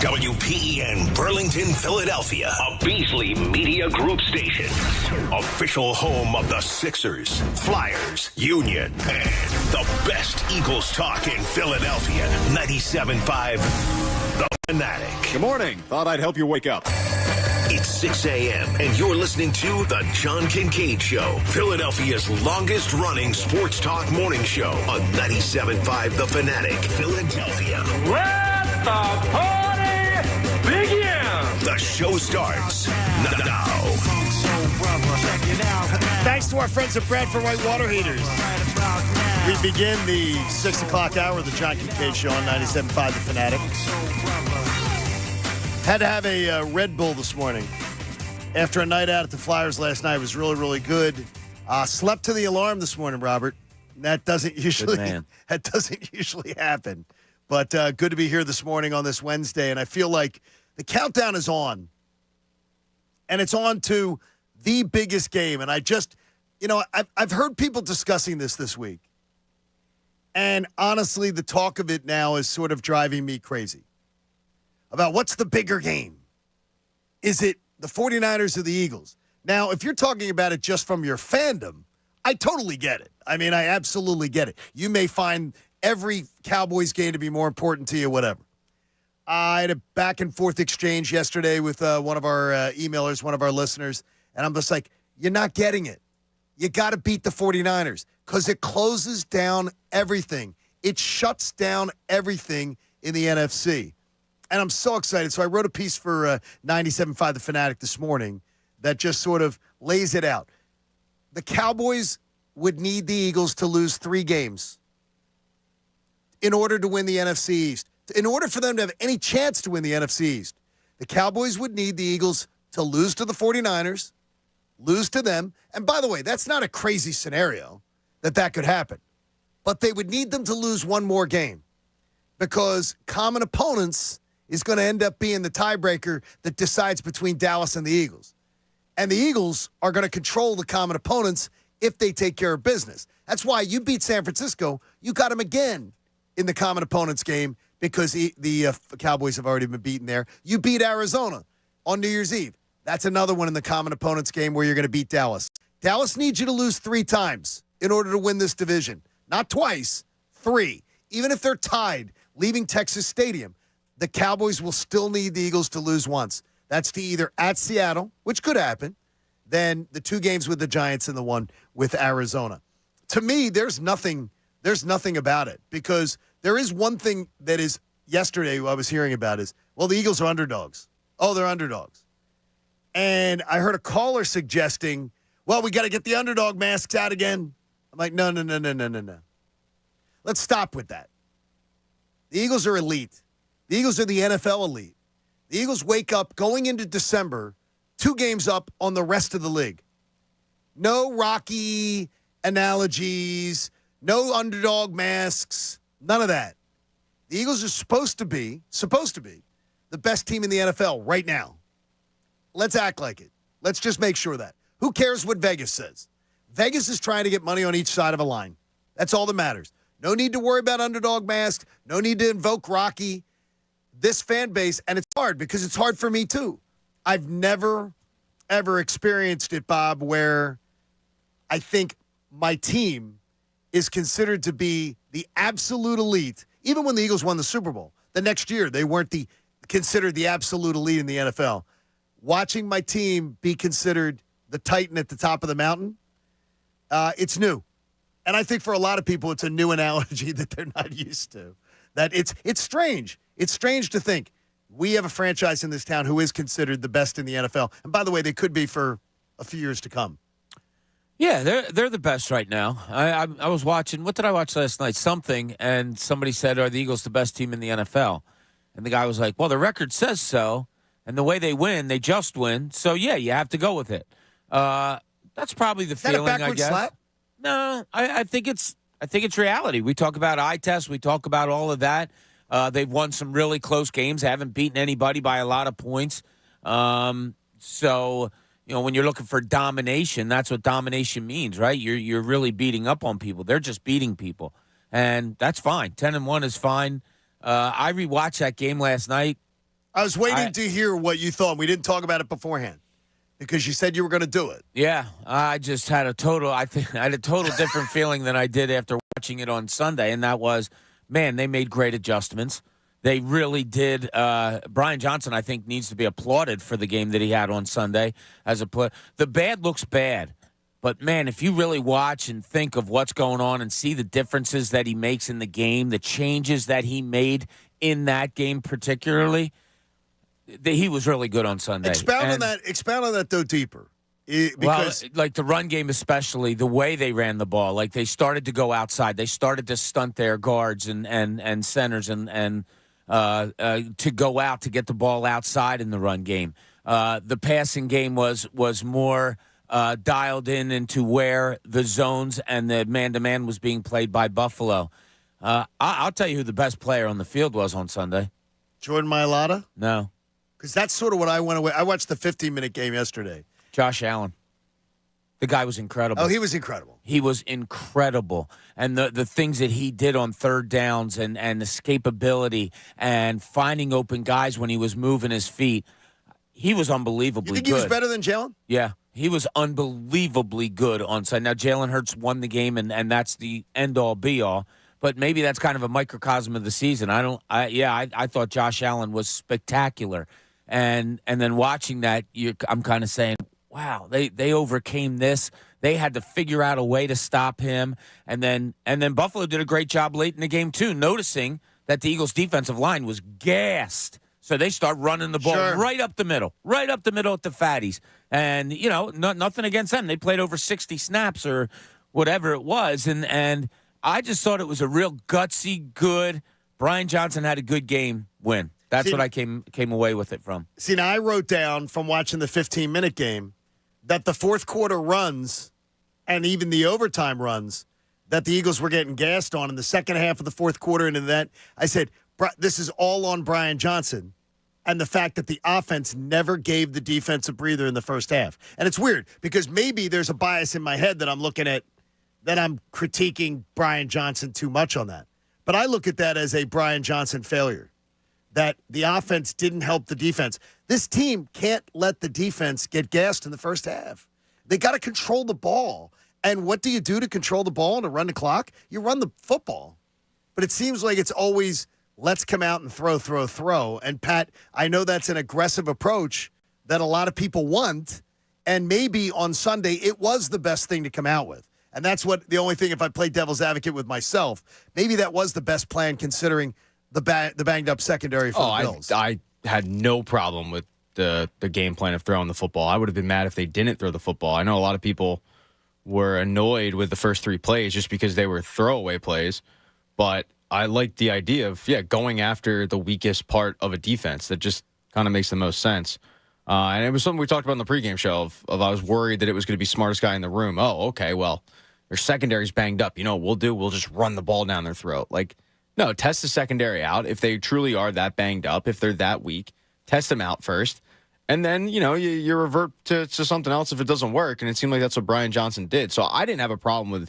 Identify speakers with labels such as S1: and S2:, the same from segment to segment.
S1: WPEN Burlington, Philadelphia, a Beasley Media Group station. Official home of the Sixers, Flyers, Union, and the best Eagles talk in Philadelphia. 97.5, The Fanatic.
S2: Good morning. Thought I'd help you wake up.
S1: It's 6 a.m. and you're listening to The John Kincade Show, Philadelphia's longest-running sports talk morning show on 97.5 The Fanatic, Philadelphia.
S3: Let the party begin!
S1: The show starts now.
S4: Thanks to our friends at Bradford White Water Heaters. We begin the 6 o'clock hour of The John Kincade Show on 97.5 The Fanatic. Had to have a Red Bull this morning. After a night out at the Flyers last night, it was really, really good. Slept to the alarm this morning, Robert. That doesn't usually happen. But good to be here this morning on this Wednesday, and I feel like the countdown is on. And it's on to the biggest game. And I just, I've heard people discussing this week. And honestly, the talk of it now is sort of driving me crazy. About what's the bigger game? Is it the 49ers or the Eagles? Now, if you're talking about it just from your fandom, I totally get it. I mean, I absolutely get it. You may find every Cowboys game to be more important to you, whatever. I had a back-and-forth exchange yesterday with one of our emailers, one of our listeners, and I'm just like, you're not getting it. You got to beat the 49ers because it closes down everything. It shuts down everything in the NFC. And I'm so excited. So I wrote a piece for 97.5 The Fanatic this morning that just sort of lays it out. The Cowboys would need the Eagles to lose 3 games in order to win the NFC East. In order for them to have any chance to win the NFC East, the Cowboys would need the Eagles to lose to the 49ers, lose to them. And by the way, that's not a crazy scenario that could happen. But they would need them to lose one more game because common opponents is going to end up being the tiebreaker that decides between Dallas and the Eagles. And the Eagles are going to control the common opponents if they take care of business. That's why you beat San Francisco. You got them again in the common opponents game because the Cowboys have already been beaten there. You beat Arizona on New Year's Eve. That's another one in the common opponents game where you're going to beat Dallas. Dallas needs you to lose 3 times in order to win this division. Not twice, 3. Even if they're tied, leaving Texas Stadium, the Cowboys will still need the Eagles to lose once. That's to either at Seattle, which could happen, then the 2 games with the Giants and the 1 with Arizona. To me, there's nothing about it because there is one thing that is yesterday I was hearing about is, well, the Eagles are underdogs. Oh, they're underdogs. And I heard a caller suggesting, well, we got to get the underdog masks out again. I'm like, no. Let's stop with that. The Eagles are elite. The Eagles are the NFL elite. The Eagles wake up going into December 2 games up on the rest of the league. No Rocky analogies, no underdog masks, none of that. The Eagles are supposed to be the best team in the NFL right now. Let's act like it. Let's just make sure that. Who cares what Vegas says? Vegas is trying to get money on each side of a line. That's all that matters. No need to worry about underdog masks. No need to invoke Rocky. This fan base, and it's hard because it's hard for me too. I've never, ever experienced it, Bob, where I think my team is considered to be the absolute elite. Even when the Eagles won the Super Bowl, the next year they weren't considered the absolute elite in the NFL. Watching my team be considered the Titan at the top of the mountain, it's new. And I think for a lot of people, it's a new analogy that they're not used to. That it's strange. It's strange to think we have a franchise in this town who is considered the best in the NFL. And by the way, they could be for a few years to come.
S5: Yeah, they're the best right now. I was watching, what did I watch last night? Something, and somebody said, are the Eagles the best team in the NFL? And the guy was like, well, the record says so. And the way they win, they just win. So, yeah, you have to go with it. That's probably the feeling, I guess. Slap? No, I think it's reality. We talk about eye tests. We talk about all of that. They've won some really close games. Haven't beaten anybody by a lot of points. So, when you're looking for domination, that's what domination means, right? You're really beating up on people. They're just beating people. And that's fine. 10-1 is fine. I rewatched that game last night.
S4: I was waiting to hear what you thought. We didn't talk about it beforehand because you said you were going to do it.
S5: Yeah, I just had a total different feeling than I did after watching it on Sunday, and that was, man, they made great adjustments. They really did. Brian Johnson, I think, needs to be applauded for the game that he had on Sunday as a player. The bad looks bad, but, man, if you really watch and think of what's going on and see the differences that he makes in the game, the changes that he made in that game particularly, he was really good on Sunday.
S4: Expound on that, though, deeper. Because
S5: like the run game especially, the way they ran the ball, like they started to go outside. They started to stunt their guards and centers and to go out to get the ball outside in the run game. The passing game was more dialed into where the zones and the man-to-man was being played by Buffalo. I'll tell you who the best player on the field was on Sunday.
S4: Jordan Mailata?
S5: No.
S4: Because that's sort of what I went away. I watched the 15-minute game yesterday.
S5: Josh Allen. The guy was incredible.
S4: Oh, he was incredible.
S5: He was incredible. And the things that he did on third downs and escapability and finding open guys when he was moving his feet, he was unbelievably
S4: good. You think
S5: good.
S4: He was better than Jalen?
S5: Yeah. He was unbelievably good on Sunday. Now, Jalen Hurts won the game, and that's the end-all, be-all. But maybe that's kind of a microcosm of the season. I thought Josh Allen was spectacular. And then watching that, I'm kind of saying, wow, they overcame this. They had to figure out a way to stop him. And then Buffalo did a great job late in the game, too, noticing that the Eagles' defensive line was gassed. So they start running the ball right up the middle at the fatties. And, nothing against them. They played over 60 snaps or whatever it was. And I just thought it was a real gutsy, good, Brian Johnson had a good game win. That's what I came away with it from.
S4: See, now I wrote down from watching the 15-minute game that the fourth quarter runs and even the overtime runs that the Eagles were getting gassed on in the second half of the fourth quarter and in that, I said, this is all on Brian Johnson and the fact that the offense never gave the defense a breather in the first half. And it's weird because maybe there's a bias in my head that I'm looking at that I'm critiquing Brian Johnson too much on that. But I look at that as a Brian Johnson failure. That the offense didn't help the defense. This team can't let the defense get gassed in the first half. They got to control the ball. And what do you do to control the ball and to run the clock? You run the football. But it seems like it's always, let's come out and throw. And, Pat, I know that's an aggressive approach that a lot of people want. And maybe on Sunday it was the best thing to come out with. And that's the only thing, if I play devil's advocate with myself, maybe that was the best plan considering the banged-up secondary for the Bills.
S6: I had no problem with the game plan of throwing the football. I would have been mad if they didn't throw the football. I know a lot of people were annoyed with the first three plays just because they were throwaway plays, but I like the idea of, going after the weakest part of a defense. That just kind of makes the most sense. And it was something we talked about in the pregame show of I was worried that it was going to be smartest guy in the room. Oh, okay, well, their secondary's banged up. You know what we'll do? We'll just run the ball down their throat. No, test the secondary out. If they truly are that banged up, if they're that weak, test them out first. And then, you revert to something else if it doesn't work. And it seemed like that's what Brian Johnson did. So I didn't have a problem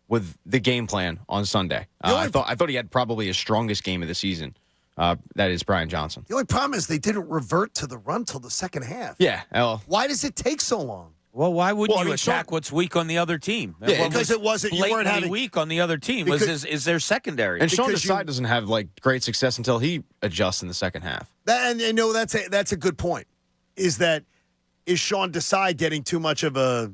S6: with the game plan on Sunday. I thought he had probably his strongest game of the season. That is Brian Johnson.
S4: The only problem is they didn't revert to the run till the second half.
S6: Yeah. Well,
S4: why does it take so long?
S5: Well, why wouldn't you attack what's weak on the other team?
S4: Yeah, because it wasn't. You weren't having
S5: weak on the other team. Is their secondary?
S6: And Sean Desai doesn't have great success until he adjusts in the second half.
S4: That's a good point. Is Sean Desai getting too much of a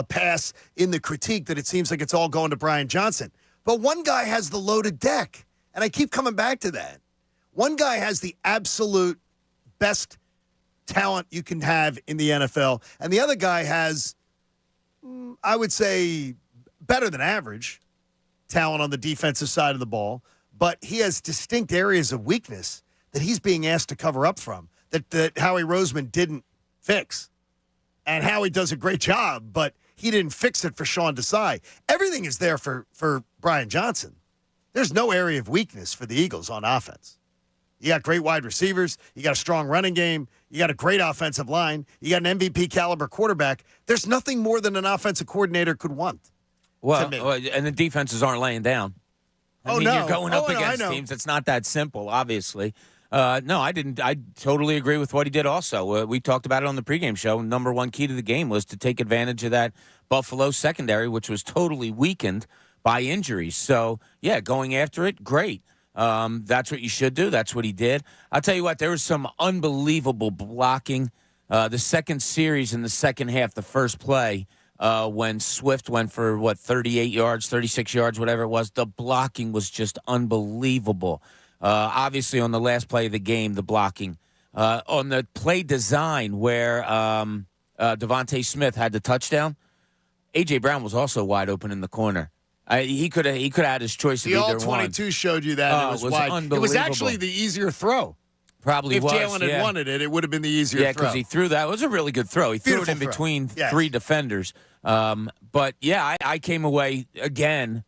S4: pass in the critique that it seems like it's all going to Brian Johnson? But one guy has the loaded deck, and I keep coming back to that. One guy has the absolute best talent you can have in the NFL, and the other guy has, I would say, better than average talent on the defensive side of the ball, but he has distinct areas of weakness that he's being asked to cover up from that Howie Roseman didn't fix. And Howie does a great job, but he didn't fix it for Sean Desai. Everything is there for Brian Johnson. There's no area of weakness for the Eagles on offense. You got great wide receivers. You got a strong running game. You got a great offensive line. You got an MVP caliber quarterback. There's nothing more than an offensive coordinator could want.
S5: Well, and the defenses aren't laying down. I mean,
S4: no.
S5: You're going up against
S4: I know.
S5: teams. It's not that simple, obviously. No, I didn't. I totally agree with what he did also. We talked about it on the pregame show. Number one key to the game was to take advantage of that Buffalo secondary, which was totally weakened by injuries. So, yeah, going after it, great. That's what you should do. That's what he did. I'll tell you what, there was some unbelievable blocking. The second series in the second half, the first play, when Swift went for, 38 yards, 36 yards, whatever it was, the blocking was just unbelievable. Obviously, on the last play of the game, the blocking. On the play design where Devontae Smith had the touchdown, A.J. Brown was also wide open in the corner. He could have had his choice of
S4: The
S5: either
S4: all 22
S5: one.
S4: showed you that. And it was wide.
S5: Unbelievable.
S4: It was actually the easier throw.
S5: Probably
S4: if
S5: was.
S4: Jalen had
S5: yeah.
S4: wanted it, it would have been the easier
S5: Yeah,
S4: throw.
S5: because he threw that. It was a really good throw. He threw it
S4: Beautiful
S5: in
S4: throw.
S5: between
S4: Yes.
S5: three defenders. But, yeah, I came away, again,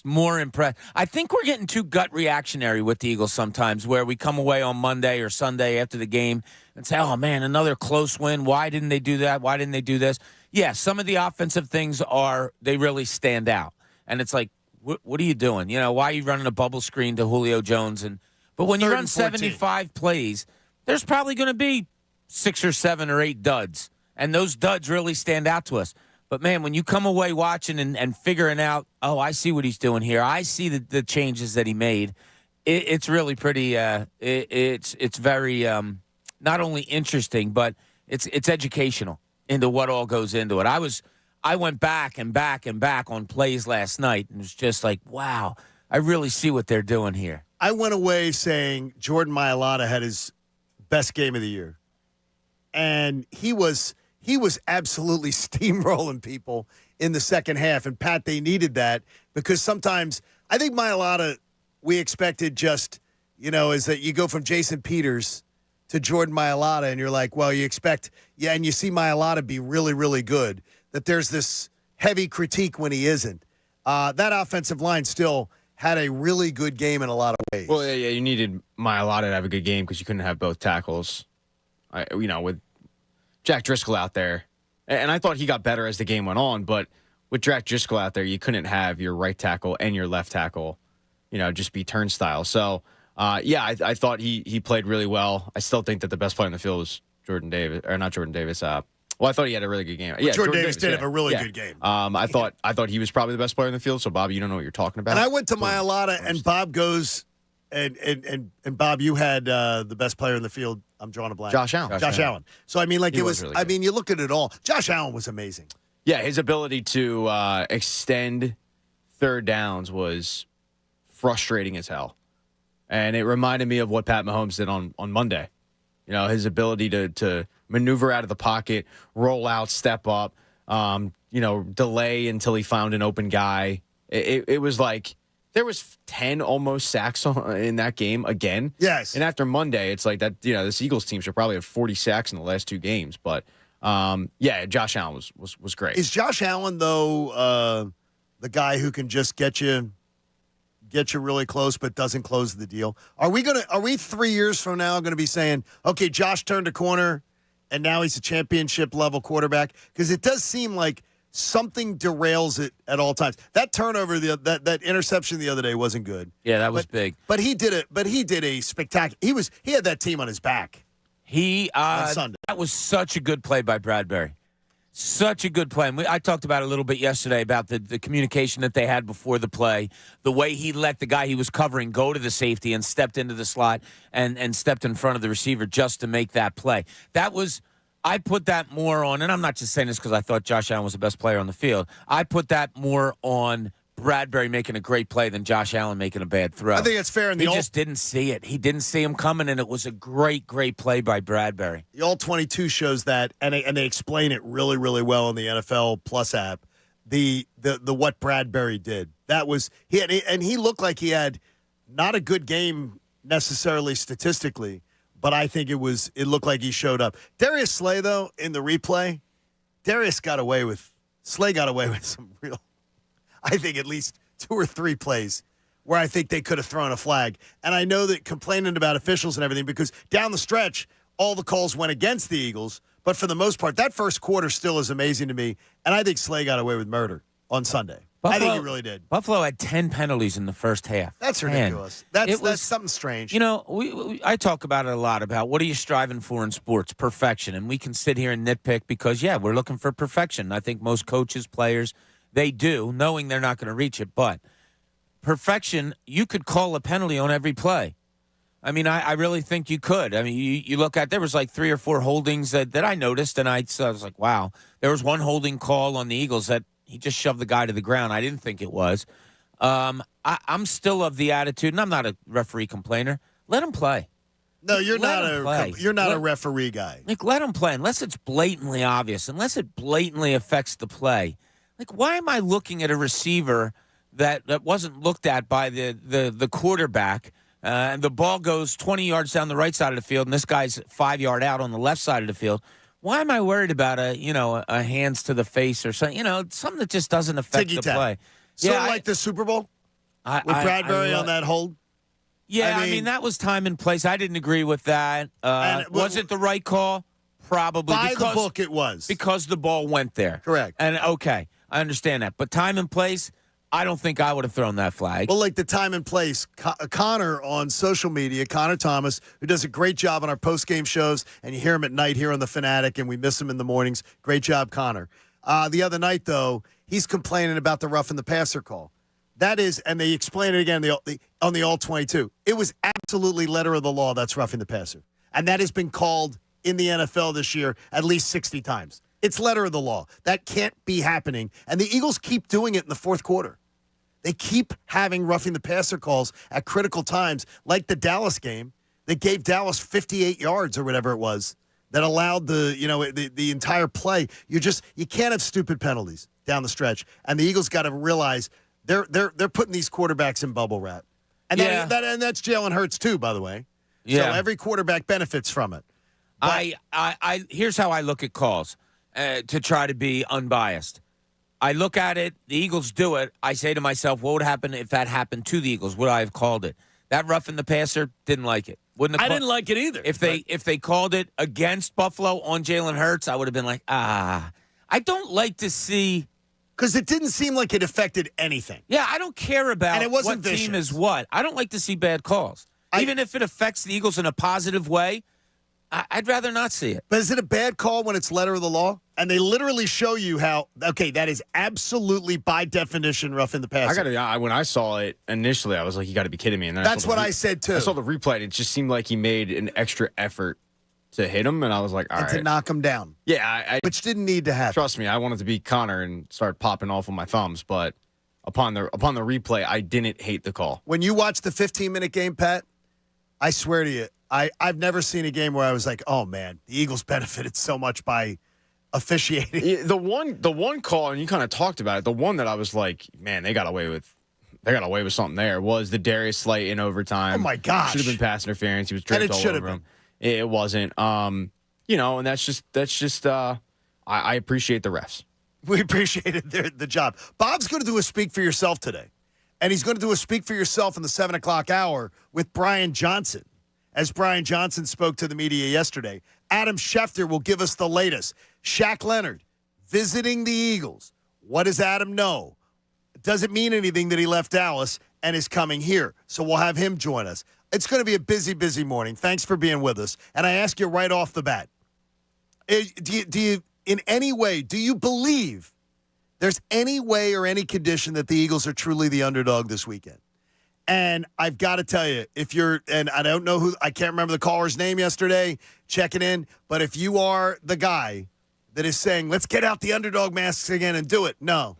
S5: more impressed. I think we're getting too gut reactionary with the Eagles sometimes, where we come away on Monday or Sunday after the game and say, oh, man, another close win. Why didn't they do that? Why didn't they do this? Yeah, some of the offensive things they really stand out. And it's like, what are you doing? You know, why are you running a bubble screen to Julio Jones? But when you run 75 plays, there's probably going to be 6 or 7 or 8 duds. And those duds really stand out to us. But, man, when you come away watching and figuring out, oh, I see what he's doing here. I see the changes that he made. It's really pretty it's very not only interesting, but it's educational into what all goes into it. I went back and back and back on plays last night, and it was just like, wow, I really see what they're doing here.
S4: I went away saying Jordan Mailata had his best game of the year. And he was absolutely steamrolling people in the second half. And, Pat, they needed that because sometimes I think Mailata, we expected just, is that you go from Jason Peters to Jordan Mailata, and you're like, well, you expect, and you see Mailata be really, really good, that there's this heavy critique when he isn't. That offensive line still had a really good game in a lot of ways.
S6: Well, yeah, you needed Mailata to have a good game because you couldn't have both tackles. With Jack Driscoll out there, and I thought he got better as the game went on, but with Jack Driscoll out there, you couldn't have your right tackle and your left tackle, just be turnstile. So, I thought he played really well. I still think that the best player on the field was Jordan Davis, or not Jordan Davis. Well, I thought he had a really good game. Yeah,
S4: Jordan Davis did have a really good game.
S6: I thought he was probably the best player in the field. So, Bob, you don't know what you're talking about.
S4: And I went to Mailata, and Bob goes, and Bob, you had the best player in the field. I'm drawing a blank.
S6: Josh Allen.
S4: Josh Allen. So I mean, like
S6: He
S4: it
S6: was
S4: was.
S6: really good.
S4: You look at it all. Josh Allen was amazing.
S6: Yeah, his ability to extend third downs was frustrating as hell. And it reminded me of what Pat Mahomes did on Monday. His ability to maneuver out of the pocket, roll out, step up, delay until he found an open guy. It was like there was 10 almost sacks in that game again.
S4: Yes.
S6: And after Monday, it's like that, this Eagles team should probably have 40 sacks in the last 2 games. But, Josh Allen was great.
S4: Is Josh Allen, though, the guy who can just get you really close but doesn't close the deal? Are we 3 years from now going to be saying, okay, Josh turned a corner and now he's a championship level quarterback? Because it does seem like something derails it at all times. That turnover, that interception the other day wasn't good.
S5: Yeah, that was big.
S4: But he did a spectacular. He had that team on his back. On Sunday.
S5: That was such a good play by Bradbury. Such a good play. And I talked about it a little bit yesterday about the communication that they had before the play, the way he let the guy he was covering go to the safety and stepped into the slot and stepped in front of the receiver just to make that play. I put that more on, and I'm not just saying this because I thought Josh Allen was the best player on the field. I put that more on Bradbury making a great play than Josh Allen making a bad throw.
S4: I think it's fair.
S5: He just didn't see it. He didn't see him coming, and it was a great, great play by Bradbury.
S4: The All 22 shows that, and they explain it really, really well in the NFL Plus app. The what Bradbury did. That was he looked like he had not a good game necessarily statistically, but I think it looked like he showed up. Darius Slay, though, in the replay, Slay got away with some real, I think at least 2 or 3 plays where I think they could have thrown a flag. And I know that complaining about officials and everything, because down the stretch, all the calls went against the Eagles. But for the most part, that first quarter still is amazing to me. And I think Slay got away with murder on Sunday. I think he really did.
S5: Buffalo had 10 penalties in the first half.
S4: That's
S5: 10.
S4: ridiculous. That's something strange.
S5: You know, I talk about it a lot about what are you striving for in sports? Perfection. And we can sit here and nitpick because, yeah, we're looking for perfection. I think most coaches, players, they do, knowing they're not going to reach it. But perfection, you could call a penalty on every play. I mean, I really think you could. I mean, you look at, there was like 3 or 4 holdings that I noticed, and I was like, wow. There was one holding call on the Eagles that he just shoved the guy to the ground. I didn't think it was. I'm still of the attitude, and I'm not a referee complainer. Let him play.
S4: No, you're not
S5: Let-
S4: a referee guy.
S5: Like, let him play, unless it's blatantly obvious, unless it blatantly affects the play. Like, why am I looking at a receiver that wasn't looked at by the quarterback, and the ball goes 20 yards down the right side of the field, and this guy's 5 yard out on the left side of the field? Why am I worried about a hands to the face or something? Something that just doesn't affect the play.
S4: Sort of like the Super Bowl with Bradbury on that hold.
S5: Yeah, I mean that was time and place. I didn't agree with that. Was it the right call? Probably.
S4: By the book, it was
S5: because the ball went there.
S4: Correct.
S5: And okay, I understand that, but time and place, I don't think I would have thrown that flag.
S4: Well, like the time and place, Connor on social media, Connor Thomas, who does a great job on our post-game shows, and you hear him at night here on The Fanatic, and we miss him in the mornings. Great job, Connor. The other night, though, he's complaining about the roughing the passer call. That is, and they explain it again on the All-22. It was absolutely letter of the law that's roughing the passer. And that has been called in the NFL this year at least 60 times. It's letter of the law. That can't be happening. And the Eagles keep doing it in the fourth quarter. They keep having roughing the passer calls at critical times, like the Dallas game that gave Dallas 58 yards or whatever it was that allowed the entire play. You can't have stupid penalties down the stretch. And the Eagles got to realize they're putting these quarterbacks in bubble wrap. And that's Jalen Hurts too, by the way.
S5: Yeah.
S4: So every quarterback benefits from it.
S5: But here's how I look at calls to try to be unbiased. I look at it, the Eagles do it. I say to myself, what would happen if that happened to the Eagles? Would I have called it? That roughing the passer, didn't like it.
S3: I didn't like it either.
S5: If they called it against Buffalo on Jalen Hurts, I would have been like, I don't like to see.
S4: Because it didn't seem like it affected anything.
S5: Yeah, I don't care about
S4: and it wasn't
S5: what team
S4: vicious.
S5: is what. I don't like to see bad calls. Even if it affects the Eagles in a positive way, I'd rather not see it.
S4: But is it a bad call when it's letter of the law? And they literally show you how, okay, that is absolutely by definition roughing the passer.
S6: When I saw it initially, I was like, you got to be kidding me. And then
S4: that's what I said, too.
S6: I saw the replay, and it just seemed like he made an extra effort to hit him, and I was like, all right.
S4: To knock him down.
S6: Yeah.
S4: Which didn't need to happen.
S6: Trust me, I wanted to be Connor and start popping off on my thumbs, but upon the replay, I didn't hate the call.
S4: When you watch the 15-minute game, Pat, I swear to you, I've never seen a game where I was like, oh, man, the Eagles benefited so much by officiating.
S6: Yeah, the one call, and you kind of talked about it, the one that I was like, man, they got away with something there, was the Darius Slay in overtime.
S4: Oh, my gosh.
S6: Should have been pass interference. He was draped all over him. It wasn't. And that's just I appreciate the refs.
S4: We appreciated the job. Bob's going to do a Speak for Yourself today. And he's going to do a Speak for Yourself in the 7 o'clock hour with Brian Johnson. As Brian Johnson spoke to the media yesterday, Adam Schefter will give us the latest. Shaq Leonard visiting the Eagles. What does Adam know? Does it mean anything that he left Dallas and is coming here? So we'll have him join us. It's going to be a busy, busy morning. Thanks for being with us. And I ask you right off the bat, do you in any way, do you believe there's any way or any condition that the Eagles are truly the underdog this weekend? And I've got to tell you, and I don't know I can't remember the caller's name yesterday, checking in, but if you are the guy that is saying, let's get out the underdog masks again and do it, no.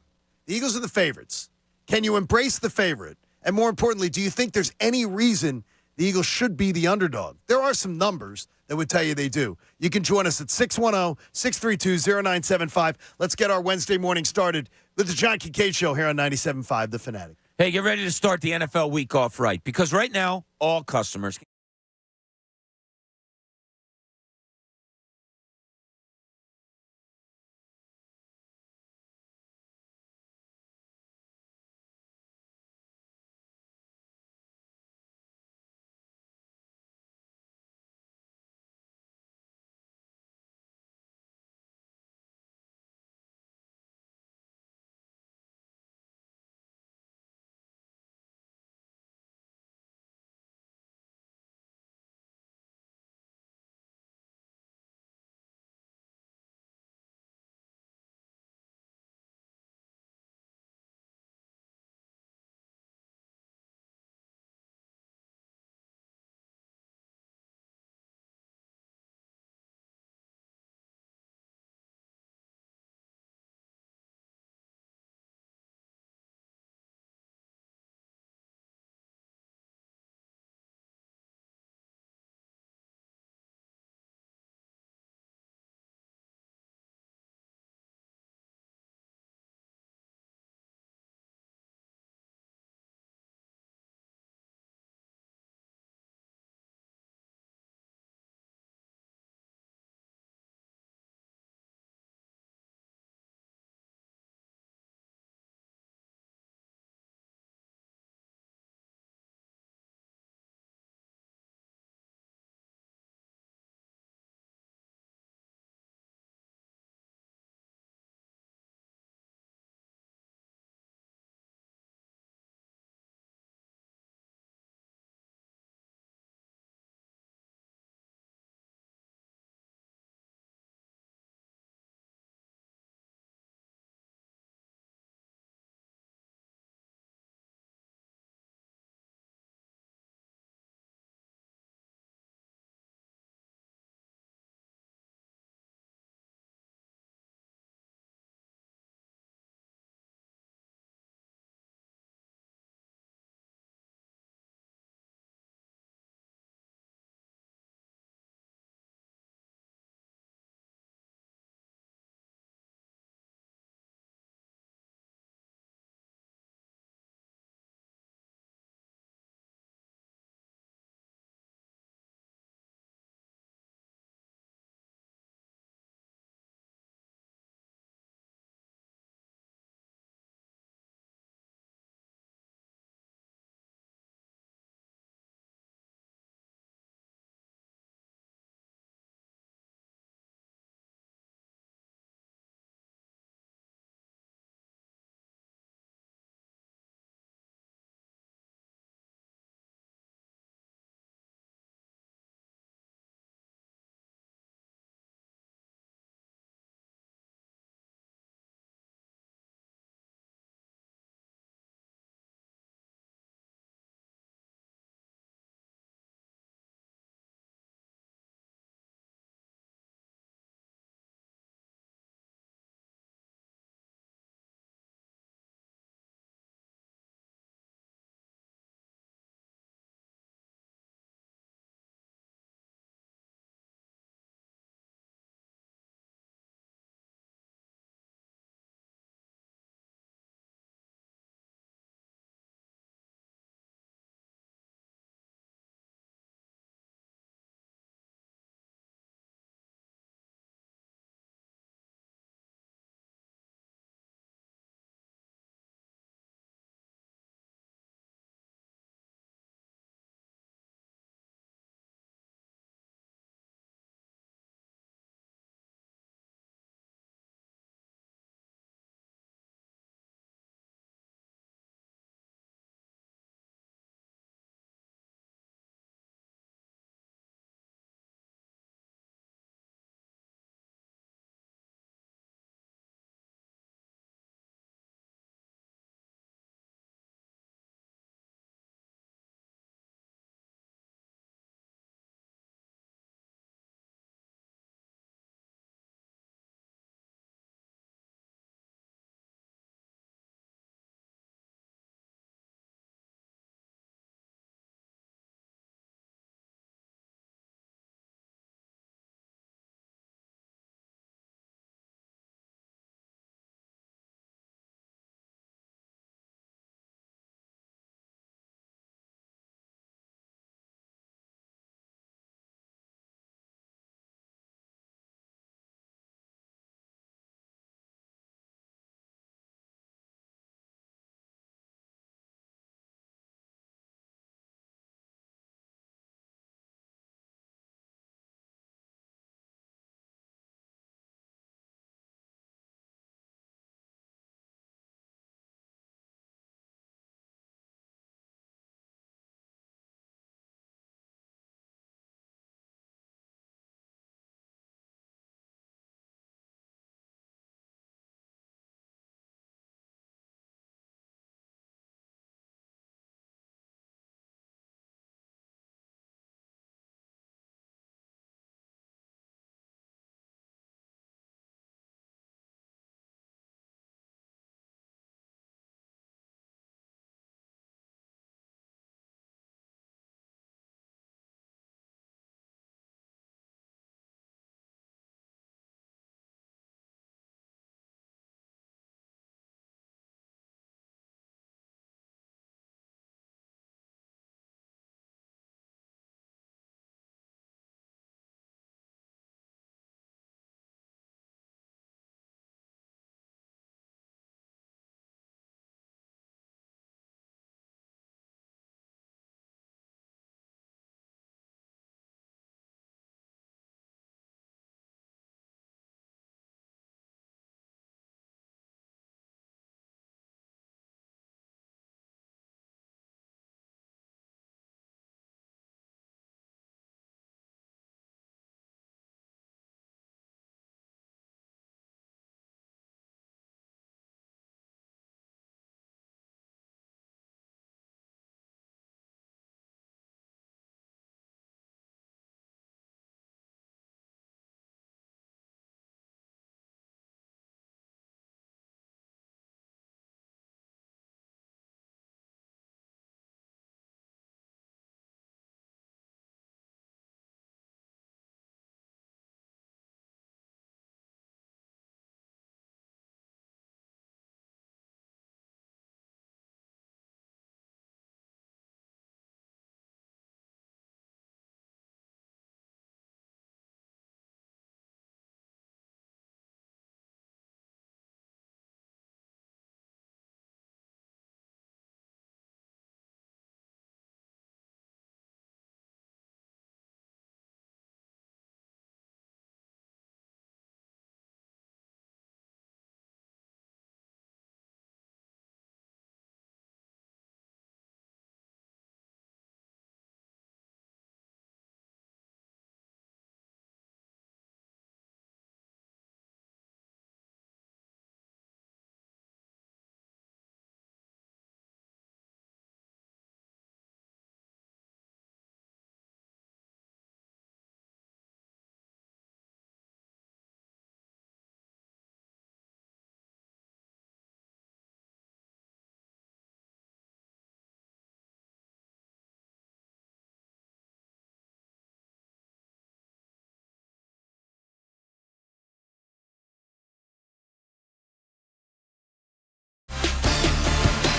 S4: The Eagles are the favorites. Can you embrace the favorite? And more importantly, do you think there's any reason the Eagles should be the underdog? There are some numbers that would tell you they do. You can join us at 610-632-0975. Let's get our Wednesday morning started with the John Kincade Show here on 97.5 The Fanatic.
S5: Hey, get ready to start the NFL week off right, because right now, all customers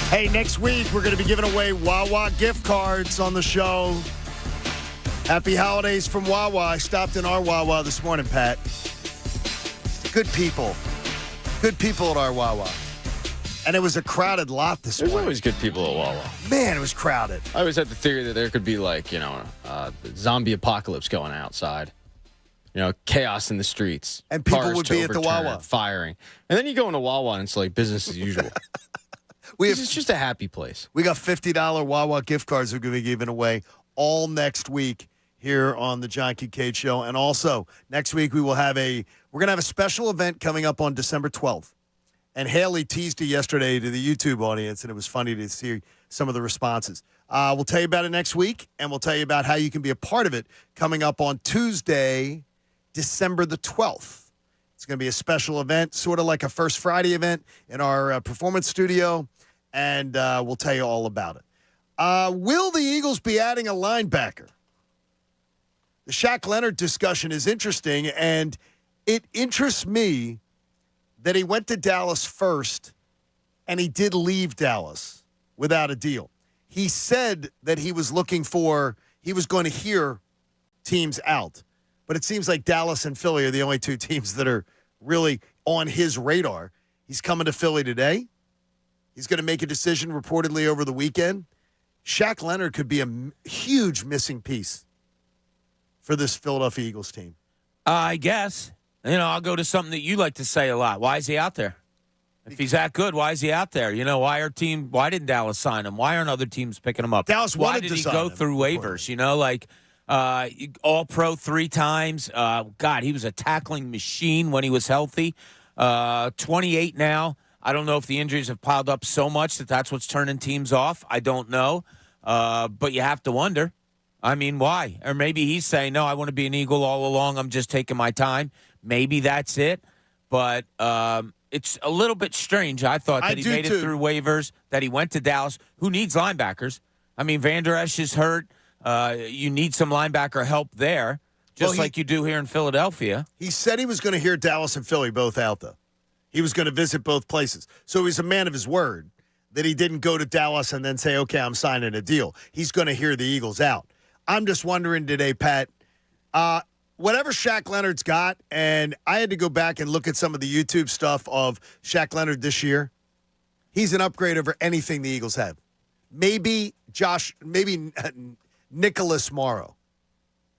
S4: Hey, next week we're going to be giving away Wawa gift cards on the show. Happy holidays from Wawa. I stopped in our Wawa this morning, Pat. Good people. Good people at our Wawa. And it was a crowded lot this
S6: There's
S4: morning.
S6: always good people at Wawa.
S4: Man, it was crowded.
S6: I always had the theory that there could be the zombie apocalypse going outside. Chaos in the streets.
S4: And people
S6: cars
S4: would
S6: to
S4: be at the
S6: overturn,
S4: Wawa.
S6: firing. And then you go into Wawa and it's like business as usual. It's just a happy place.
S4: We got $50 Wawa gift cards we're going to be giving away all next week here on the John Kincade Show. And also, next week we're going to have a special event coming up on December 12th. And Haley teased it yesterday to the YouTube audience, and it was funny to see some of the responses. We'll tell you about it next week, and we'll tell you about how you can be a part of it coming up on Tuesday, December the 12th. It's going to be a special event, sort of like a First Friday event in our performance studio, and we'll tell you all about it. Will the Eagles be adding a linebacker? The Shaq Leonard discussion is interesting, and it interests me that he went to Dallas first, and he did leave Dallas without a deal. He said that he was going to hear teams out. But it seems like Dallas and Philly are the only two teams that are really on his radar. He's coming to Philly today. He's going to make a decision reportedly over the weekend. Shaq Leonard could be a huge missing piece for this Philadelphia Eagles team.
S5: I guess. I'll go to something that you like to say a lot. Why is he out there? If he's that good, why is he out there? Why didn't Dallas sign him? Why aren't other teams picking him up?
S4: Dallas
S5: why
S4: wanted
S5: did
S4: to
S5: he
S4: sign
S5: go
S4: him,
S5: through waivers? All-pro 3 times. God, he was a tackling machine when he was healthy. 28 now. I don't know if the injuries have piled up so much that that's what's turning teams off. I don't know. But you have to wonder. I mean, why? Or maybe he's saying, no, I want to be an Eagle all along. I'm just taking my time. Maybe that's it. But it's a little bit strange. I thought that he made it through waivers, that he went to Dallas. Who needs linebackers? I mean, Van Der Esch is hurt. You need some linebacker help there, just like you do here in Philadelphia.
S4: He said he was going to hear Dallas and Philly both out, though. He was going to visit both places. So he's a man of his word that he didn't go to Dallas and then say, okay, I'm signing a deal. He's going to hear the Eagles out. I'm just wondering today, Pat, whatever Shaq Leonard's got, and I had to go back and look at some of the YouTube stuff of Shaq Leonard this year, he's an upgrade over anything the Eagles have. Maybe Nicholas Morrow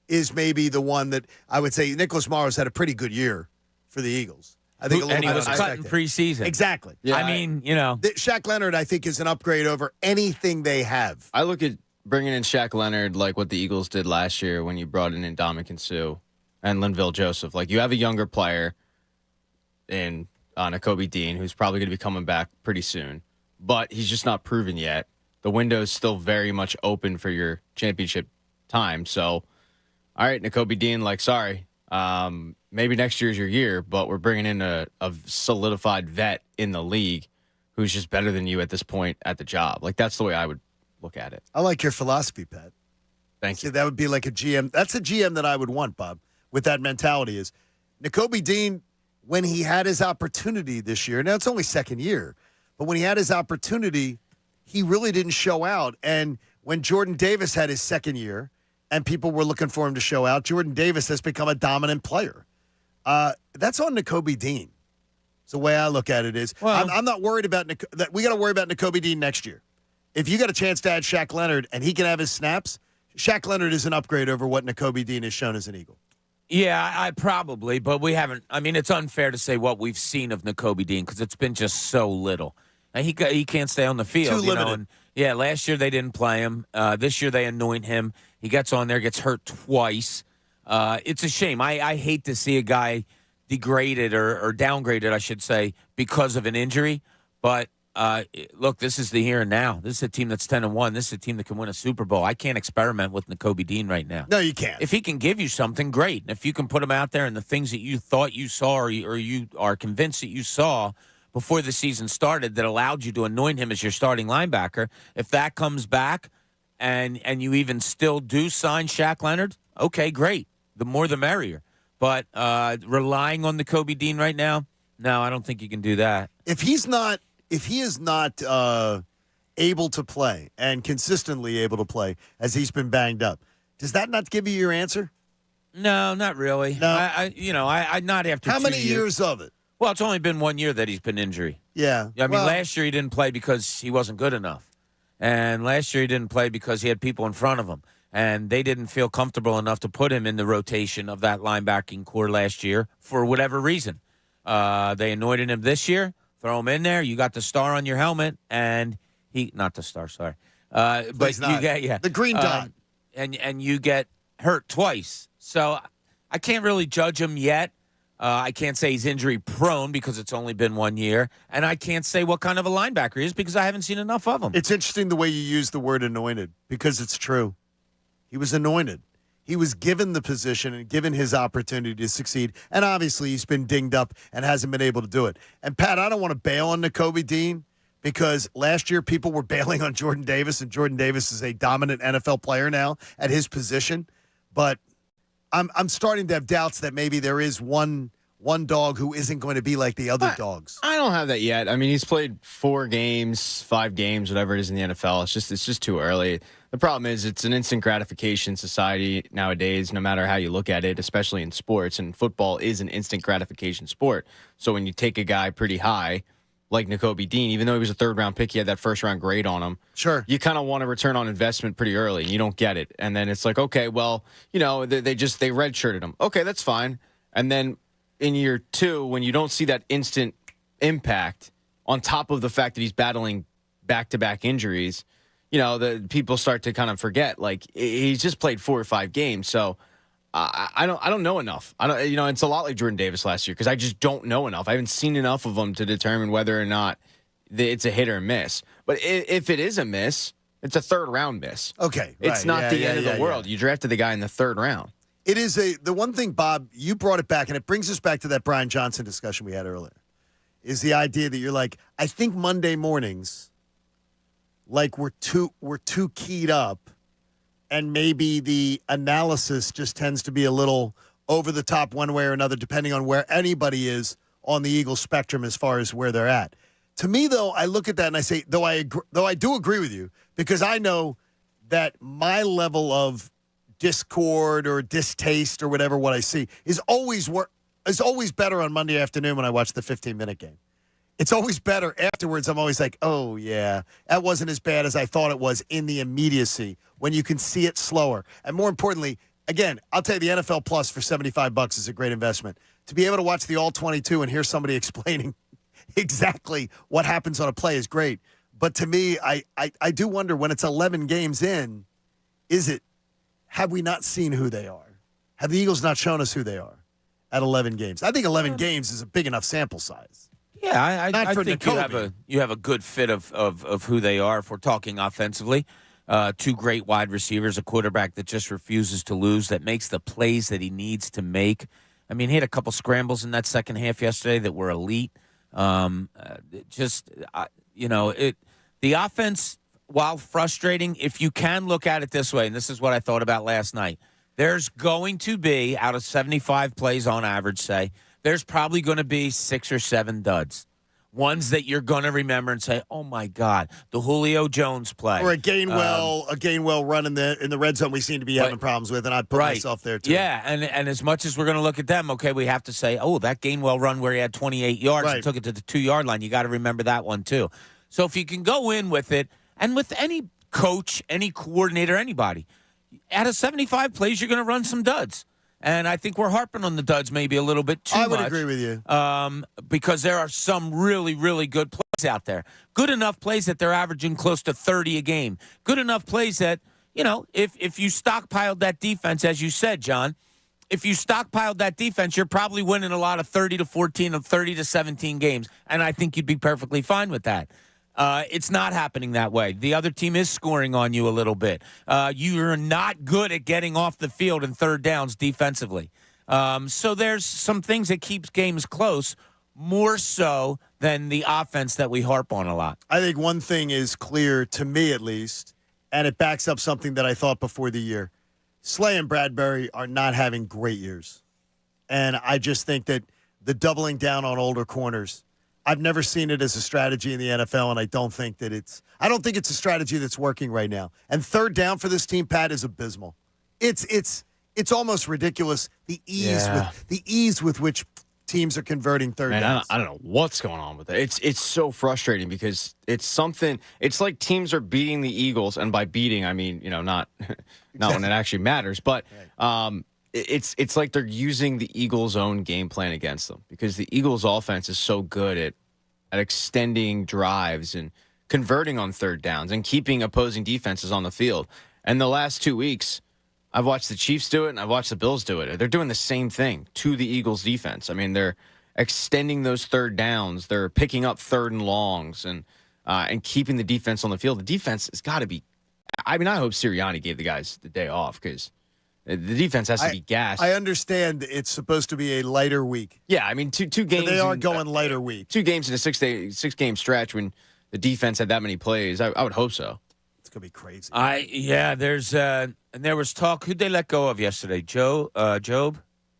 S4: is maybe the one that I would say Nicholas Morrow's had a pretty good year for the Eagles. I think
S5: And he was cut in preseason.
S4: Exactly.
S5: Yeah,
S4: Shaq Leonard, I think, is an upgrade over anything they have.
S6: I look at bringing in Shaq Leonard like what the Eagles did last year when you brought in Ndamukong Suh and Linville Joseph. Like, you have a younger player in Nakobe Dean who's probably going to be coming back pretty soon, but he's just not proven yet. The window is still very much open for your championship time. So, all right, Nakobe Dean, sorry. Maybe next year's your year, but we're bringing in a solidified vet in the league who's just better than you at this point at the job. That's the way I would look at it.
S4: I like your philosophy, Pat.
S6: Thank you.
S4: That would be like a GM. That's a GM that I would want, Bob, with that mentality is Nakobe Dean, when he had his opportunity this year, now it's only second year, but when he had his opportunity, he really didn't show out. And when Jordan Davis had his second year and people were looking for him to show out, Jordan Davis has become a dominant player. That's on Nakobe Dean. So the way I look at it is, I'm not worried about that. We got to worry about Nakobe Dean next year. If you got a chance to add Shaq Leonard and he can have his snaps, Shaq Leonard is an upgrade over what Nakobe Dean has shown as an Eagle.
S5: Yeah, I probably, but we haven't. I mean, it's unfair to say what we've seen of Nakobe Dean because it's been just so little. And he can't stay on the field.
S4: Too limited.
S5: Last year they didn't play him. This year they anoint him. He gets on there, gets hurt twice. It's a shame. I hate to see a guy degraded or downgraded, I should say, because of an injury. But look, this is the here and now. This is a team that's 10-1. This is a team that can win a Super Bowl. I can't experiment with Nakobe Dean right now.
S4: No, you can't.
S5: If he can give you something, great. And if you can put him out there and the things that you thought you saw or you are convinced that you saw before the season started that allowed you to anoint him as your starting linebacker, if that comes back and you even still do sign Shaq Leonard, okay, great. The more the merrier. But relying on Nakobe Dean right now, no, I don't think you can do that.
S4: If he is not able to play and consistently able to play as he's been banged up. Does that not give you your answer?
S5: No, not really.
S4: No.
S5: I not after
S4: How
S5: 2
S4: many
S5: years.
S4: years of it?
S5: Well, it's only been 1 year that he's been injury.
S4: Yeah.
S5: I mean, last year he didn't play because he wasn't good enough. And last year he didn't play because he had people in front of him. And they didn't feel comfortable enough to put him in the rotation of that linebacking core last year for whatever reason. They anointed him this year. Throw him in there. You got the star on your helmet. And not the star, sorry. But you get,
S4: the green dot.
S5: And you get hurt twice. So I can't really judge him yet. I can't say he's injury prone because it's only been 1 year. And I can't say what kind of a linebacker he is because I haven't seen enough of him.
S4: It's interesting the way you use the word anointed because it's true. He was anointed. He was given the position and given his opportunity to succeed. And obviously he's been dinged up and hasn't been able to do it. And, Pat, I don't want to bail on Nakobe Dean because last year people were bailing on Jordan Davis, and Jordan Davis is a dominant NFL player now at his position. But I'm starting to have doubts that maybe there is one dog who isn't going to be like the other dogs.
S6: I don't have that yet. I mean, he's played 4 games, 5 games, whatever it is in the NFL. It's just too early. The problem is it's an instant gratification society nowadays, no matter how you look at it, especially in sports. And football is an instant gratification sport. So when you take a guy pretty high, like Nakobe Dean, even though he was a third-round pick, he had that first-round grade on him.
S4: Sure.
S6: You kind of want a return on investment pretty early, and you don't get it. And then it's like, okay, well, they redshirted him. Okay, that's fine. And then in year 2, when you don't see that instant impact on top of the fact that he's battling back-to-back injuries, the people start to kind of forget. Like, he's just played 4 or 5 games, so I don't know enough. It's a lot like Jordan Davis last year because I just don't know enough. I haven't seen enough of him to determine whether or not it's a hit or miss. But if it is a miss, it's a third-round miss.
S4: Okay,
S6: it's not the end of the world. You drafted the guy in the 3rd round.
S4: It is the one thing, Bob, you brought it back, and it brings us back to that Brian Johnson discussion we had earlier, is the idea that you're like, I think Monday mornings, like we're too keyed up, and maybe the analysis just tends to be a little over the top one way or another, depending on where anybody is on the Eagles spectrum as far as where they're at. To me, though, I look at that and I say, though I do agree with you, because I know that my level of discord or distaste or whatever what I see is always better on Monday afternoon when I watch the 15-minute game. It's always better afterwards. I'm always like, oh, yeah, that wasn't as bad as I thought it was in the immediacy when you can see it slower. And more importantly, again, I'll tell you the NFL Plus for $75 is a great investment. To be able to watch the All-22 and hear somebody explaining exactly what happens on a play is great. But to me, I do wonder when it's 11 games in, have we not seen who they are? Have the Eagles not shown us who they are at 11 games? I think 11 games is a big enough sample size.
S5: Yeah, I think
S4: Nakobe.
S5: you have a good fit of who they are if we're talking offensively. 2 great wide receivers, a quarterback that just refuses to lose, that makes the plays that he needs to make. I mean, he had a couple scrambles in that second half yesterday that were elite. The offense, while frustrating, if you can look at it this way, and this is what I thought about last night, there's going to be, out of 75 plays on average, say, there's probably going to be 6 or 7 duds. Ones that you're going to remember and say, oh, my God, the Julio Jones play.
S4: Or a Gainwell run in the red zone we seem to be having problems with, and I'd put myself there, too.
S5: Yeah, and as much as we're going to look at them, okay, we have to say, oh, that Gainwell run where he had 28 yards and took it to the 2-yard line, you got to remember that one, too. So if you can go in with it, and with any coach, any coordinator, anybody, out of 75 plays, you're going to run some duds. And I think we're harping on the duds maybe a little bit too much. I
S4: would agree with you.
S5: Because there are some really, really good plays out there. Good enough plays that they're averaging close to 30 a game. Good enough plays that, if you stockpiled that defense, as you said, John, if you stockpiled that defense, you're probably winning a lot of 30-14 of 30-17 games. And I think you'd be perfectly fine with that. It's not happening that way. The other team is scoring on you a little bit. You're not good at getting off the field in 3rd downs defensively. So there's some things that keeps games close, more so than the offense that we harp on a lot.
S4: I think one thing is clear, to me at least, and it backs up something that I thought before the year. Slay and Bradbury are not having great years. And I just think that the doubling down on older corners, I've never seen it as a strategy in the NFL, and I don't think it's a strategy that's working right now. And third down for this team, Pat, is abysmal. It's almost ridiculous the ease with which teams are converting third downs.
S6: I don't know what's going on with it. It's so frustrating because it's like teams are beating the Eagles, and by beating I mean, not when it actually matters, but it's like they're using the Eagles' own game plan against them because the Eagles' offense is so good at extending drives and converting on third downs and keeping opposing defenses on the field. And the last 2 weeks, I've watched the Chiefs do it and I've watched the Bills do it. They're doing the same thing to the Eagles' defense. I mean, they're extending those third downs. They're picking up third and longs and keeping the defense on the field. The defense has got to be. I mean, I hope Sirianni gave the guys the day off because the defense has to be gassed.
S4: I understand it's supposed to be a lighter week.
S6: Yeah, I mean, two games.
S4: But they are going lighter week.
S6: 2 games in a 6-game stretch when the defense had that many plays. I would hope so.
S4: It's gonna be crazy.
S5: There's and there was talk. Who'd they let go of yesterday? Job?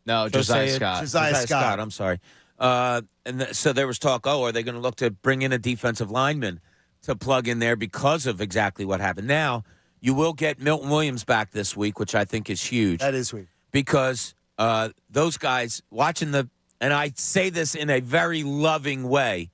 S6: No, Josiah Scott.
S4: Josiah Scott.
S5: I'm sorry. So there was talk. Are they going to look to bring in a defensive lineman to plug in there because of exactly what happened? Now you will get Milton Williams back this week, which I think is huge.
S4: That is sweet
S5: because those guys watching and I say this in a very loving way.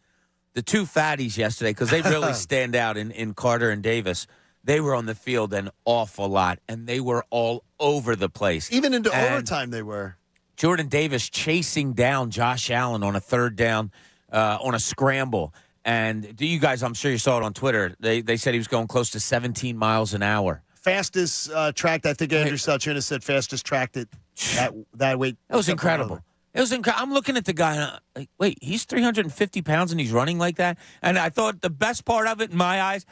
S5: The 2 fatties yesterday, because they really stand out in Carter and Davis. They were on the field an awful lot, and they were all over the place.
S4: Even into overtime, they were.
S5: Jordan Davis chasing down Josh Allen on a third down on a scramble. And you guys, I'm sure you saw it on Twitter. They said he was going close to 17 miles an hour.
S4: Fastest tracked, I think Andrew Salchunas said fastest tracked it that weight.
S5: That was incredible. It was incredible. I'm looking at the guy, and I'm like, wait, he's 350 pounds and he's running like that? And I thought the best part of it in my eyes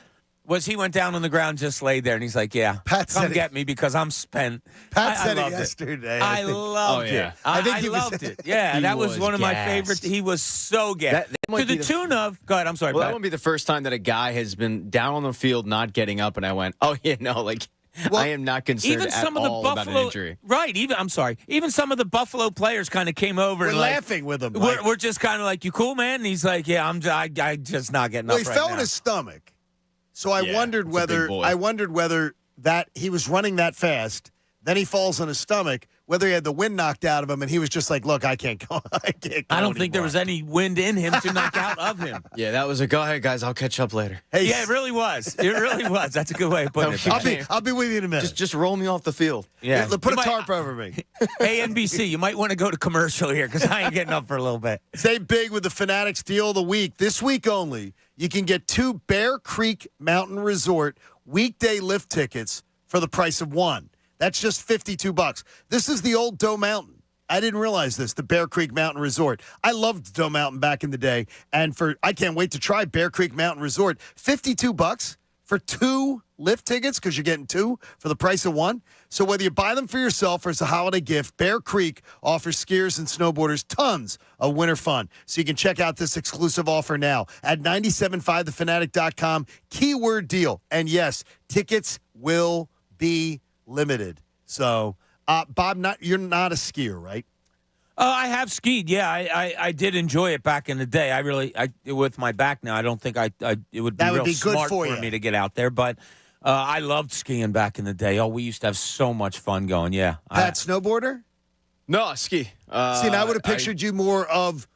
S5: was he went down on the ground, just laid there, and he's like, yeah, come get me because I'm spent.
S4: Pat said it yesterday.
S5: I loved it. I loved it. Yeah, that was one of my favorites. He was so gassed. To the tune of, go ahead, I'm sorry,
S6: Well,
S5: Pat.
S6: that won't be the first time that a guy has been down on the field not getting up, and I went, I am not concerned at all about an injury.
S5: Right, even some of the Buffalo players kind of came over
S4: We're
S5: and
S4: laughing with him.
S5: We're just kind of like, you cool, man? And he's like, yeah, I just not getting up right now.
S4: He fell in his stomach. So I wondered whether that he was running that fast, then he falls on his stomach, whether he had the wind knocked out of him, and he was just like, look, I can't go.
S5: I don't think there was any wind in him to knock out of him.
S6: Yeah, that was go ahead, guys, I'll catch up later.
S4: Hey,
S5: yeah, it really was. It really was. That's a good way of putting it.
S4: I'll be with you in a minute.
S6: Just roll me off the field.
S5: Yeah.
S4: Put a tarp over me.
S5: Hey, NBC, you might want to go to commercial here because I ain't getting up for a little bit.
S4: Stay big with the Fanatics deal of the week. This week only, you can get 2 Bear Creek Mountain Resort weekday lift tickets for the price of 1. That's just $52. This is the old Doe Mountain. I didn't realize this, the Bear Creek Mountain Resort. I loved Doe Mountain back in the day, and I can't wait to try Bear Creek Mountain Resort. $52 for 2 lift tickets because you're getting 2 for the price of 1. So whether you buy them for yourself or as a holiday gift, Bear Creek offers skiers and snowboarders tons of winter fun. So you can check out this exclusive offer now at 975thefanatic.com, keyword deal. And yes, tickets will be limited. So, Bob, you're not a skier, right?
S5: I have skied. Yeah, I did enjoy it back in the day. With my back now, I don't think it would be real smart for me to get out there. But I loved skiing back in the day. Oh, we used to have so much fun going. Yeah,
S4: Pat, snowboarder?
S6: No, I ski.
S4: And I would have pictured you more of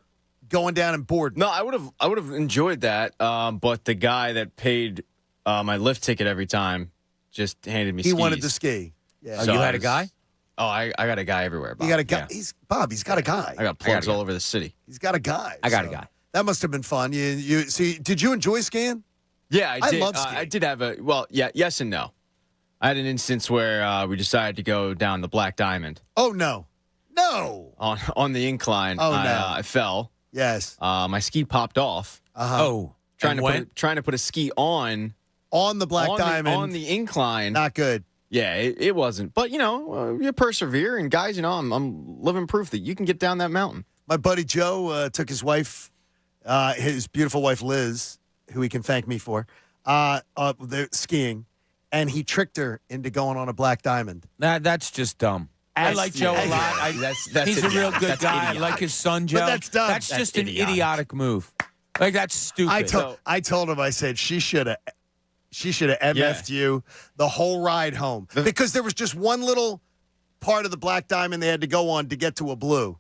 S4: going down and boarding.
S6: No, I would have enjoyed that. But the guy that paid my lift ticket every time just handed me skis.
S4: He wanted to ski. Yeah.
S5: So you had a guy?
S6: Oh, I got a guy everywhere, Bob.
S4: You got a guy.
S6: Yeah.
S4: He's got a guy.
S6: I got plugs all over the city.
S4: He's got a guy.
S5: I got a guy.
S4: That must have been fun. You see? Did you enjoy skiing?
S6: Yeah, I did.
S4: love skiing.
S6: I did have yes and no. I had an instance where we decided to go down the Black Diamond.
S4: Oh no.
S6: On the incline.
S4: Oh no.
S6: I fell.
S4: Yes.
S6: My ski popped off.
S5: Oh,
S6: Trying to put a ski on
S4: the Black Diamond
S6: on the incline.
S4: Not good.
S6: Yeah, it wasn't. But, you persevere. And, guys, I'm living proof that you can get down that mountain.
S4: My buddy Joe took his wife, his beautiful wife Liz, who he can thank me for, they're skiing, and he tricked her into going on a Black Diamond.
S5: That's just dumb. I like Joe a lot. He's a real good guy. I like his son, Joe.
S4: But that's dumb.
S5: That's just an idiotic move. Like, that's stupid.
S4: I told him, I said, she should have MF'd you the whole ride home. Because there was just one little part of the Black Diamond they had to go on to get to a blue.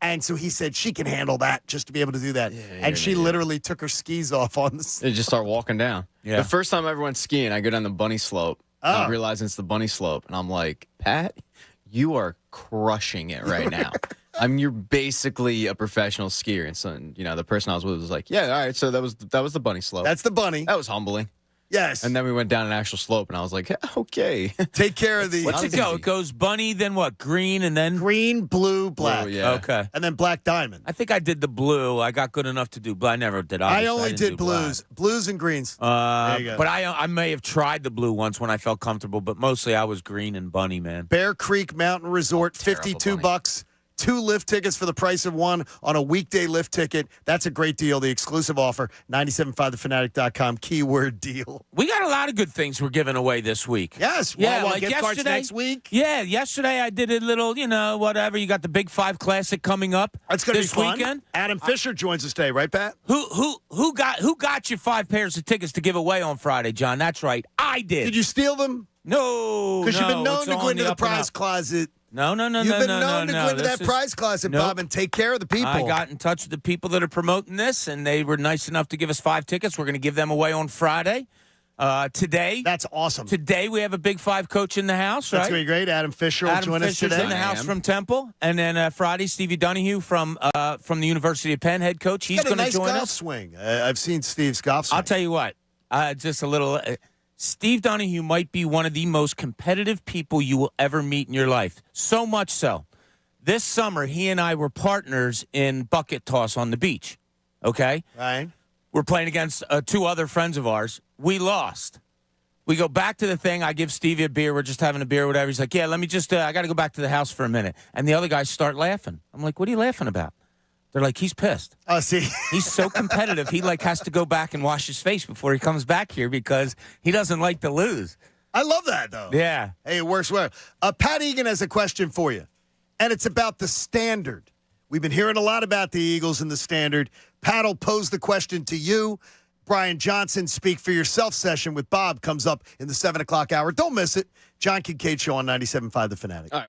S4: And so he said she can handle that just to be able to do that. And she literally took her skis off on the
S6: They just start walking down.
S5: Yeah.
S6: The first time I ever went skiing, I go down the bunny slope. I realize it's the bunny slope. And I'm like, Pat, you are crushing it right now. You're basically a professional skier. And so, the person I was with was like, yeah, all right. So that was the bunny slope.
S4: That's the bunny.
S6: That was humbling.
S4: Yes.
S6: And then we went down an actual slope, and I was like, yeah, okay.
S4: Take care of the...
S5: What's it go? It goes bunny, then what? Green, and then...
S4: Green, blue, black.
S6: Blue, yeah.
S5: Okay.
S4: And then Black Diamond.
S5: I think I did the blue. I got good enough to do blue. I never did.
S4: I
S5: Obviously,
S4: only
S5: didn't
S4: did
S5: do
S4: blues.
S5: black.
S4: Blues and greens. There you go.
S5: But I may have tried the blue once when I felt comfortable, but mostly I was green and bunny, man.
S4: Bear Creek Mountain Resort,
S6: Terrible
S4: $52.
S6: bunny.
S4: 2 lift tickets for the price of one on a weekday lift ticket. That's a great deal. The exclusive offer, 975thefanatic.com, keyword deal.
S5: We got a lot of good things we're giving away this week.
S4: Yes.
S5: Yeah,
S4: Wawa
S5: like
S4: gift cards
S5: yesterday-
S4: next week.
S5: Yeah, yesterday I did a little, whatever. You got the Big 5 Classic coming up
S4: That's going to be
S5: this
S4: fun.
S5: weekend.
S4: Adam Fisher joins us today, right, Pat?
S5: Who got you 5 pairs of tickets to give away on Friday, John? That's right. I did.
S4: Did you steal them?
S5: No.
S4: Because you've been known
S5: it's
S4: to go
S5: on
S4: into the
S5: up and
S4: prize
S5: up.
S4: closet.
S5: No.
S4: You've been known to go into that prize closet,
S5: Nope.
S4: Bob, and take care of the people.
S5: I got in touch with the people that are promoting this, and they were nice enough to give us 5 tickets. We're going to give them away on Friday. Today.
S4: That's awesome.
S5: Today we have a Big 5 coach in the house, right?
S4: That's going to be great. Adam Fisher will join us
S5: Fisher's
S4: today.
S5: in the house from Temple. And then Friday, Stevie Donahue from the University of Penn, head coach. He's going to join
S4: golf
S5: us.
S4: swing. I've seen Steve's golf swing.
S5: I'll tell you what, just a little. Steve Donahue might be one of the most competitive people you will ever meet in your life. So much so. This summer, he and I were partners in bucket toss on the beach. Okay?
S4: Right.
S5: We're playing against 2 other friends of ours. We lost. We go back to the thing. I give Stevie a beer. We're just having a beer or whatever. He's like, yeah, let me just, I got to go back to the house for a minute. And the other guys start laughing. I'm like, what are you laughing about? They're like, he's pissed.
S4: Oh, see.
S5: He's so competitive. He has to go back and wash his face before he comes back here because he doesn't like to lose.
S4: I love that, though.
S5: Yeah.
S4: Hey, it works well. Pat Egan has a question for you, and it's about the Standard. We've been hearing a lot about the Eagles and the Standard. Pat will pose the question to you. Brian Johnson, Speak for Yourself session with Bob comes up in the 7 o'clock hour. Don't miss it. John Kincade Show on 97.5 The Fanatic.
S6: All right.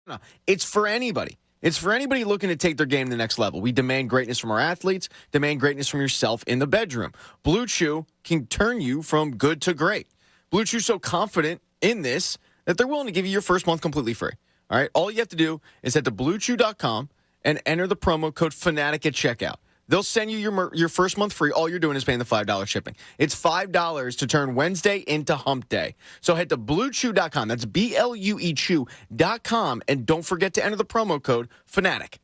S6: No, it's for anybody. It's for anybody looking to take their game to the next level. We demand greatness from our athletes, demand greatness from yourself in the bedroom. Blue Chew can turn you from good to great. Blue Chew's so confident in this that they're willing to give you your first month completely free. All right? All you have to do is head to BlueChew.com and enter the promo code FANATIC at checkout. They'll send you your first month free. All you're doing is paying the $5 shipping. It's $5 to turn Wednesday into hump day. So head to BlueChew.com. That's BLUE Chew.com. And don't forget to enter the promo code FANATIC.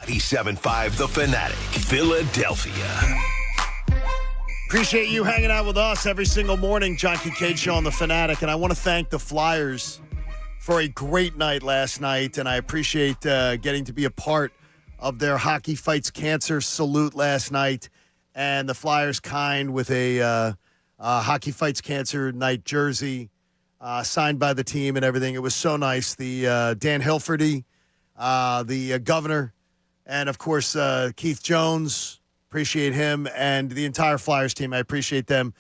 S1: 97.5 The Fanatic, Philadelphia.
S4: Appreciate you hanging out with us every single morning. John Kincade Show on The Fanatic. And I want to thank the Flyers for a great night last night. And I appreciate getting to be a part of their Hockey Fights Cancer salute last night. And the Flyers kind with a Hockey Fights Cancer night jersey signed by the team and everything. It was so nice. The Dan Hilferty, the governor, and, of course, Keith Jones. Appreciate him and the entire Flyers team. I appreciate them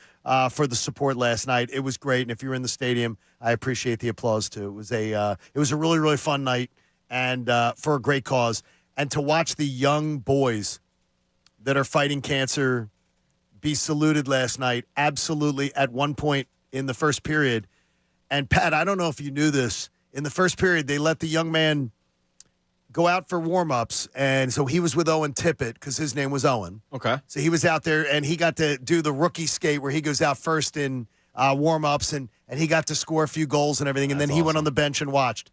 S4: for the support last night. It was great. And if you were in the stadium, I appreciate the applause, too. It was a really, really fun night and for a great cause. And to watch the young boys that are fighting cancer be saluted last night, absolutely at one point in the first period. And, Pat, I don't know if you knew this. In the first period, they let the young man go out for warm-ups, and so he was with Owen Tippett because his name was Owen.
S6: Okay.
S4: So he was out there, and he got to do the rookie skate where he goes out first in warm-ups, and he got to score a few goals and everything, and then he went on the bench and watched.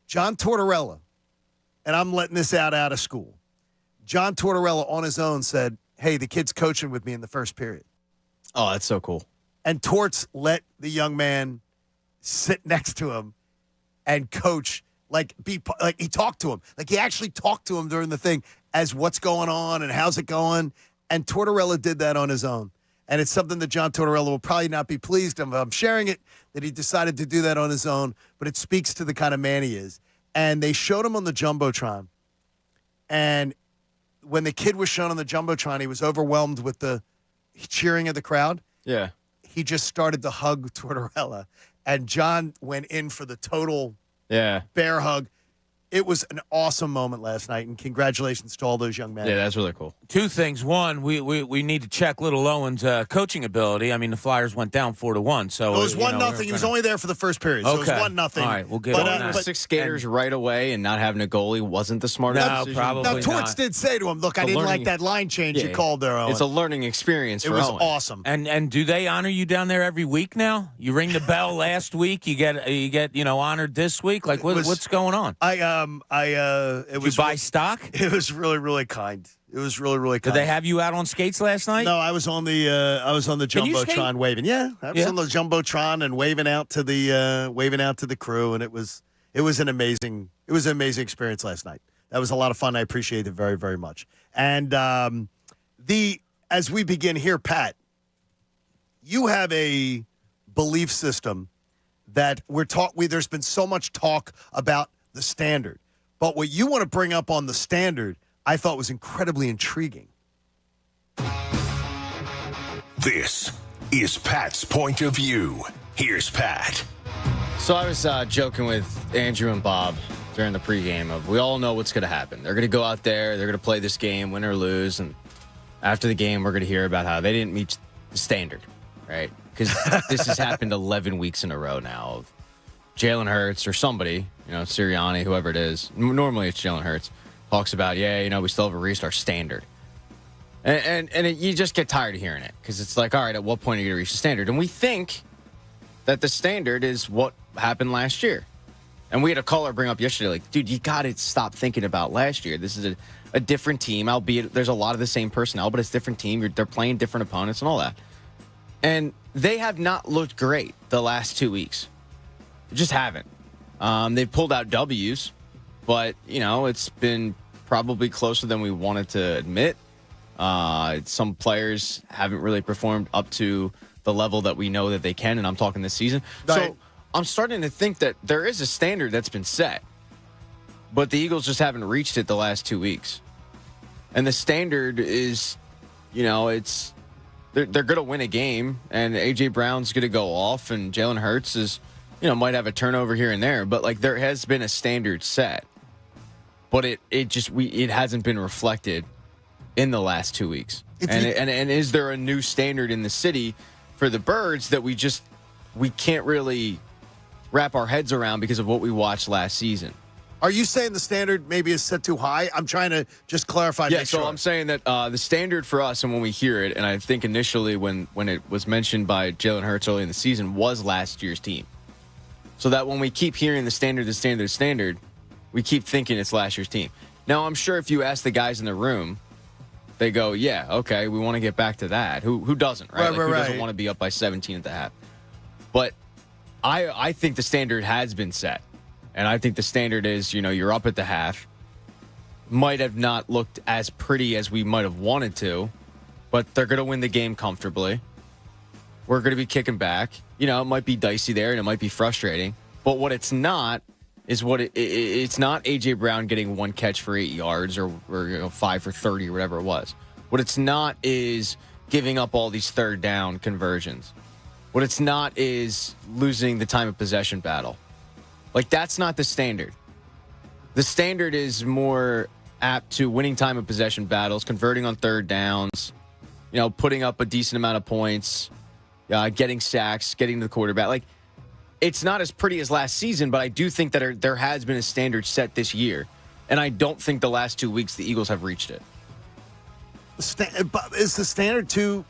S4: John Tortorella, and I'm letting this out of school, John Tortorella on his own said, hey, the kid's coaching with me in the first period.
S6: Oh, that's so cool.
S4: And Torts let the young man sit next to him and coach. Like he talked to him. Like he actually talked to him during the thing as what's going on and how's it going. And Tortorella did that on his own. And it's something that John Tortorella will probably not be pleased if I'm sharing it, that he decided to do that on his own. But it speaks to the kind of man he is. And they showed him on the Jumbotron. And when the kid was shown on the Jumbotron, he was overwhelmed with the cheering of the crowd.
S6: Yeah.
S4: He just started to hug Tortorella. And John went in for the total bear hug. It was an awesome moment last night, and congratulations to all those young men.
S6: Yeah, that's really cool.
S5: Two things. One, we need to check Little Owen's coaching ability. I mean, the Flyers went down 4-1, so
S4: it was 1-0. He was only there for the first period, so
S5: okay.
S4: it was 1-0.
S5: All right, we'll get
S6: But,
S5: on that.
S6: 6 skaters right away and not having a goalie wasn't the smartest
S5: No,
S6: decision.
S5: probably
S4: Now,
S5: not.
S4: Torts did say to him, look, I didn't like that line change you called there, Owen.
S6: It's a learning experience for
S4: It was
S6: Owen.
S4: awesome.
S5: And do they honor you down there every week now? You ring the bell last week, you get honored this week. Like what's going on?
S4: It was
S5: you buy stock?
S4: It was really, really kind. It was really, really kind.
S5: Did they have you out on skates last night?
S4: No, I was on the
S5: Can you skate?
S4: Jumbotron waving. Yeah, I was on the Jumbotron and waving out to the crew, and it was an amazing experience last night. That was a lot of fun. I appreciate it very, very much. And as we begin here, Pat, you have a belief system that there's been so much talk about the standard. But what you want to bring up on the standard, I thought was incredibly intriguing.
S1: This is Pat's point of view. Here's Pat.
S6: So I was joking with Andrew and Bob during the pregame of we all know what's going to happen. They're going to go out there, they're going to play this game, win or lose, and after the game, we're going to hear about how they didn't meet the standard, right? Because this has happened 11 weeks in a row now of Jalen Hurts or somebody, Sirianni, whoever it is. Normally it's Jalen Hurts. Talks about, we still haven't reached our standard. And you just get tired of hearing it because it's like, all right, at what point are you going to reach the standard? And we think that the standard is what happened last year. And we had a caller bring up yesterday, like, dude, you got to stop thinking about last year. This is a different team, albeit there's a lot of the same personnel, but it's a different team. They're playing different opponents and all that. And they have not looked great the last 2 weeks. Just haven't. They've pulled out W's, but, it's been probably closer than we wanted to admit. Some players haven't really performed up to the level that we know that they can, and I'm talking this season.
S4: Right.
S6: So I'm starting to think that there is a standard that's been set, but the Eagles just haven't reached it the last 2 weeks. And the standard is, it's they're going to win a game, and A.J. Brown's going to go off, and Jalen Hurts is might have a turnover here and there, but like there has been a standard set, but it hasn't been reflected in the last 2 weeks. And is there a new standard in the city for the Birds that we can't really wrap our heads around because of what we watched last season?
S4: Are you saying the standard maybe is set too high? I'm trying to just clarify.
S6: Yeah, so I'm saying that the standard for us, and when we hear it, and I think initially when it was mentioned by Jalen Hurts early in the season, was last year's team. So that when we keep hearing the standard, we keep thinking it's last year's team. Now, I'm sure if you ask the guys in the room, they go, yeah, okay, we want to get back to that. Who doesn't, right? Who doesn't want to be up by 17 at the half? But I think the standard has been set. And I think the standard is, you're up at the half. Might have not looked as pretty as we might have wanted to, but they're going to win the game comfortably. We're going to be kicking back. It might be dicey there and it might be frustrating. But what it's not is it's not A.J. Brown getting one catch for 8 yards or 5 for 30 or whatever it was. What it's not is giving up all these third down conversions. What it's not is losing the time of possession battle. Like, that's not the standard. The standard is more apt to winning time of possession battles, converting on third downs, putting up a decent amount of points, getting sacks, getting to the quarterback. Like, it's not as pretty as last season, but I do think that there has been a standard set this year. And I don't think the last 2 weeks the Eagles have reached it.
S4: Is the standard too...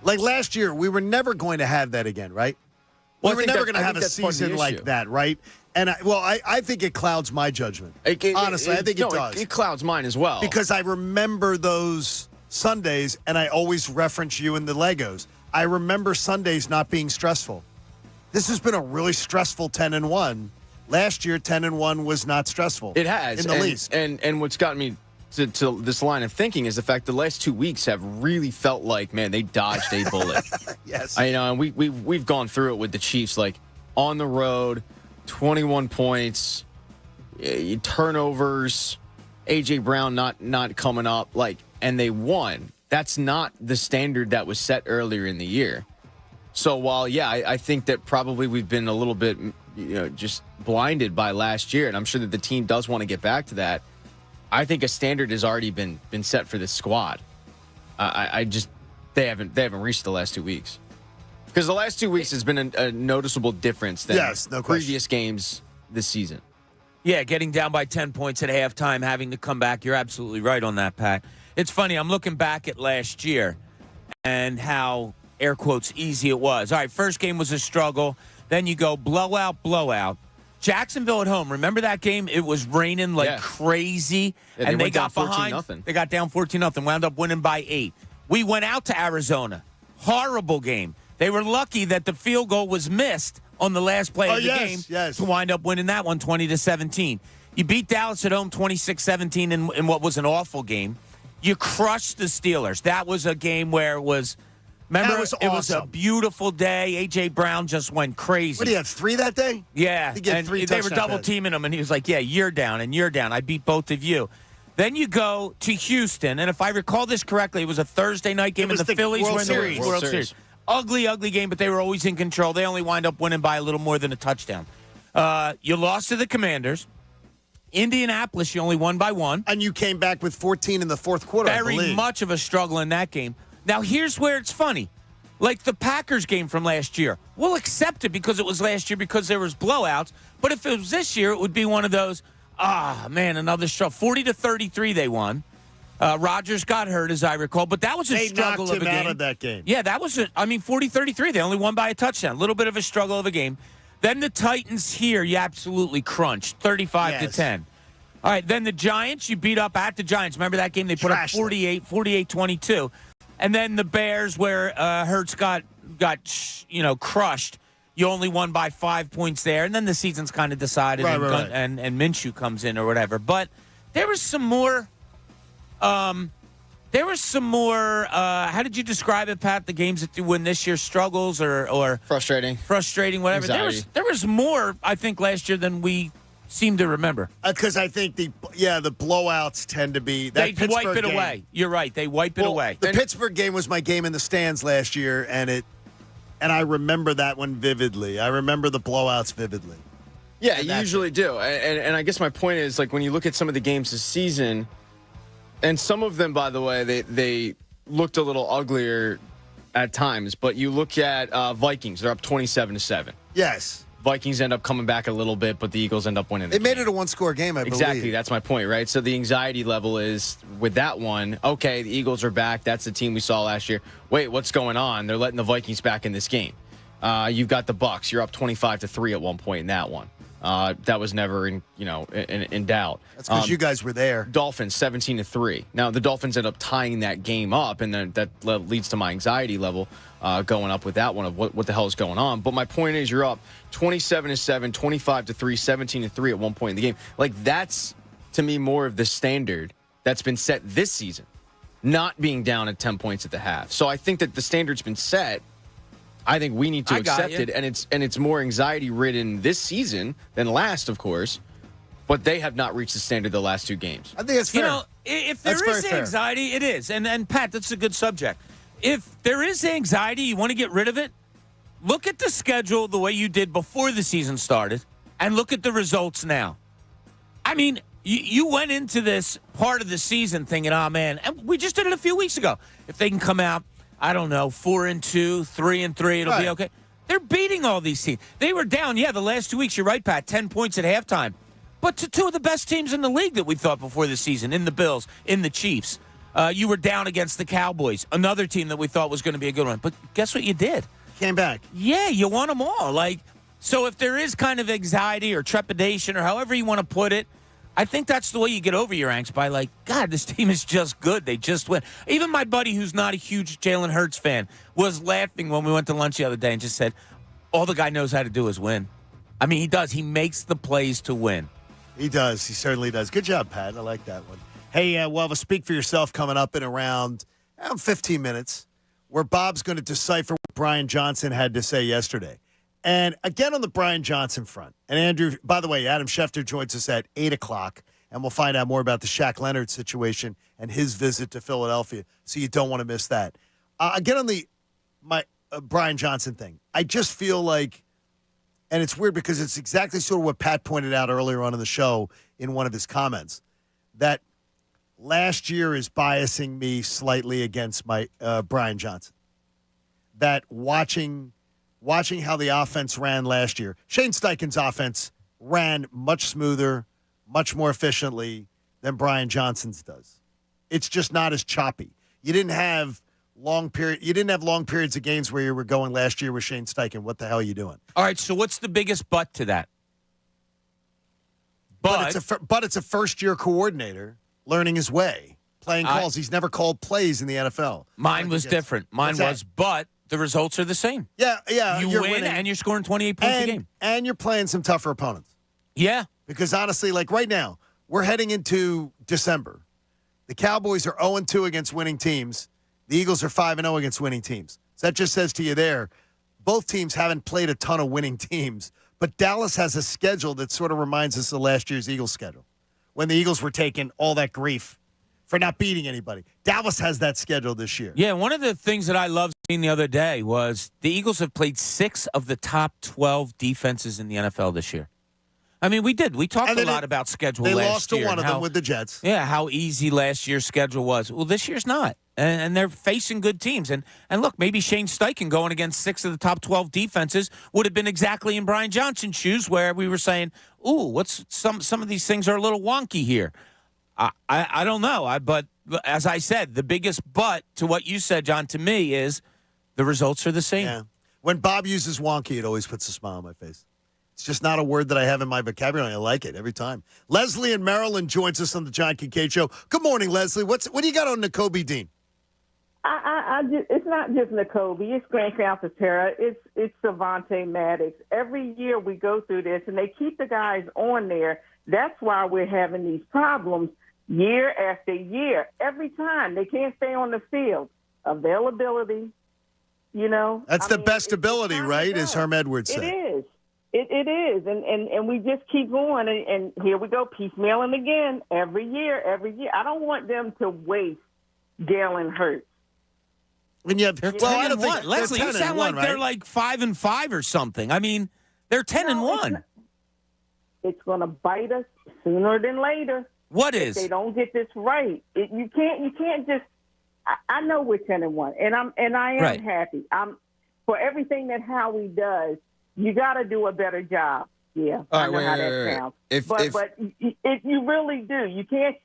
S4: Like last year, we were never going to have that again, right?
S6: Well,
S4: we were never going to have a season like that, right? And I think it clouds my judgment. Honestly, I think it does.
S6: It clouds mine as well.
S4: Because I remember those Sundays, and I always reference you in the Legos. I remember Sundays not being stressful. This has been a really stressful 10-1. Last year, 10-1 was not stressful.
S6: It has.
S4: In the least.
S6: And what's gotten me to this line of thinking is the fact the last 2 weeks have really felt like, man, they dodged a bullet.
S4: Yes.
S6: And we've gone through it with the Chiefs, like on the road, 21 points, turnovers, A.J. Brown not coming up, and they won. That's not the standard that was set earlier in the year. So while, I think that probably we've been a little bit, just blinded by last year, and I'm sure that the team does want to get back to that. I think a standard has already been set for this squad. They haven't reached the last 2 weeks, because the last 2 weeks has been a noticeable difference than previous games this season.
S5: Yeah, getting down by 10 points at halftime, having to come back. You're absolutely right on that, Pat. It's funny. I'm looking back at last year and how, air quotes, easy it was. All right, first game was a struggle. Then you go blowout. Jacksonville at home. Remember that game? It was raining like crazy.
S6: Yeah,
S5: and they got
S6: behind.
S5: 14-0. They got down 14-0, wound up winning by 8. We went out to Arizona. Horrible game. They were lucky that the field goal was missed on the last play of the game to wind up winning that one 20-17. You beat Dallas at home 26-17 in what was an awful game. You crushed the Steelers. That was a game where it was... Remember, it was a beautiful day. A.J. Brown just went crazy.
S4: What, he had 3 that day?
S5: Yeah.
S4: And
S5: they were double-teaming him, and he was like, yeah, you're down, and you're down. I beat both of you. Then you go to Houston, and if I recall this correctly, it was a Thursday night game, and the Phillies were in the World Series. Ugly game, but they were always in control. They only wind up winning by a little more than a touchdown. You lost to the Commanders. Indianapolis, you only won by 1.
S4: And you came back with 14 in the fourth quarter,
S5: Very much of a struggle in that game. Now, here's where it's funny. Like the Packers game from last year. We'll accept it because it was last year because there was blowouts. But if it was this year, it would be one of those, another struggle. 40-33 they won. Rodgers got hurt, as I recall. But that was a struggle of a game. They knocked him out of
S4: that game.
S5: Yeah, that was 40-33. They only won by a touchdown. A little bit of a struggle of a game. Then the Titans here, you absolutely crunched. 35-10. All right, then the Giants, you beat up at the Giants. Remember that game? They put up 48-22. And then the Bears, where Hurts got crushed. You only won by 5 points there, and then the season's kind of decided, and Minshew comes in or whatever. But there was some more. How did you describe it, Pat? The games that you win this year, struggles or
S6: frustrating,
S5: whatever.
S6: Anxiety.
S5: There was more, I think, last year than we seem to remember.
S4: Because I think the blowouts tend to be
S5: they wipe it away. You're right. They wipe it away.
S4: The Pittsburgh game was my game in the stands last year, and I remember that one vividly. I remember the blowouts vividly.
S6: Yeah, you usually do. And I guess my point is, like, when you look at some of the games this season, and some of them, by the way, they looked a little uglier at times. But you look at Vikings; they're up 27-7.
S4: Yes.
S6: Vikings end up coming back a little bit, but the Eagles end up winning the game.
S4: They made it a one-score game, I believe.
S6: Exactly. That's my point, right? So the anxiety level is, with that one, okay, the Eagles are back. That's the team we saw last year. Wait, what's going on? They're letting the Vikings back in this game. You've got the Bucs. You're up 25-3 at one point in that one. That was never in doubt.
S4: That's because you guys were there.
S6: Dolphins 17-3. Now the Dolphins end up tying that game up, and then that leads to my anxiety level going up with that one of what the hell is going on. But my point is, you're up 27-7, 25-3, 17-3 at one point in the game. Like, that's to me more of the standard that's been set this season, not being down at 10 points at the half. So I think that the standard's been set. I think we need to accept it, and it's more anxiety ridden this season than last, of course. But they have not reached the standard the last two games.
S4: I think it's fair.
S5: You know, if there is anxiety, it is. And Pat, that's a good subject. If there is anxiety, you want to get rid of it, look at the schedule the way you did before the season started and look at the results now. I mean, you went into this part of the season thinking, oh, man, and we just did it a few weeks ago. If they can come out, I don't know, 4-2, 3-3, it'll be okay. They're beating all these teams. They were down, the last 2 weeks, you're right, Pat, 10 points at halftime. But to two of the best teams in the league that we thought before the season, in the Bills, in the Chiefs. You were down against the Cowboys, another team that we thought was going to be a good one. But guess what you did?
S4: Came back.
S5: Yeah, you won them all. So if there is kind of anxiety or trepidation or however you want to put it, I think that's the way you get over your angst by God, this team is just good. They just win. Even my buddy who's not a huge Jalen Hurts fan was laughing when we went to lunch the other day and just said, all the guy knows how to do is win. I mean, he does. He makes the plays to win.
S4: He does. He certainly does. Good job, Pat. I like that one. Hey, we'll have a Speak for Yourself coming up in around 15 minutes where Bob's going to decipher what Brian Johnson had to say yesterday. And again, on the Brian Johnson front. And Andrew, by the way, Adam Schefter joins us at 8 o'clock, and we'll find out more about the Shaq Leonard situation and his visit to Philadelphia, so you don't want to miss that. Again, on my Brian Johnson thing, I just feel like, and it's weird because it's exactly sort of what Pat pointed out earlier on in the show in one of his comments, that last year is biasing me slightly against my Brian Johnson. That watching how the offense ran last year, Shane Steichen's offense ran much smoother, much more efficiently than Brian Johnson's does. It's just not as choppy. You didn't have long periods of games where you were going last year with Shane Steichen. What the hell are you doing?
S5: All right, so what's the biggest but to that?
S4: But it's a first-year coordinator learning his way, playing calls. He's never called plays in the NFL.
S5: Mine was different. Mine was, but the results are the same.
S4: Yeah.
S5: You win, and you're scoring 28 points a game.
S4: And you're playing some tougher opponents.
S5: Yeah.
S4: Because honestly, right now, we're heading into December. The Cowboys are 0-2 against winning teams. The Eagles are 5-0 against winning teams. So that just says to you there, both teams haven't played a ton of winning teams, but Dallas has a schedule that sort of reminds us of last year's Eagles schedule, when the Eagles were taking all that grief for not beating anybody. Dallas has that schedule this year.
S5: Yeah, one of the things that I loved seeing the other day was the Eagles have played 6 of the top 12 defenses in the NFL this year. I mean, we did. We talked a lot about schedule last year.
S4: They lost to one of them with the Jets.
S5: Yeah, how easy last year's schedule was. Well, this year's not. And they're facing good teams. And look, maybe Shane Steichen going against 6 of the top 12 defenses would have been exactly in Brian Johnson's shoes, where we were saying, ooh, what's some of these things are a little wonky here. I don't know. But as I said, the biggest but to what you said, John, to me is the results are the same.
S4: Yeah. When Bob uses wonky, it always puts a smile on my face. It's just not a word that I have in my vocabulary. I like it every time. Leslie in Maryland joins us on the John Kincade Show. Good morning, Leslie. What do you got on N'Kobe Dean?
S7: It's not just N'Kobe. It's Grant Calcaterra. It's Savante Maddox. Every year we go through this, and they keep the guys on there. That's why we're having these problems year after year. Every time they can't stay on the field. Availability,
S4: That's the best ability, right? As Herm Edwards said.
S7: It is. It is, and we just keep going, and here we go, piecemealing again every year. I don't want them to waste Jalen Hurts.
S4: And you have,
S5: they're 10-1. Leslie, you sound like they're like 5-5 or something. I mean, they're 10-1.
S7: It's going to bite us sooner than later.
S5: What is?
S7: If they don't get this right. You can't just. I know we're 10-1, and I am happy. For everything that Howie does. You got to do a better job. Yeah, I know how that sounds. But you really do. You can't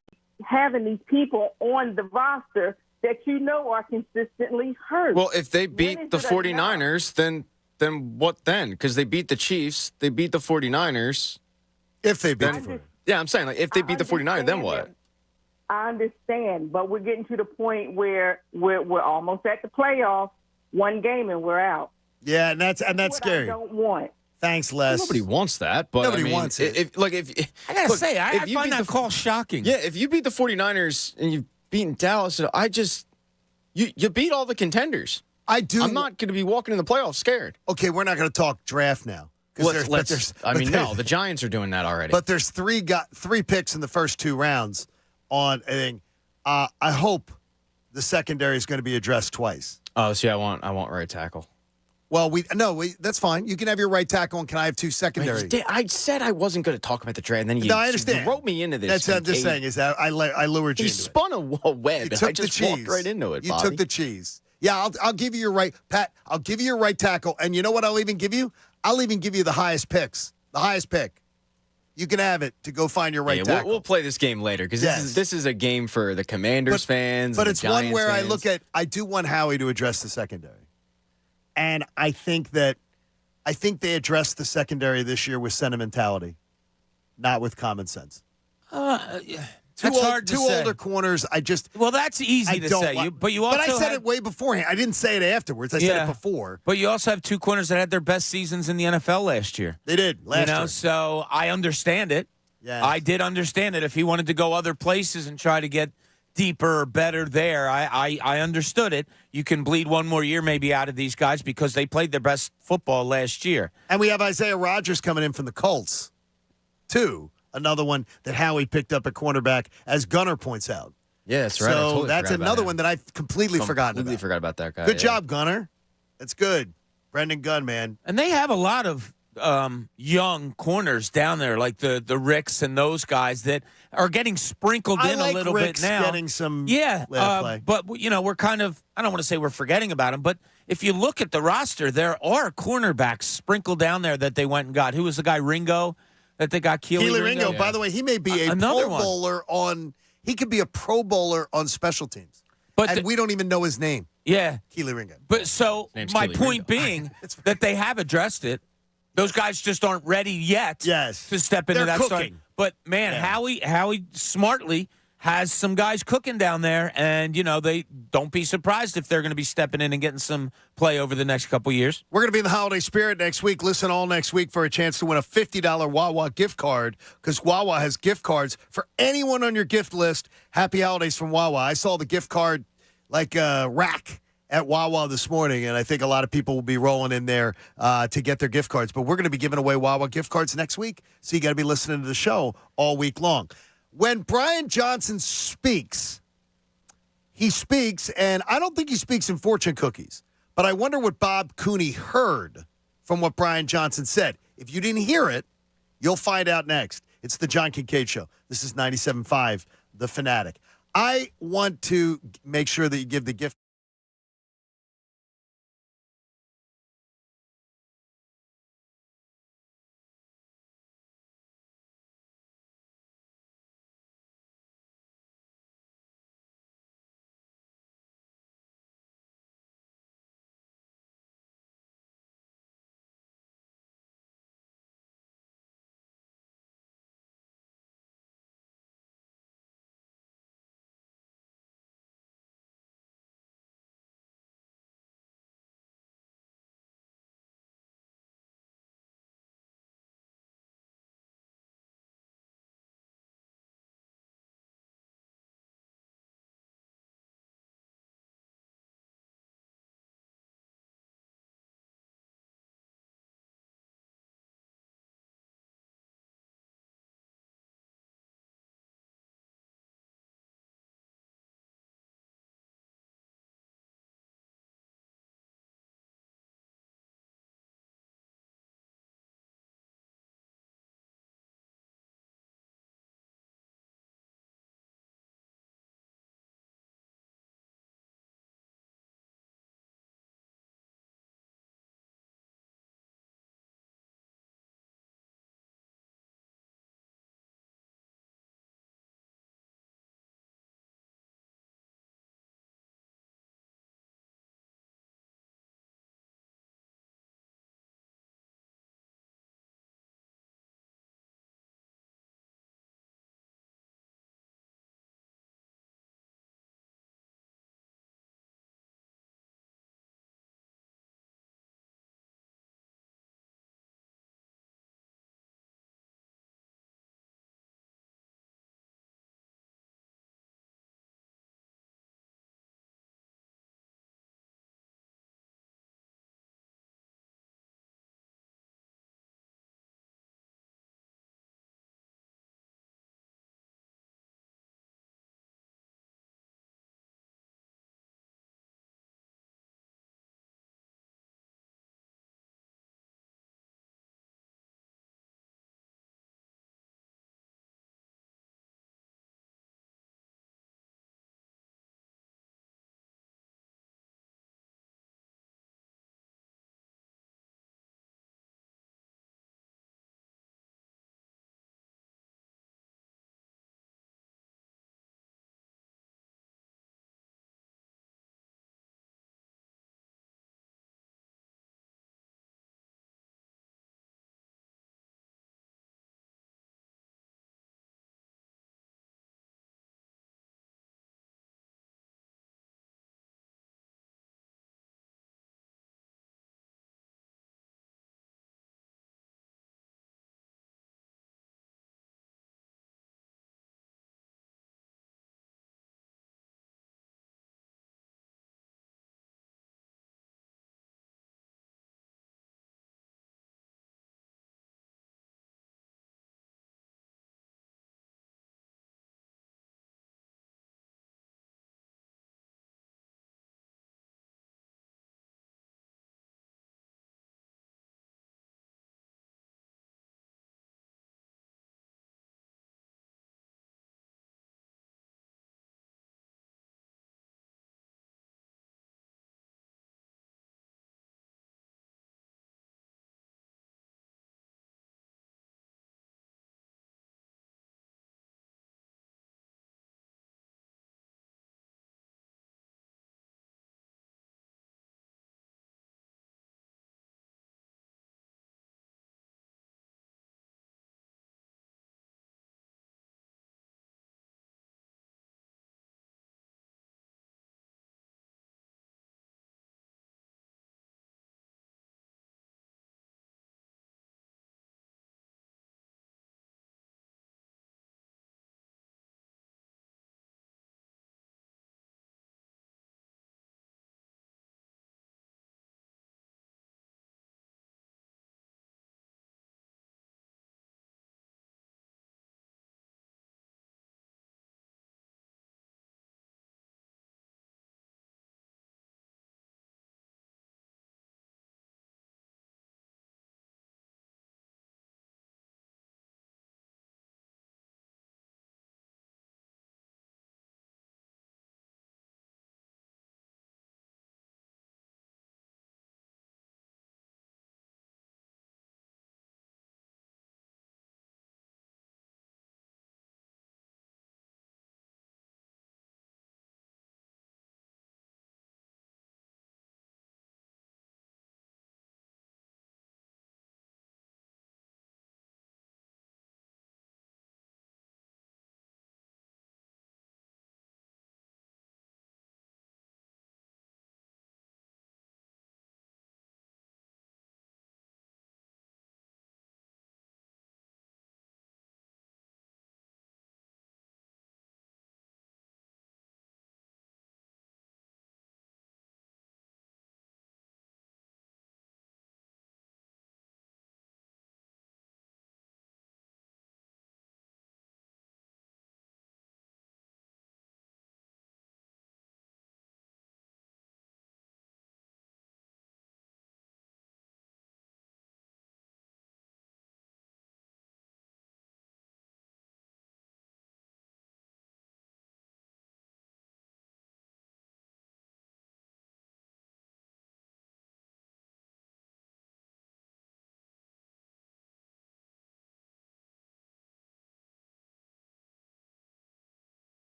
S7: having these people on the roster that are consistently hurt.
S6: Well, if they beat the 49ers, then what then? Because they beat the Chiefs, they beat the 49ers,
S4: If they beat
S6: Then-
S4: the 49ers.
S6: Yeah, I'm saying, like, if they beat the 49ers, then what?
S7: I understand, but we're getting to the point where we're almost at the playoffs. One game and we're out.
S4: Yeah, and that's
S7: what
S4: scary.
S7: I don't want.
S4: Thanks, Les.
S6: Nobody wants that, but
S4: Nobody
S6: I mean,
S4: wants it.
S6: If
S5: I got to
S6: look,
S5: say, I
S6: if you
S5: find
S6: beat
S5: that
S6: the-
S5: call shocking.
S6: Yeah, if you beat the 49ers and you've beaten Dallas, you beat all the contenders.
S4: I do.
S6: I'm not going to be walking in the playoffs scared.
S4: Okay, we're not going to talk draft now. 'Cause
S6: The Giants are doing that already.
S4: But there's three picks in the first 2 rounds on a thing. I hope the secondary is going to be addressed twice.
S6: Oh, see, I want right tackle.
S4: Well, that's fine. You can have your right tackle, and can I have 2 secondary?
S6: I said I wasn't going to talk about the draft, and then
S4: No, I understand.
S6: you wrote me into this.
S4: That's what I'm just saying is that I lured you
S6: He
S4: into
S6: spun a web,
S4: it.
S6: and I just walked right into it,
S4: You
S6: Bobby.
S4: took the cheese. Yeah, I'll give you your right, Pat. I'll give you your right tackle, and you know what? I'll even give you the highest picks. The highest pick. You can have it to go find your right tackle.
S6: We'll play this game later because this is a game for the Commanders fans.
S4: But
S6: and
S4: it's
S6: the
S4: one
S6: Giants
S4: where
S6: fans.
S4: I do want Howie to address the secondary. And I think they addressed the secondary this year with sentimentality, not with common sense.
S5: That's hard to
S4: two
S5: say.
S4: older corners.
S5: Well, that's easy to say. But I
S4: said it way beforehand. I didn't say it afterwards. I said it before.
S5: But you also have 2 corners that had their best seasons in the NFL last year.
S4: They did last year.
S5: So I understand it.
S4: Yes.
S5: I did understand it. If he wanted to go other places and try to get deeper or better there, I understood it. You can bleed one more year maybe out of these guys because they played their best football last year.
S4: And we have Isaiah Rodgers coming in from the Colts, too. Another one that Howie picked up at cornerback, as Gunner points out.
S6: Yeah, that's right. I
S4: So
S6: totally
S4: that's
S6: forgot about
S4: another
S6: him.
S4: one that I've completely forgotten
S6: Completely
S4: about.
S6: forgot about that guy.
S4: Good job, Gunner. That's good. Brendan Gunn, man.
S5: And they have a lot of young corners down there, like the Ricks and those guys that are getting sprinkled
S4: I
S5: in
S4: like
S5: a little
S4: Rick's
S5: bit now.
S4: getting some
S5: play.
S4: play.
S5: But, we're kind of, I don't want to say we're forgetting about them, but if you look at the roster, there are cornerbacks sprinkled down there that they went and got. Who was the guy, Ringo, that they got? Keely
S4: Ringo. By the way, he may be a
S5: Another
S4: Pro
S5: one.
S4: Bowler he could be a Pro Bowler on special teams.
S5: But
S4: we don't even know his name.
S5: Yeah.
S4: Keely Ringo.
S5: But so
S6: name's
S5: my
S6: Keely
S5: point
S6: Ringo.
S5: being that they have addressed it. Those guys just aren't ready yet to step into
S4: They're
S5: that start.
S4: cooking.
S5: But, man, Howie smartly has some guys cooking down there, and, they don't be surprised if they're going to be stepping in and getting some play over the next couple years.
S4: We're going to be in the holiday spirit next week. Listen all next week for a chance to win a $50 Wawa gift card because Wawa has gift cards for anyone on your gift list. Happy holidays from Wawa. I saw the gift card rack at Wawa this morning, and I think a lot of people will be rolling in there to get their gift cards. But we're going to be giving away Wawa gift cards next week, so you got to be listening to the show all week long. When Brian Johnson speaks, and I don't think he speaks in fortune cookies, but I wonder what Bob Cooney heard from what Brian Johnson said. If you didn't hear it, you'll find out next. It's the John Kincade Show. This is 97.5, The Fanatic. I want to make sure that you give the gift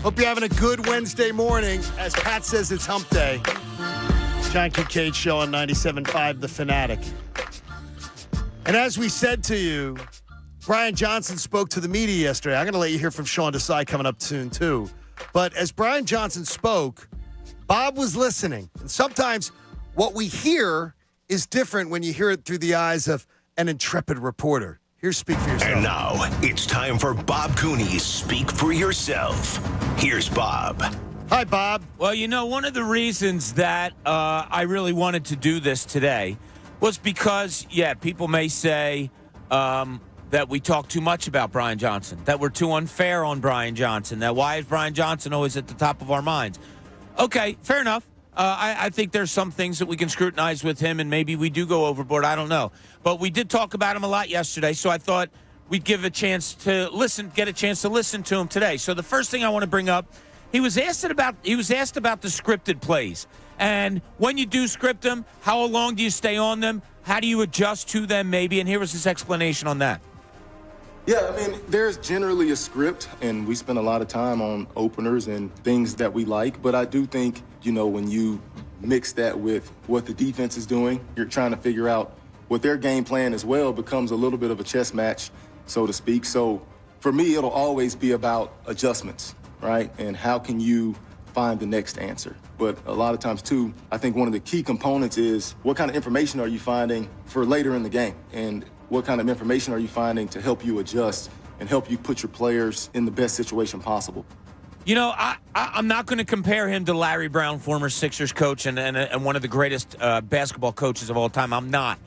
S4: Hope you're having a good Wednesday morning. As Pat says, it's hump day. John Kincade Show on 97.5 The Fanatic. And as we said to you, Brian Johnson spoke to the media yesterday. I'm going to let you hear from Sean Desai coming up soon, too. But as Brian Johnson spoke, Bob was listening. And sometimes what we hear is different when you hear it through the eyes of an intrepid reporter. Here's Speak for Yourself.
S1: And now it's time for Bob Cooney's Speak for Yourself. Here's Bob.
S4: Hi, Bob.
S5: Well, you know, one of the reasons that I really wanted to do this today was because, people may say that we talk too much about Brian Johnson, that we're too unfair on Brian Johnson, that why is Brian Johnson always at the top of our minds? Okay, fair enough. I think there's some things that we can scrutinize with him, and maybe we do go overboard. I don't know. But we did talk about him a lot yesterday, so I thought we'd get a chance to listen to him today. So the first thing I want to bring up, he was asked about the scripted plays. And when you do script them, how long do you stay on them? How do you adjust to them, maybe? And here was his explanation on that.
S8: Yeah, I mean, there's generally a script, and we spend a lot of time on openers and things that we like. But I do think, when you mix that with what the defense is doing, you're trying to figure out what their game plan as well becomes a little bit of a chess match, so to speak. So for me, it'll always be about adjustments, right? And how can you find the next answer? But a lot of times, too, I think one of the key components is what kind of information are you finding for later in the game? And what kind of information are you finding to help you adjust and help you put your players in the best situation possible?
S5: I'm not going to compare him to Larry Brown, former Sixers coach and one of the greatest basketball coaches of all time. I'm not.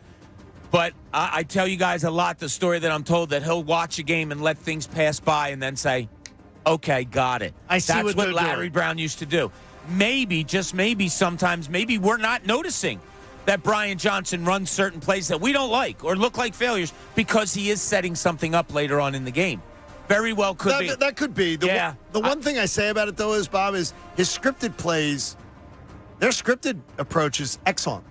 S5: But I tell you guys a lot the story that I'm told, that he'll watch a game and let things pass by and then say, okay, got it.
S4: That's what
S5: Larry Brown used to do. Maybe, just maybe sometimes, maybe we're not noticing that Brian Johnson runs certain plays that we don't like or look like failures because he is setting something up later on in the game. Very well could be.
S4: That could be. The one thing I say about it, though, is, Bob, is his scripted plays, their scripted approach is excellent.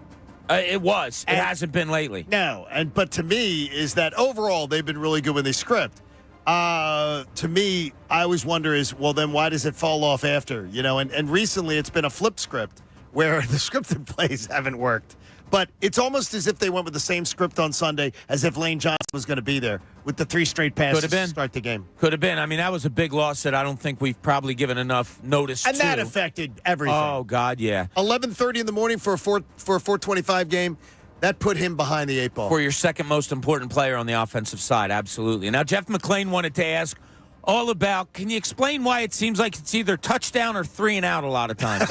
S5: It was. It hasn't been lately.
S4: No. But to me, is that overall they've been really good when they script. To me, I always wonder then why does it fall off after? And recently it's been a flip script where the scripted plays haven't worked. But it's almost as if they went with the same script on Sunday as if Lane Johnson was going to be there with the 3 straight passes to start the game.
S5: Could have been. I mean, that was a big loss that I don't think we've probably given enough notice to.
S4: And that affected everything.
S5: Oh, God, yeah.
S4: 11:30 in the morning for a 4:25 game. That put him behind the 8 ball.
S5: For your second most important player on the offensive side, absolutely. Now, Jeff McClain wanted to ask all about, can you explain why it seems like it's either touchdown or 3 and out a lot of times?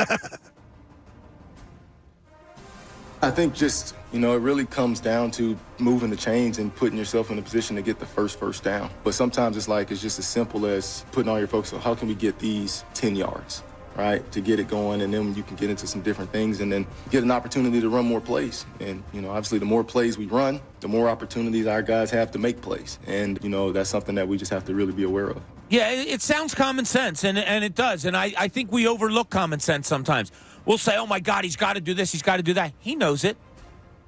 S8: I think just, it really comes down to moving the chains and putting yourself in a position to get the first down. But sometimes it's just as simple as putting all your focus on how can we get these 10 yards, right, to get it going, and then you can get into some different things and then get an opportunity to run more plays. And, obviously the more plays we run, the more opportunities our guys have to make plays. And, that's something that we just have to really be aware of.
S5: Yeah, it sounds common sense, and it does. And I think we overlook common sense sometimes. We'll say, oh, my God, he's got to do this, he's got to do that. He knows it.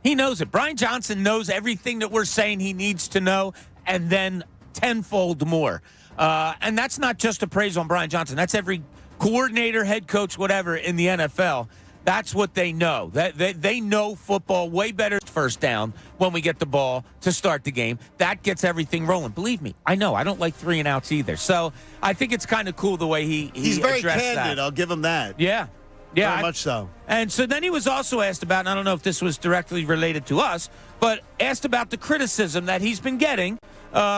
S5: He knows it. Brian Johnson knows everything that we're saying he needs to know, and then tenfold more. And that's not just a praise on Brian Johnson. That's every coordinator, head coach, whatever in the NFL. That's what they know. They know football way better first down when we get the ball to start the game. That gets everything rolling. Believe me, I know. I don't like 3 and outs either. So I think it's kind of cool the way he's
S4: very
S5: addressed
S4: candid.
S5: that.
S4: I'll give him that.
S5: Yeah.
S4: Very much so.
S5: And so then he was also asked about, and I don't know if this was directly related to us, but asked about the criticism that he's been getting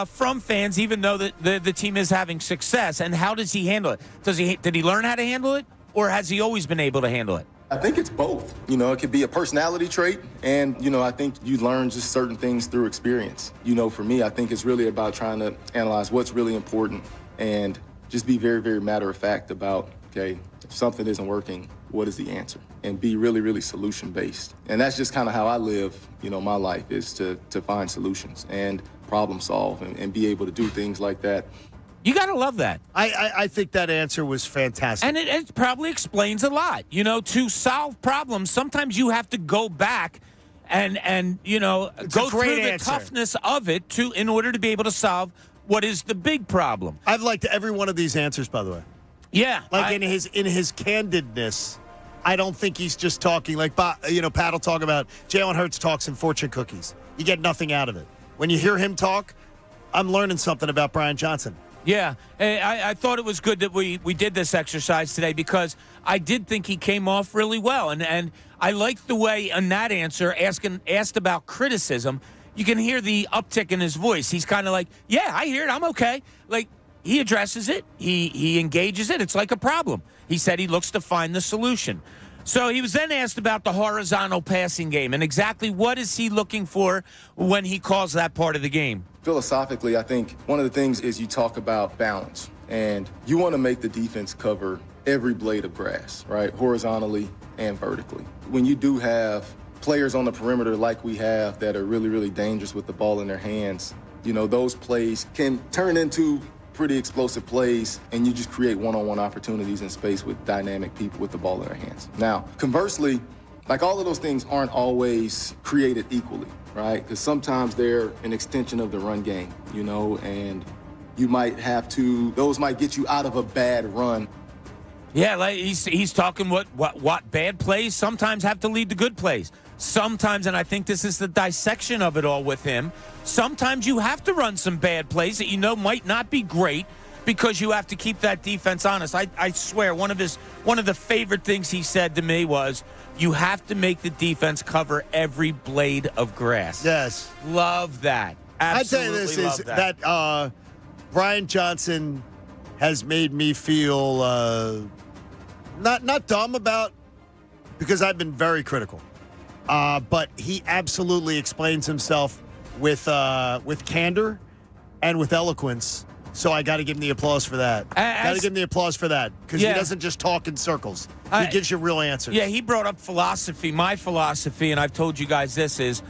S5: from fans, even though the team is having success. And how does he handle it? Did he learn how to handle it, or has he always been able to handle it?
S8: I think it's both. It could be a personality trait, and, I think you learn just certain things through experience. For me, I think it's really about trying to analyze what's really important and just be very, very matter of fact about, okay, if something isn't working, what is the answer? And be really, really solution-based. And that's just kind of how I live, my life, is to find solutions and problem solve and be able to do things like that.
S5: You got to love that.
S4: I think that answer was fantastic.
S5: And it probably explains a lot. To solve problems, sometimes you have to go back and go through the toughness of it in order to be able to solve what is the big problem.
S4: I've liked every one of these answers, by the way.
S5: Yeah.
S4: Like in his candidness, I don't think he's just talking like, Pat will talk about Jalen Hurts talks in fortune cookies. You get nothing out of it. When you hear him talk, I'm learning something about Brian Johnson.
S5: Yeah, I thought it was good that we did this exercise today because I did think he came off really well. And I liked the way in that answer, asked about criticism, you can hear the uptick in his voice. He's kind of like, yeah, I hear it. I'm okay. Like, he addresses it. He engages it. It's like a problem. He said he looks to find the solution. So he was then asked about the horizontal passing game and exactly what is he looking for when he calls that part of the game.
S8: Philosophically, I think one of the things is you talk about balance, and you want to make the defense cover every blade of grass, right, horizontally and vertically. When you do have players on the perimeter like we have that are really, really dangerous with the ball in their hands, those plays can turn into pretty explosive plays, and you just create one-on-one opportunities in space with dynamic people with the ball in their hands. Now, conversely, like all of those things aren't always created equally, right? Because sometimes they're an extension of the run game, and you might have to, those might get you out of a bad run.
S5: Yeah, like he's talking what bad plays sometimes have to lead to good plays. Sometimes, and I think this is the dissection of it all with him, sometimes you have to run some bad plays that might not be great because you have to keep that defense honest. I swear, one of the favorite things he said to me was, you have to make the defense cover every blade of grass.
S4: Yes.
S5: Love that. Absolutely.
S4: I tell you this is that Brian Johnson has made me feel not dumb about, because I've been very critical. But he absolutely explains himself with candor and with eloquence. So I got to give him the applause for that. Got to give him the applause for that because he doesn't just talk in circles. He gives you real answers.
S5: Yeah, he brought up philosophy. My philosophy, and I've told you guys this, is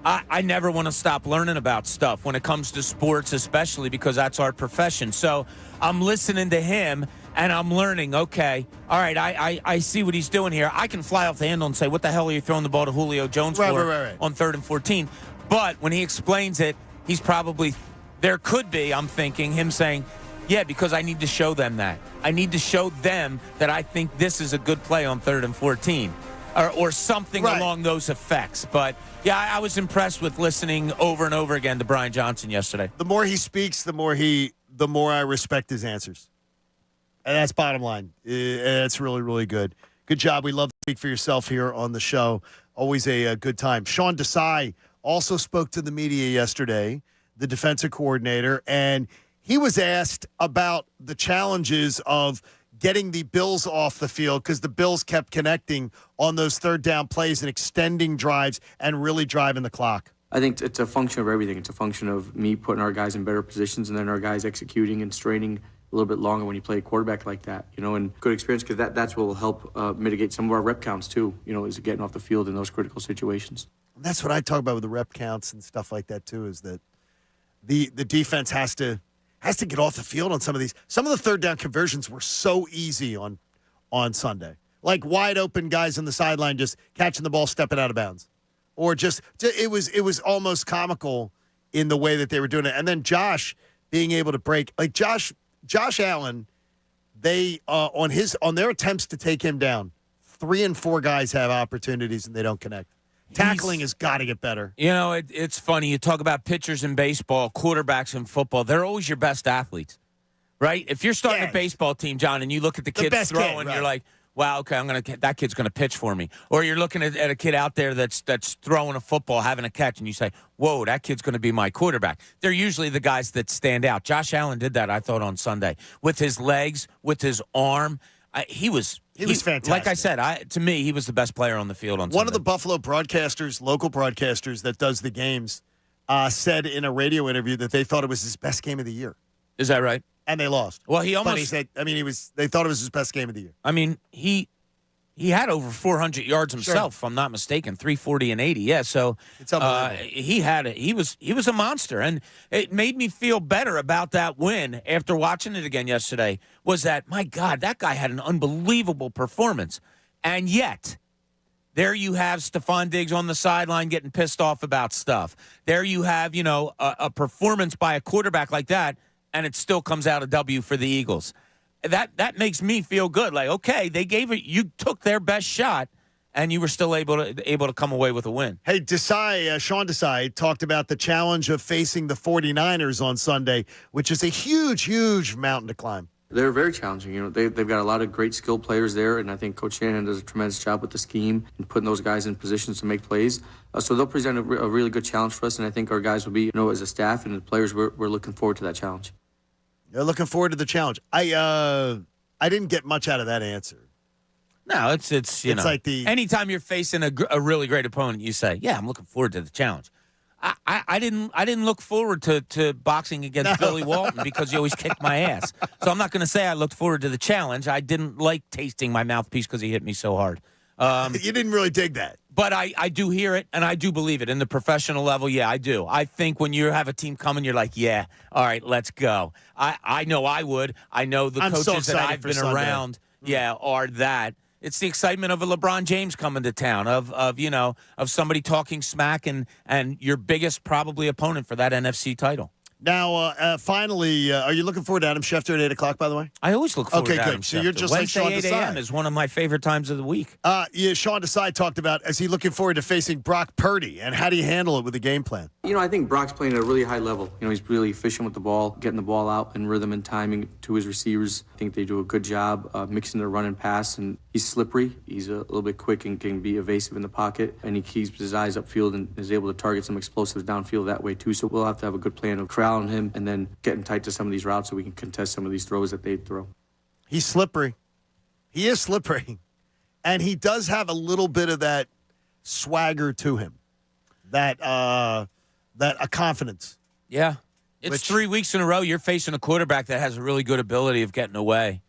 S5: I never want to stop learning about stuff when it comes to sports, especially because that's our profession. So I'm listening to him. And I'm learning, okay, all right, I see what he's doing here. I can fly off the handle and say, what the hell are you throwing the ball to Julio Jones for on 3rd and 14? But when he explains it, he's probably, there could be, I'm thinking, him saying, yeah, because I need to show them that. I need to show them that I think this is a good play on 3rd and 14. Or something along those effects. But, yeah, I was impressed with listening over and over again to Brian Johnson yesterday.
S4: The more he speaks, the more I respect his answers. And that's bottom line. It's really, really good. Good job. We love to speak for yourself here on the show. Always a good time. Sean Desai also spoke to the media yesterday, the defensive coordinator, and he was asked about the challenges of getting the Bills off the field because the Bills kept connecting on those third down plays and extending drives and really driving the clock.
S9: I think it's a function of everything. It's a function of me putting our guys in better positions and then our guys executing and straining a little bit longer when you play a quarterback like that, and good experience because that's what will help mitigate some of our rep counts too, is getting off the field in those critical situations.
S4: And that's what I talk about with the rep counts and stuff like that too, is that the defense has to get off the field on some of these. Some of the third down conversions were so easy on Sunday. Like wide open guys on the sideline just catching the ball, stepping out of bounds. Or it was almost comical in the way that they were doing it. And then Josh being able to break, like Josh Allen, they on their attempts to take him down, 3 and 4 guys have opportunities and they don't connect. Tackling has got to get better.
S5: It's funny. You talk about pitchers in baseball, quarterbacks in football. They're always your best athletes, right? If you're starting a baseball team, John, and you look at the kids throwing, you're like, wow, okay, that kid's going to pitch for me. Or you're looking at a kid out there that's throwing a football, having a catch, and you say, whoa, that kid's going to be my quarterback. They're usually the guys that stand out. Josh Allen did that, I thought, on Sunday. With his legs, with his arm. He was fantastic. Like I said, to me, he was the best player on the field on Sunday.
S4: One of the Buffalo broadcasters, local broadcasters that does the games, said in a radio interview that they thought it was his best game of the year.
S5: Is that right?
S4: And they lost.
S5: Well, he almost.
S4: But he said, they thought it was his best game of the year.
S5: I mean, he had over 400 yards himself, if I'm not mistaken, 340 and 80. Yeah, so
S4: it's unbelievable.
S5: He was a monster, and it made me feel better about that win after watching it again yesterday. Was that, my God, that guy had an unbelievable performance, and yet there you have Stephon Diggs on the sideline getting pissed off about stuff. There you have a performance by a quarterback like that, and it still comes out a W for the Eagles. that makes me feel good. Like, okay, they gave it. You took their best shot, and you were still able to come away with a win.
S4: Hey, Sean Desai talked about the challenge of facing the 49ers on Sunday, which is a huge, huge mountain to climb.
S9: They're very challenging. You know, they've got a lot of great skilled players there, and I think Coach Shanahan does a tremendous job with the scheme and putting those guys in positions to make plays. So they'll present a really good challenge for us, and I think our guys will be, as a staff and the players, we're looking forward to that challenge.
S4: They're looking forward to the challenge. I didn't get much out of that answer.
S5: No, it's
S4: like
S5: anytime you're facing a really great opponent, you say, "Yeah, I'm looking forward to the challenge." I didn't look forward to boxing against Billy Walton because he always kicked my ass. So I'm not going to say I looked forward to the challenge. I didn't like tasting my mouthpiece because he hit me so hard.
S4: You didn't really dig that.
S5: But I do hear it, and I do believe it. In the professional level, yeah, I do. I think when you have a team coming, you're like, yeah, all right, let's go. I know I would. I know the coaches that I've been around, are that. It's the excitement of a LeBron James coming to town, of somebody talking smack and your biggest probably opponent for that NFC title.
S4: Now, finally, are you looking forward to Adam Schefter at 8 o'clock, by the way?
S5: I always look forward to Adam
S4: good. So
S5: Schefter.
S4: you're just
S5: Wednesday,
S4: like Sean
S5: 8 a.m. is one of my favorite times of the week.
S4: Sean Desai talked about, is he looking forward to facing Brock Purdy, and how do you handle it with the game plan?
S9: I think Brock's playing at a really high level. He's really efficient with the ball, getting the ball out in rhythm and timing to his receivers. I think they do a good job mixing the run and pass, and he's slippery. He's a little bit quick and can be evasive in the pocket, and he keeps his eyes upfield and is able to target some explosives downfield that way, too. So we'll have to have a good plan of corralling him and then getting tight to some of these routes so we can contest some of these throws that they throw.
S4: He's slippery. He is slippery. And he does have a little bit of that swagger to him, that a confidence.
S5: Yeah. It's 3 weeks in a row you're facing a quarterback that has a really good ability of getting away.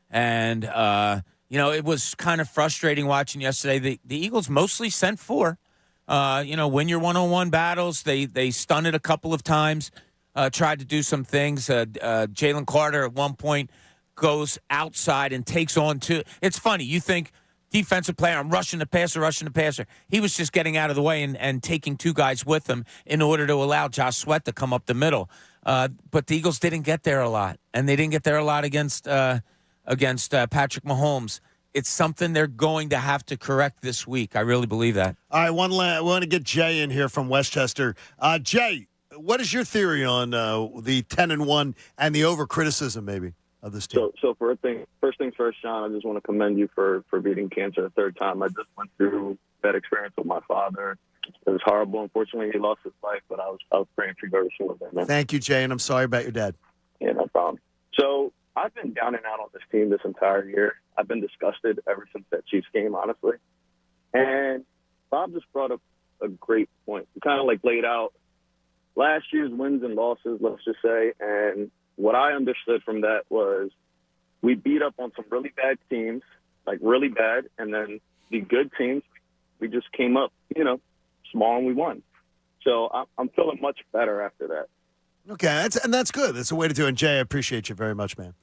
S5: And, it was kind of frustrating watching yesterday. The Eagles mostly sent four. Win your one-on-one battles. They stunted a couple of times, tried to do some things. Jalen Carter at one point goes outside and takes on two. It's funny. You think defensive player, I'm rushing the passer. He was just getting out of the way and taking two guys with him in order to allow Josh Sweat to come up the middle. But the Eagles didn't get there a lot, and they didn't get there a lot against Patrick Mahomes. It's something they're going to have to correct this week. I really believe that. All right,
S4: I want to get Jay in here from Westchester. Jay, what is your theory on the 10-1 and the over-criticism, maybe, of this team?
S10: So first things first, Sean, I just want to commend you for beating cancer a third time. I just went through that experience with my father. It was horrible. Unfortunately, he lost his life, but I was praying for you very soon.
S4: Thank you, Jay, and I'm sorry about your dad.
S10: Yeah, no problem. So I've been down and out on this team this entire year. I've been disgusted ever since that Chiefs game, honestly. And Bob just brought up a great point. He kind of laid out last year's wins and losses, let's just say. And what I understood from that was we beat up on some really bad teams, really bad. And then the good teams, we just came up, small and we won. So I'm feeling much better after that.
S4: Okay, that's good. That's a way to do it. And Jay, I appreciate you very much, man.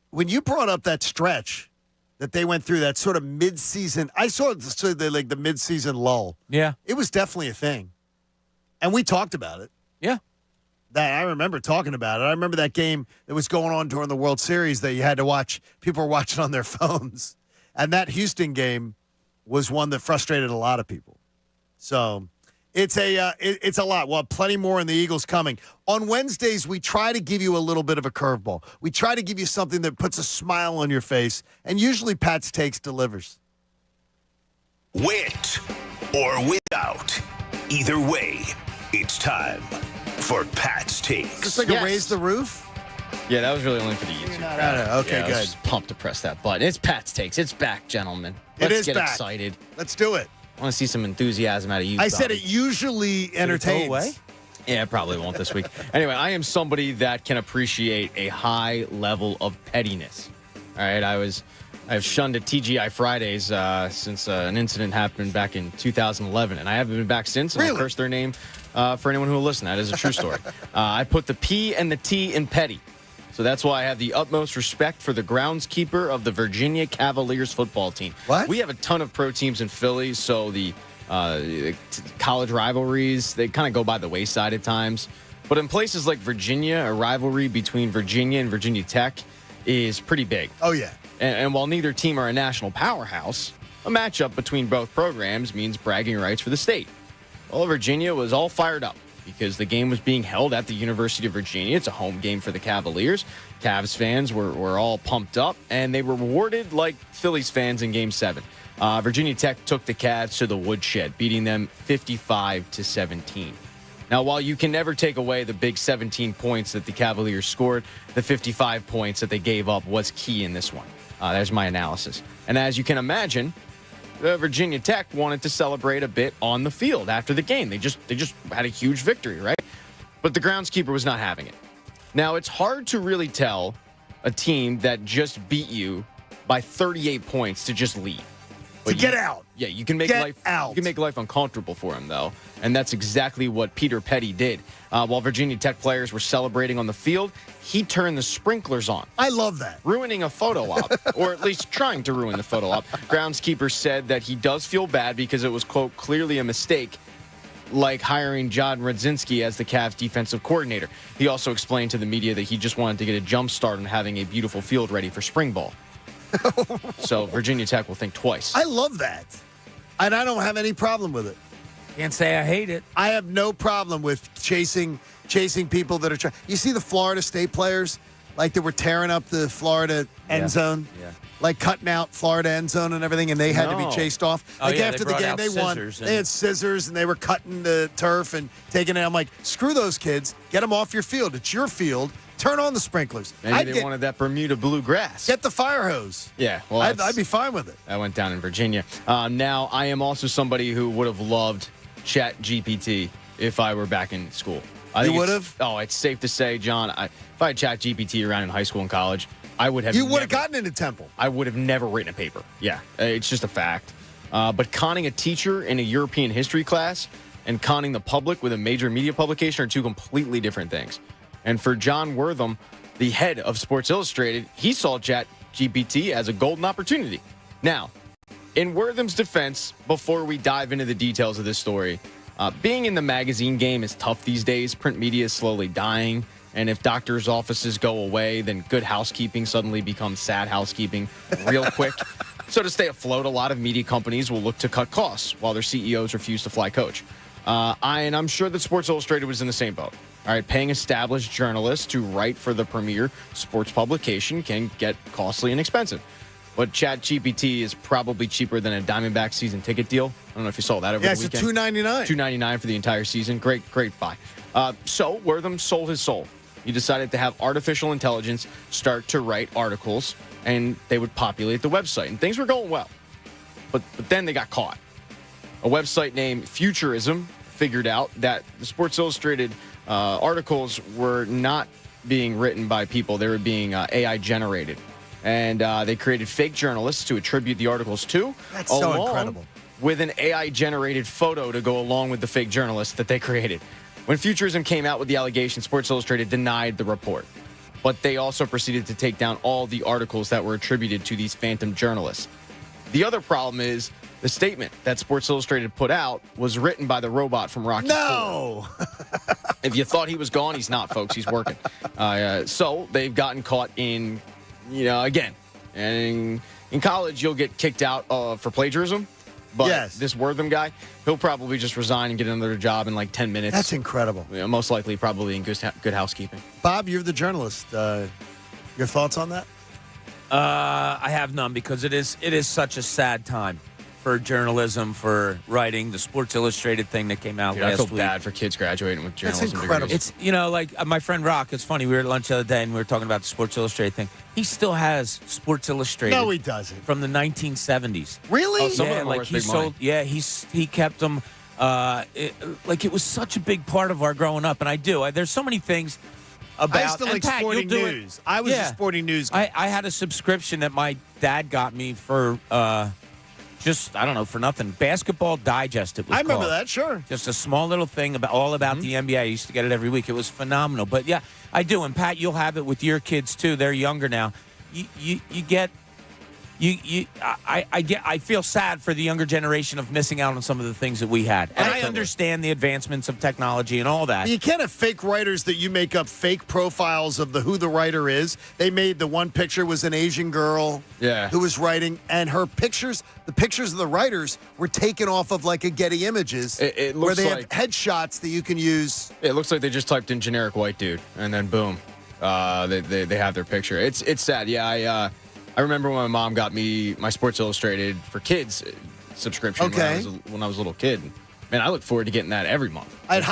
S4: When you brought up that stretch that they went through, that sort of mid-season, I saw the mid-season lull.
S5: Yeah,
S4: it was definitely a thing, and we talked about it.
S5: Yeah,
S4: that I remember talking about it. I remember that game that was going on during the World Series that you had to watch. People were watching on their phones, and that Houston game was one that frustrated a lot of people. So. It's a lot. Well, plenty more in the Eagles coming. On Wednesdays, we try to give you a little bit of a curveball. We try to give you something that puts a smile on your face, and usually Pat's Takes delivers.
S1: With or without, either way, it's time for Pat's Takes.
S4: Just a raise the roof?
S6: Yeah, that was really only for the YouTube.
S4: Okay, good.
S6: I was just pumped to press that button. It's Pat's Takes. It's back, gentlemen. Let's get excited.
S4: Let's do it.
S6: I want to see some enthusiasm out of you.
S4: I said it usually entertains.
S6: Yeah, it probably won't this week. Anyway, I am somebody that can appreciate a high level of pettiness. All right, I've shunned at TGI Fridays since an incident happened back in 2011, and I haven't been back since. And I'll curse their name for anyone who will listen. That is a true story. I put the P and the T in petty. So that's why I have the utmost respect for the groundskeeper of the Virginia Cavaliers football team.
S4: What?
S6: We have a ton of pro teams in Philly, so the college rivalries, they kind of go by the wayside at times. But in places like Virginia, a rivalry between Virginia and Virginia Tech is pretty big.
S4: Oh, yeah.
S6: And while neither team are a national powerhouse, a matchup between both programs means bragging rights for the state. Well, Virginia was all fired up because the game was being held at the University of Virginia. It's a home game for the Cavaliers. Cavs fans were all pumped up, and they were rewarded like Phillies fans in Game 7. Virginia Tech took the Cavs to the woodshed, beating them 55-17. Now, while you can never take away the big 17 points that the Cavaliers scored, the 55 points that they gave up was key in this one. There's my analysis. And as you can imagine, Virginia Tech wanted to celebrate a bit on the field after the game. They just had a huge victory, right? But the groundskeeper was not having it. Now, it's hard to really tell a team that just beat you by 38 points to just leave.
S4: To get out.
S6: Yeah, you can make life uncomfortable for him, though, and that's exactly what Peter Petty did. While Virginia Tech players were celebrating on the field, he turned the sprinklers on.
S4: I love that.
S6: Ruining a photo op, or at least trying to ruin the photo op. Groundskeeper said that he does feel bad because it was, quote, clearly a mistake, like hiring John Radzinski as the Cavs defensive coordinator. He also explained to the media that he just wanted to get a jump start on having a beautiful field ready for spring ball. So Virginia Tech will think twice.
S4: I love that. And I don't have any problem with it.
S5: Can't say I hate it.
S4: I have no problem with chasing people that are trying. You see the Florida State players, like they were tearing up the Florida end zone, like cutting out Florida end zone and everything, and they had to be chased off. Like after the game, they won. They had scissors, and they were cutting the turf and taking it. I'm like, screw those kids. Get them off your field. It's your field. Turn on the sprinklers.
S6: Maybe they wanted that Bermuda blue grass.
S4: Get the fire hose.
S6: Yeah, well,
S4: I'd be fine with it.
S6: That went down in Virginia. Now, I am also somebody who would have loved Chat GPT if I were back in school.
S4: You would have?
S6: Oh, it's safe to say, John, if I had Chat GPT around in high school and college, I would have.
S4: You would have gotten into Temple.
S6: I would have never written a paper. Yeah, it's just a fact. But conning a teacher in a European history class and conning the public with a major media publication are two completely different things. And for John Wortham, the head of Sports Illustrated, he saw Chat GPT as a golden opportunity. Now, in Wortham's defense, before we dive into the details of this story, being in the magazine game is tough these days. Print media is slowly dying. And if doctors' offices go away, then good housekeeping suddenly becomes sad housekeeping real quick. So to stay afloat, a lot of media companies will look to cut costs while their CEOs refuse to fly coach. And I'm sure that Sports Illustrated was in the same boat. All right, paying established journalists to write for the premier sports publication can get costly and expensive. But ChatGPT is probably cheaper than a Diamondback season ticket deal. I don't know if you saw that over the weekend.
S4: Yeah, it's $2.99.
S6: $2.99 for the entire season. Great buy. So Wortham sold his soul. He decided to have artificial intelligence start to write articles, and they would populate the website. And things were going well. But then they got caught. A website named Futurism figured out that the Sports Illustrated articles were not being written by people. They were being AI generated. And they created fake journalists to attribute the articles to.
S4: That's so incredible.
S6: With an AI generated photo to go along with the fake journalists that they created. When Futurism came out with the allegation, Sports Illustrated denied the report. But they also proceeded to take down all the articles that were attributed to these phantom journalists. The other problem is the statement that Sports Illustrated put out was written by the robot from Rocky
S4: No!
S6: If you thought he was gone, he's not, folks. He's working. So they've gotten caught in, again. And in college, you'll get kicked out for plagiarism. But this Wortham guy, he'll probably just resign and get another job in like 10 minutes.
S4: That's incredible.
S6: Most likely probably in good housekeeping.
S4: Bob, you're the journalist. Your thoughts on that?
S5: I have none because it is such a sad time for journalism, for writing. The Sports Illustrated thing that came out last week.
S6: I feel bad for kids graduating with journalism.
S4: That's incredible.
S6: Degrees.
S5: It's, like my friend Rock, it's funny, we were at lunch the other day and we were talking about the Sports Illustrated thing. He still has Sports Illustrated.
S4: No, he doesn't.
S5: From the 1970s.
S4: Really?
S6: Oh, some of them are worth big money.
S5: He kept them. It was such a big part of our growing up, and I do. There's so many things about.
S4: I still like
S5: Pat,
S4: sporting news. I was a sporting news guy.
S5: I had a subscription that my dad got me for for nothing. Basketball Digest, it was
S4: I remember
S5: called.
S4: that, sure.
S5: Just a small little thing about the NBA. I used to get it every week. It was phenomenal. But, yeah, I do. And, Pat, you'll have it with your kids, too. They're younger now. You get I feel sad for the younger generation of missing out on some of the things that we had. And I understand the advancements of technology and all that.
S4: You can't have fake writers that you make up fake profiles of who the writer is. They made the one picture was an Asian girl who was writing, and her pictures, the pictures of the writers were taken off of like a Getty Images
S6: it
S4: where
S6: looks
S4: they
S6: like,
S4: have headshots that you can use.
S6: It looks like they just typed in generic white dude, and then boom, they have their picture. It's sad. Yeah, I remember when my mom got me my Sports Illustrated for Kids subscription when I was a little kid. Man, I look forward to getting that every month.
S4: I had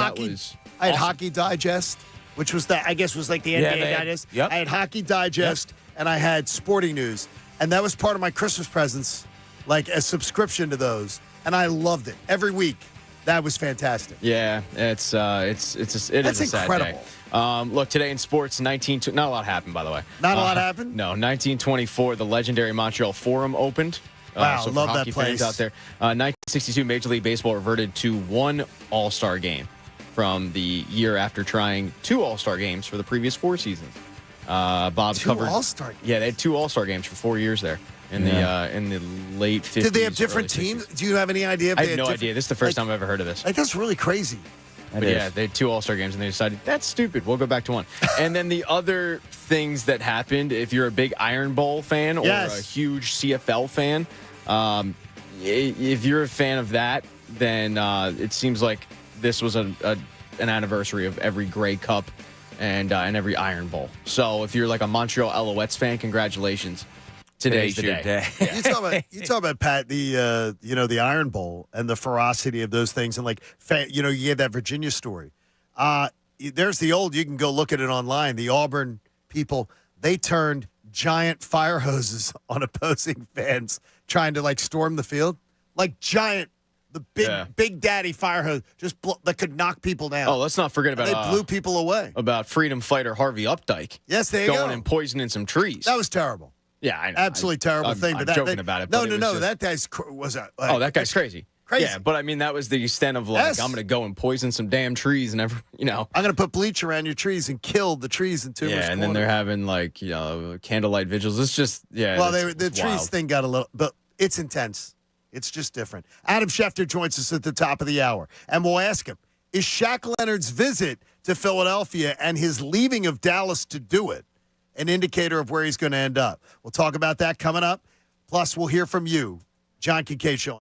S4: Hockey Digest, which was I guess was like the NBA Digest.
S5: Yep.
S4: I had Hockey Digest, and I had Sporting News, and that was part of my Christmas presents, like a subscription to those, and I loved it every week. That was fantastic.
S6: Yeah, it's
S4: That's
S6: a sad
S4: incredible.
S6: day. Look, today in sports, not a lot happened, by the way.
S4: Not a lot happened?
S6: No, 1924, the legendary Montreal Forum opened.
S4: Wow,
S6: so
S4: love
S6: for hockey
S4: that place.
S6: fans out there. 1962, Major League Baseball reverted to one All-Star game from the year after trying 2 All-Star games for the previous 4 seasons. Bob covered
S4: All-Star games?
S6: Yeah, they had 2 All-Star games for 4 years there in the late 50s.
S4: Did they have different teams? Do you have any idea? If
S6: I
S4: they
S6: have
S4: had
S6: no idea. This is the first time I've ever heard of this.
S4: Like, that's really crazy.
S6: But yeah, they had 2 All-Star games, and they decided, that's stupid. We'll go back to 1. And then the other things that happened, if you're a big Iron Bowl fan or a huge CFL fan, if you're a fan of that, then it seems like this was an anniversary of every Grey Cup and every Iron Bowl. So if you're like a Montreal Alouettes fan, congratulations. Today's the day.
S4: You talk about Pat, the Iron Bowl and the ferocity of those things, and you gave that Virginia story. There's the old. You can go look at it online. The Auburn people, they turned giant fire hoses on opposing fans trying to storm the field, like giant. The big daddy fire hose that could knock people down.
S6: Oh, let's not forget about
S4: they blew people away.
S6: About freedom fighter Harvey Updike.
S4: Yes, they
S6: going and poisoning some trees.
S4: That was terrible.
S6: Yeah, I know.
S4: Absolutely terrible thing.
S6: I'm joking about it.
S4: No.
S6: Just,
S4: that guy's was a.
S6: That guy's crazy.
S4: Crazy.
S6: Yeah, but I mean that was the extent of I'm going to go and poison some damn trees and I'm
S4: going to put bleach around your trees and kill the trees in Tumors
S6: Yeah, and then they're having candlelight vigils. It's just
S4: Well, the trees thing got a little, but it's intense. It's just different. Adam Schefter joins us at the top of the hour, and we'll ask him: is Shaq Leonard's visit to Philadelphia and his leaving of Dallas to do it an indicator of where he's going to end up? We'll talk about that coming up. Plus, we'll hear from you, John Kincade Show.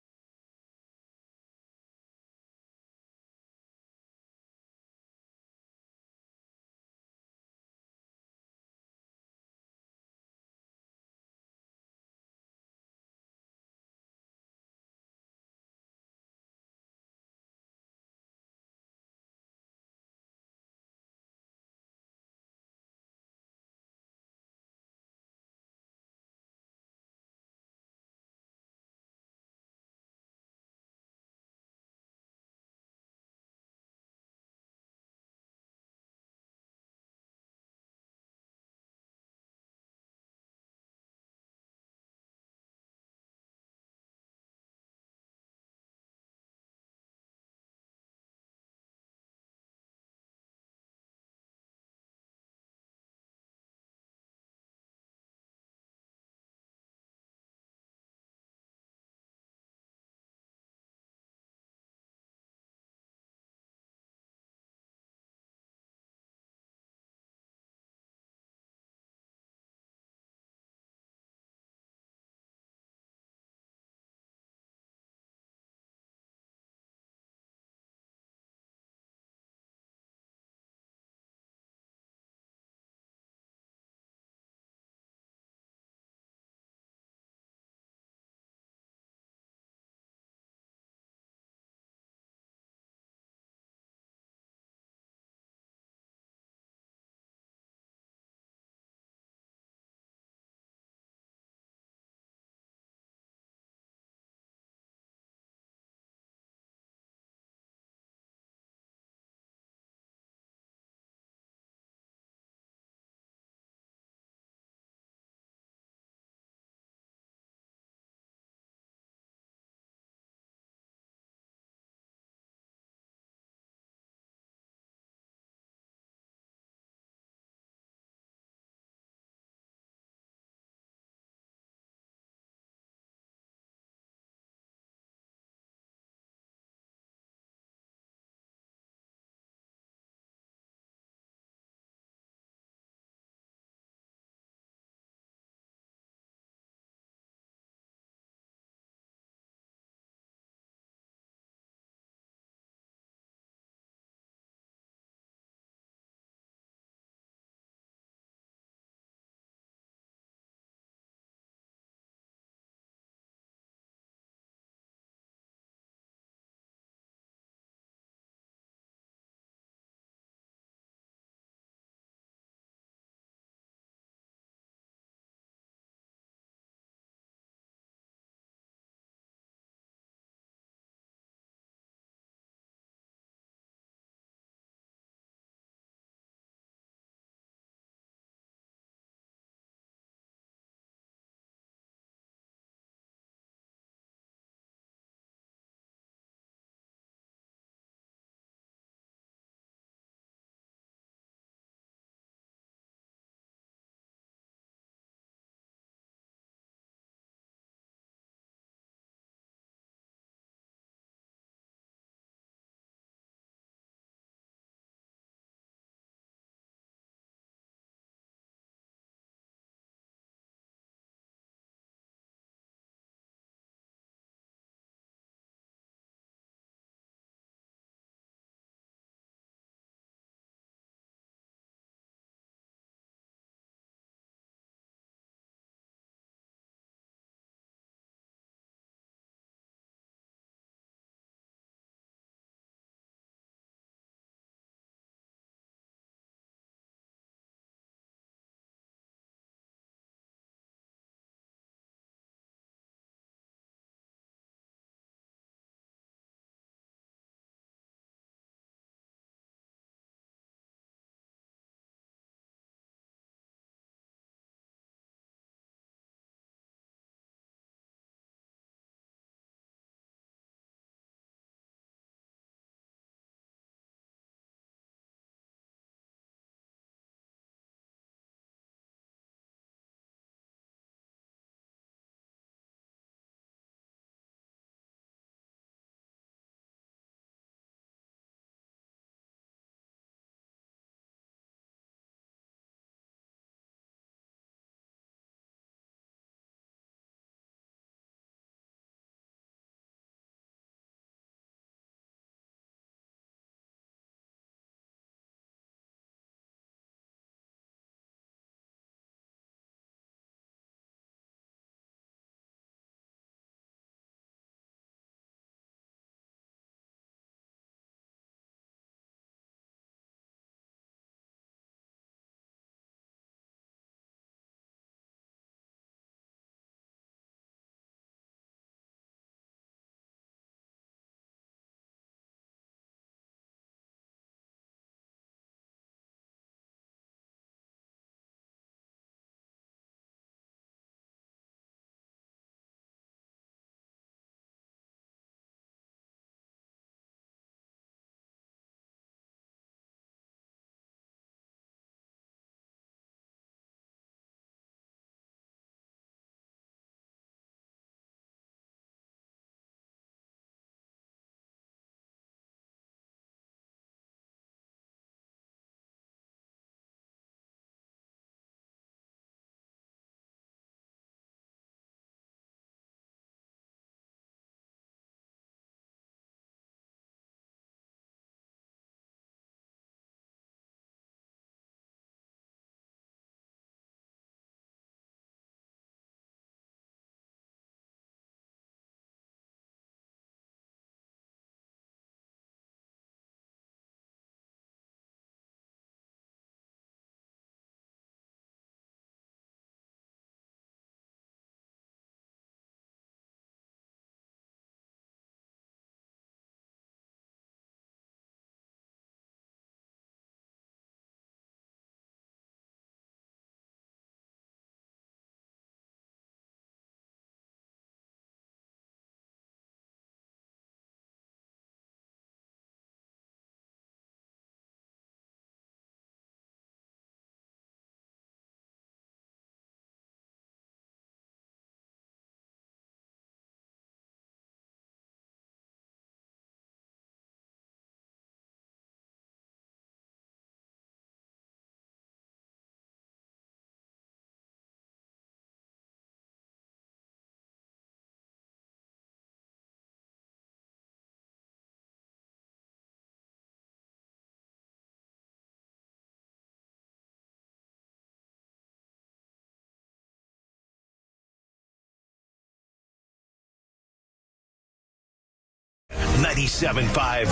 S1: 97.5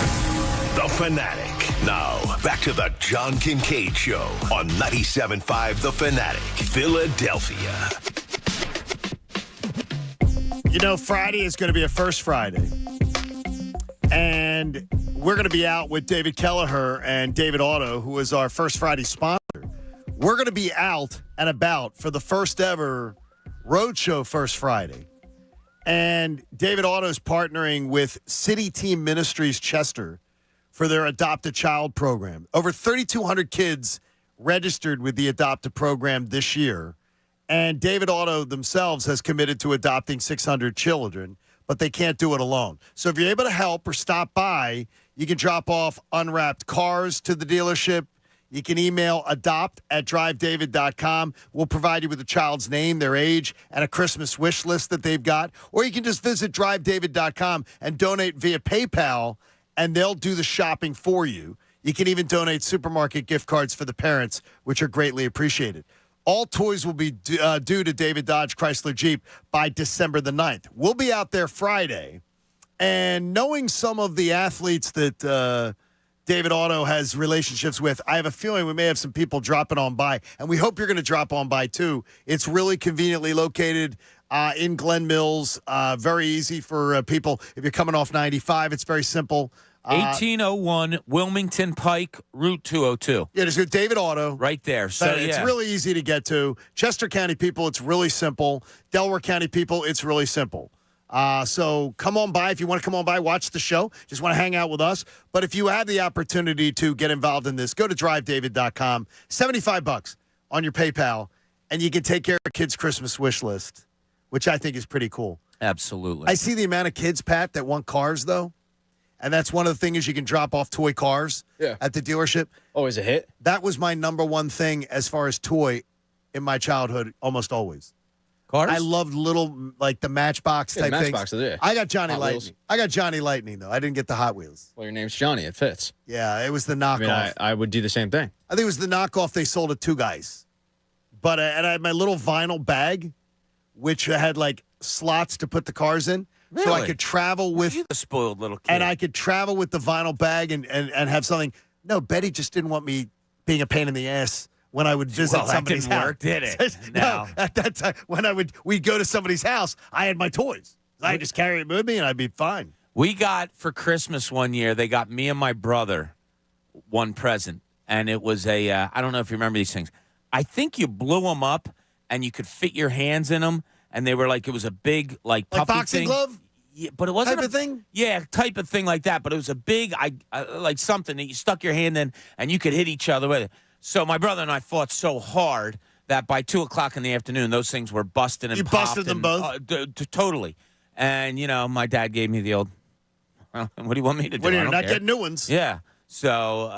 S1: The Fanatic. Now, back to the John Kincade Show on 97.5 The Fanatic, Philadelphia.
S4: You know, Friday is going to be a First Friday. And we're going to be out with David Kelleher and David Otto, who is our First Friday sponsor. We're going to be out and about for the first ever Roadshow First Friday. And David Otto is partnering with City Team Ministries Chester for their Adopt a Child program. Over 3,200 kids registered with the Adopt a program this year. And David Otto themselves has committed to adopting 600 children, but they can't do it alone. So if you're able to help or stop by, you can drop off unwrapped cars to the dealership. You can email adopt@drivedavid.com. We'll provide you with the child's name, their age, and a Christmas wish list that they've got. Or you can just visit drivedavid.com and donate via PayPal, and they'll do the shopping for you. You can even donate supermarket gift cards for the parents, which are greatly appreciated. All toys will be due to David Dodge Chrysler Jeep by December the 9th. We'll be out there Friday. And knowing some of the athletes that David Otto has relationships with, I have a feeling we may have some people dropping on by. And we hope you're going to drop on by, too. It's really conveniently located in Glen Mills. Very easy for people. If you're coming off 95, it's very simple.
S5: 1801 Wilmington Pike, Route 202.
S4: Yeah, there's David Otto.
S5: Right there. So
S4: It's really easy to get to. Chester County people, it's really simple. Delaware County people, it's really simple. So come on by. If you want to come on by, watch the show. Just want to hang out with us. But if you have the opportunity to get involved in this, go to drivedavid.com. $75 on your PayPal, and you can take care of a kid's Christmas wish list, which I think is pretty cool.
S5: Absolutely.
S4: I see the amount of kids, Pat, that want cars, though. And that's one of the things you can drop off toy cars at the dealership.
S6: Always a hit.
S4: That was my number one thing as far as toy in my childhood, almost always.
S5: Cars?
S4: I loved little, like the Matchbox type things. I got Johnny
S6: Hot
S4: Lightning.
S6: Wheels.
S4: I got Johnny Lightning, though. I didn't get the Hot Wheels.
S6: Well, your name's Johnny. It fits.
S4: Yeah, it was the knockoff.
S6: I mean, I would do the same thing.
S4: I think it was the knockoff they sold at Two Guys. But and I had my little vinyl bag, which had like slots to put the cars in.
S5: Really?
S4: So I could travel with.
S5: You're the spoiled little kid.
S4: And I could travel with the vinyl bag and have something. No, Betty just didn't want me being a pain in the ass when I would visit somebody's
S5: that didn't
S4: house.
S5: work, did it?
S4: No, at that time when we'd go to somebody's house, I had my toys. I just carry it with me and I'd be fine.
S5: We got for Christmas one year, they got me and my brother one present, and it was I don't know if you remember these things. I think you blew them up and you could fit your hands in them, and they were like, it was a big like puppy
S4: boxing
S5: thing.
S4: glove?
S5: Yeah, but it wasn't
S4: Type of thing?
S5: Yeah, type of thing like that. But it was a big, like something that you stuck your hand in and you could hit each other with it. So my brother and I fought so hard that by 2:00 in the afternoon, those things were busted and
S4: You
S5: popped.
S4: busted them both?
S5: Totally. And, my dad gave me the old, well, what do you want me to do?
S4: When
S5: I
S4: you're
S5: don't
S4: not
S5: care.
S4: getting new ones.
S5: Yeah. So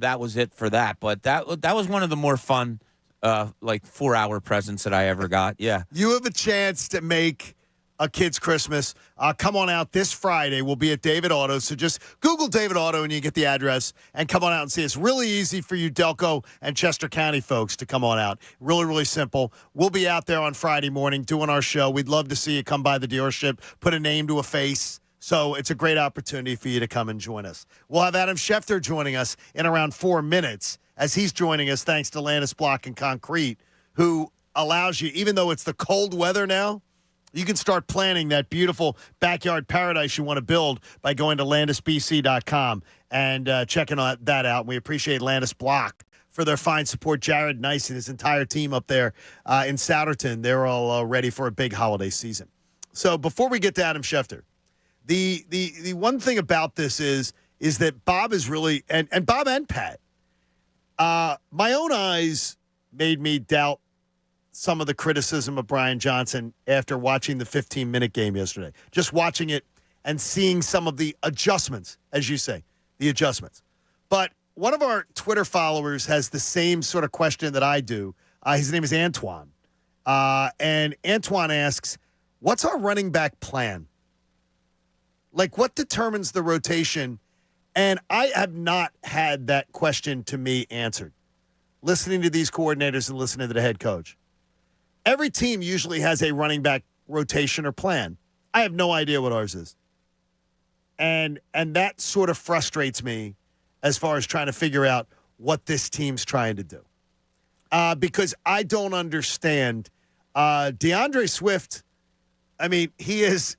S5: that was it for that. But that was one of the more fun, 4-hour presents that I ever got. Yeah.
S4: You have a chance to make a kid's Christmas. Come on out this Friday. We'll be at David Auto. So just Google David Auto and you get the address and come on out and see us. Really easy for you Delco and Chester County folks to come on out. Really, really simple. We'll be out there on Friday morning doing our show. We'd love to see you come by the dealership, put a name to a face. So it's a great opportunity for you to come and join us. We'll have Adam Schefter joining us in around 4 minutes as he's joining us thanks to Landis Block and Concrete, who allows you, even though it's the cold weather now, you can start planning that beautiful backyard paradise you want to build by going to landisbc.com and checking that out. We appreciate Landis Block for their fine support. Jared Nice and his entire team up there in Souderton, they're all ready for a big holiday season. So before we get to Adam Schefter, the one thing about this is that Bob is really, and Bob and Pat, my own eyes made me doubt some of the criticism of Brian Johnson after watching the 15-minute game yesterday. Just watching it and seeing some of the adjustments, as you say, the adjustments. But one of our Twitter followers has the same sort of question that I do. His name is Antoine. And Antoine asks, what's our running back plan? Like, what determines the rotation? And I have not had that question to me answered. Listening to these coordinators and listening to the head coach. Every team usually has a running back rotation or plan. I have no idea what ours is. And that sort of frustrates me as far as trying to figure out what this team's trying to do. Because I don't understand. DeAndre Swift, I mean, he is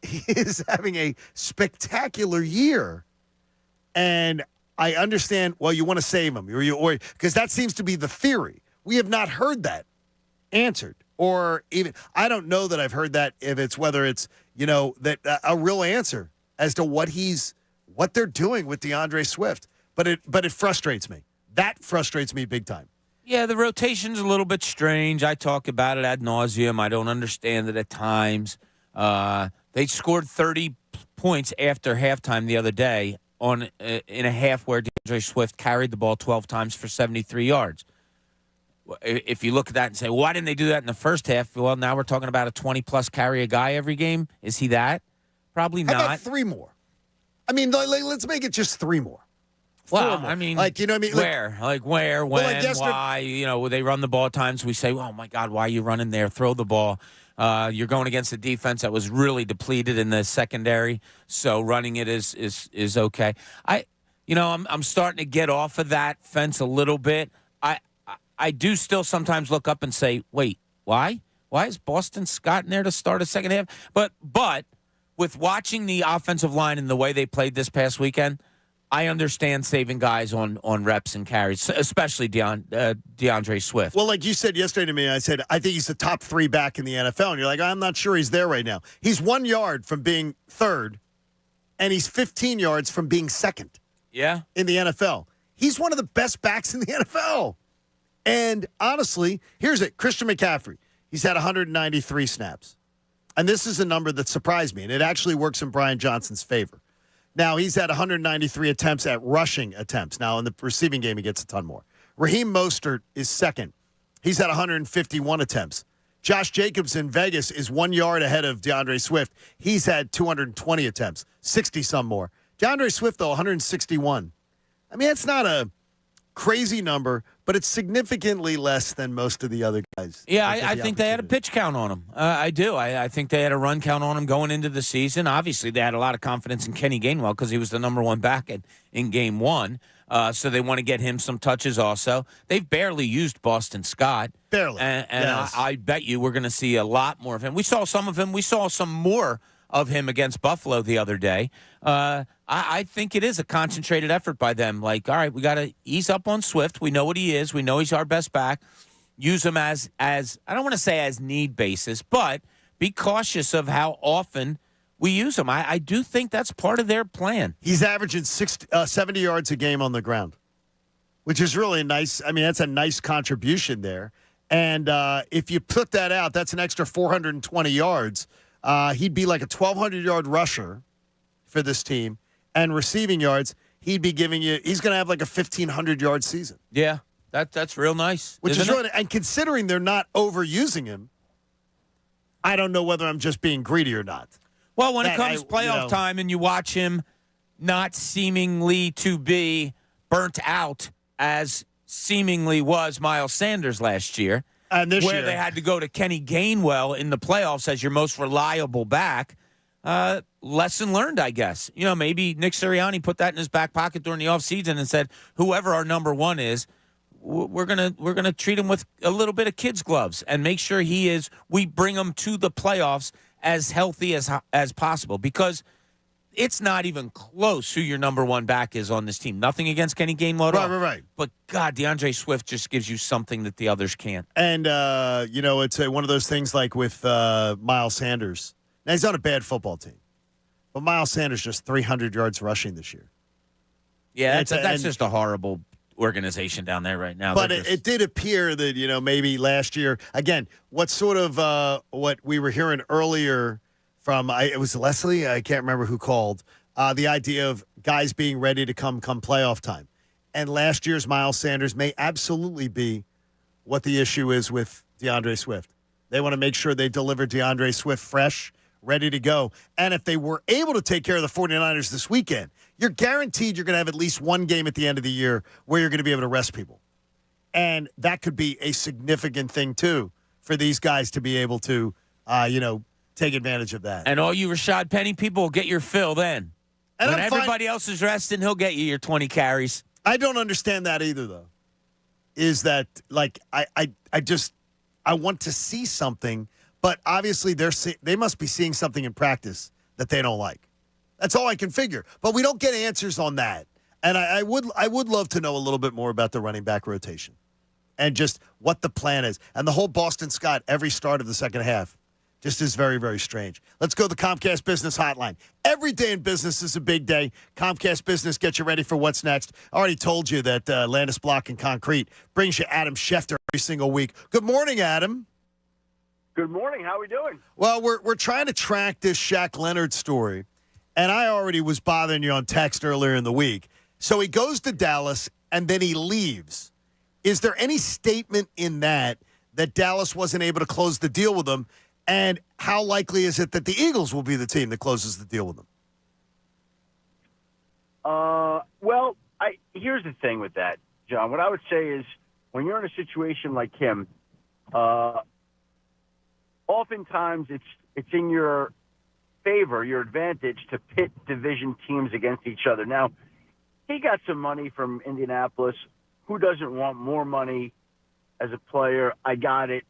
S4: having a spectacular year. And I understand, well, you want to save him. Or because that seems to be the theory. We have not heard that answered. Or even, I don't know that I've heard that whether it's, that a real answer as to what they're doing with DeAndre Swift. But it frustrates me. That frustrates me big time.
S5: Yeah, the rotation's a little bit strange. I talk about it ad nauseum. I don't understand it at times. They scored 30 points after halftime the other day in a half where DeAndre Swift carried the ball 12 times for 73 yards. If you look at that and say, well, why didn't they do that in the first half? Well, now we're talking about a 20-plus carry a guy every game. Is he that? Probably not.
S4: How about 3 more? I mean, let's make it just 3 more.
S5: Well, I mean,
S4: you know what I mean?
S5: Where, when,
S4: yesterday,
S5: why? They run the ball at times. We say, oh, my God, why are you running there? Throw the ball. You're going against a defense that was really depleted in the secondary, so running it is okay. I'm starting to get off of that fence a little bit. I do still sometimes look up and say, wait, why? Why is Boston Scott in there to start a second half? But with watching the offensive line and the way they played this past weekend, I understand saving guys on reps and carries, especially DeAndre Swift.
S4: Well, like you said yesterday to me, I said, I think he's the top 3 back in the NFL. And you're like, I'm not sure he's there right now. He's 1 yard from being third, and he's 15 yards from being second.
S5: Yeah.
S4: In the NFL. He's one of the best backs in the NFL. And honestly, here's it. Christian McCaffrey, he's had 193 snaps. And this is a number that surprised me, and it actually works in Brian Johnson's favor. Now, he's had 193 attempts at rushing attempts. Now, in the receiving game, he gets a ton more. Raheem Mostert is second. He's had 151 attempts. Josh Jacobs in Vegas is 1 yard ahead of DeAndre Swift. He's had 220 attempts, 60-some more. DeAndre Swift, though, 161. I mean, it's not a crazy number, but it's significantly less than most of the other guys.
S5: Yeah, I think they had a pitch count on him. I do. I think they had a run count on him going into the season. Obviously, they had a lot of confidence in Kenny Gainwell because he was the number 1 back in game 1. So they want to get him some touches also. They've barely used Boston Scott.
S4: Barely.
S5: And
S4: yes.
S5: I bet you we're going to see a lot more of him. We saw some of him. We saw some more of him against Buffalo the other day. I think it is a concentrated effort by them. Like, all right, we got to ease up on Swift. We know what he is. We know he's our best back. Use him as I don't want to say as need basis, but be cautious of how often we use him. I do think that's part of their plan.
S4: He's averaging 70 yards a game on the ground, which is really nice. I mean, that's a nice contribution there. And if you put that out, that's an extra 420 yards. He'd be like a 1,200-yard rusher for this team. And receiving yards, he's going to have like a 1,500-yard season.
S5: Yeah, that's real nice.
S4: Which is really, and considering they're not overusing him, I don't know whether I'm just being greedy or not.
S5: Well, when it comes playoff time and you watch him not seemingly to be burnt out as seemingly was Miles Sanders last year,
S4: and this
S5: where
S4: year
S5: they had to go to Kenny Gainwell in the playoffs as your most reliable back. Lesson learned, I guess. Maybe Nick Sirianni put that in his back pocket during the offseason and said, whoever our number 1 is, we're gonna treat him with a little bit of kids' gloves and make sure we bring him to the playoffs as healthy as possible, because it's not even close who your number 1 back is on this team. Nothing against Kenny Gainwell at all.
S4: Right.
S5: But, God, DeAndre Swift just gives you something that the others can't.
S4: And, it's one of those things like with Miles Sanders. Now, he's on a bad football team. But Miles Sanders just 300 yards rushing this year.
S5: Yeah, that's just a horrible organization down there right now.
S4: But it did appear that, maybe last year, again, what sort of what we were hearing earlier from, it was Leslie, I can't remember who called, the idea of guys being ready to come playoff time. And last year's Miles Sanders may absolutely be what the issue is with DeAndre Swift. They want to make sure they deliver DeAndre Swift fresh, ready to go. And if they were able to take care of the 49ers this weekend, you're guaranteed you're going to have at least one game at the end of the year where you're going to be able to rest people. And that could be a significant thing, too, for these guys to be able to, take advantage of that.
S5: And all you Rashad Penny people will get your fill then.
S4: And
S5: when
S4: I'm fine-
S5: everybody else is resting, he'll get you your 20 carries.
S4: I don't understand that either, though. Is that like I want to see something, but obviously they must be seeing something in practice that they don't like. That's all I can figure. But we don't get answers on that. And I would love to know a little bit more about the running back rotation and just what the plan is. And the whole Boston Scott every start of the second half just is very, very strange. Let's go to the Comcast Business Hotline. Every day in business is a big day. Comcast Business gets you ready for what's next. I already told you that Landis Block and Concrete brings you Adam Schefter every single week. Good morning, Adam.
S3: Good morning. How are we doing?
S4: Well, we're trying to track this Shaq Leonard story, and I already was bothering you on text earlier in the week. So he goes to Dallas, and then he leaves. Is there any statement in that Dallas wasn't able to close the deal with him? And how likely is it that the Eagles will be the team that closes the deal with them?
S3: Well, here's the thing with that, John. What I would say is when you're in a situation like him, oftentimes it's in your favor, your advantage to pit division teams against each other. Now, he got some money from Indianapolis. Who doesn't want more money as a player? I got it.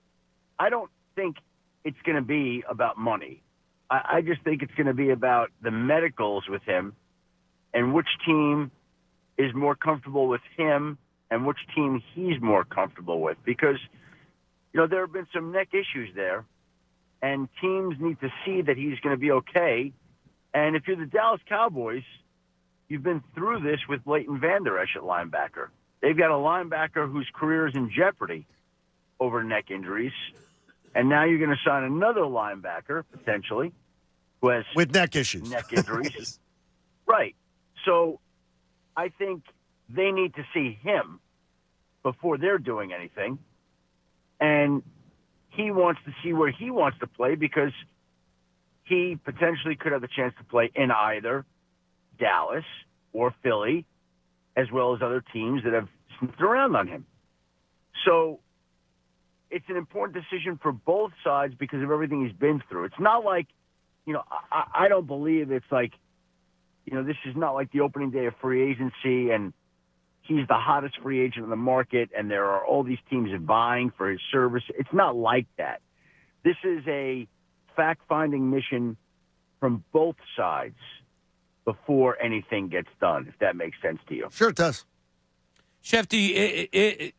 S3: I don't think it's going to be about money. I just think it's going to be about the medicals with him and which team is more comfortable with him and which team he's more comfortable with. Because, there have been some neck issues there, and teams need to see that he's going to be okay. And if you're the Dallas Cowboys, you've been through this with Leighton Vander Esch at linebacker. They've got a linebacker whose career is in jeopardy over neck injuries. And now you're going to sign another linebacker, potentially, who has
S4: with neck issues.
S3: Neck injuries. Right. So I think they need to see him before they're doing anything. And he wants to see where he wants to play because he potentially could have the chance to play in either Dallas or Philly, as well as other teams that have sniffed around on him. So it's an important decision for both sides because of everything he's been through. It's not like, I don't believe it's like, this is not like the opening day of free agency and he's the hottest free agent in the market and there are all these teams vying for his service. It's not like that. This is a fact-finding mission from both sides before anything gets done, if that makes sense to you.
S4: Sure it does.
S5: Shefty,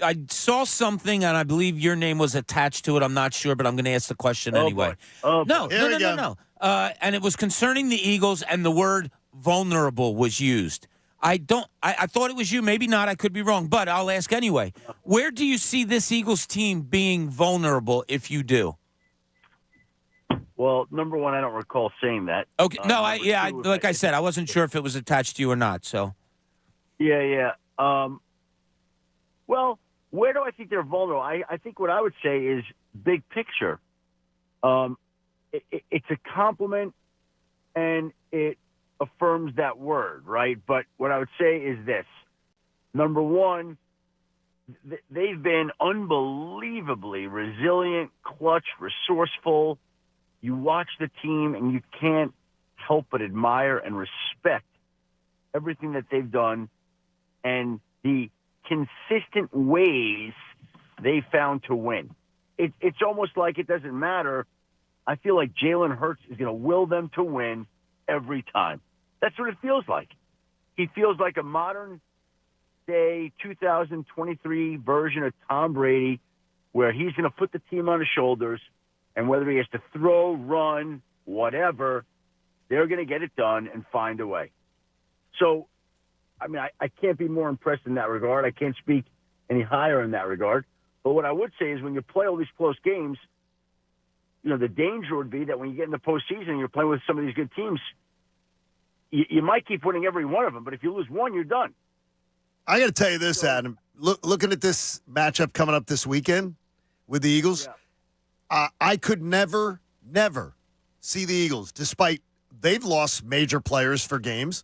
S5: I saw something, and I believe your name was attached to it. I'm not sure, but I'm going to ask the question anyway. No. And it was concerning the Eagles, and the word vulnerable was used. I thought it was you. Maybe not. I could be wrong, but I'll ask anyway. Where do you see this Eagles team being vulnerable if you do?
S3: Well, number one, I don't recall saying that.
S5: Okay. No, like I said, I wasn't sure if it was attached to you or not. So.
S3: Yeah. Well, where do I think they're vulnerable? I think what I would say is big picture. It's a compliment, and it affirms that word, right? But what I would say is this. Number one, they've been unbelievably resilient, clutch, resourceful. You watch the team, and you can't help but admire and respect everything that they've done and the consistent ways they found to win. It's almost like it doesn't matter. I feel like Jalen Hurts is going to will them to win every time. That's what it feels like. He feels like a modern-day 2023 version of Tom Brady where he's going to put the team on his shoulders, and whether he has to throw, run, whatever, they're going to get it done and find a way. So, I can't be more impressed in that regard. I can't speak any higher in that regard. But what I would say is when you play all these close games, the danger would be that when you get in the postseason and you're playing with some of these good teams, you might keep winning every one of them. But if you lose one, you're done.
S4: I got to tell you this, Adam. Looking at this matchup coming up this weekend with the Eagles, I could never see the Eagles, despite they've lost major players for games,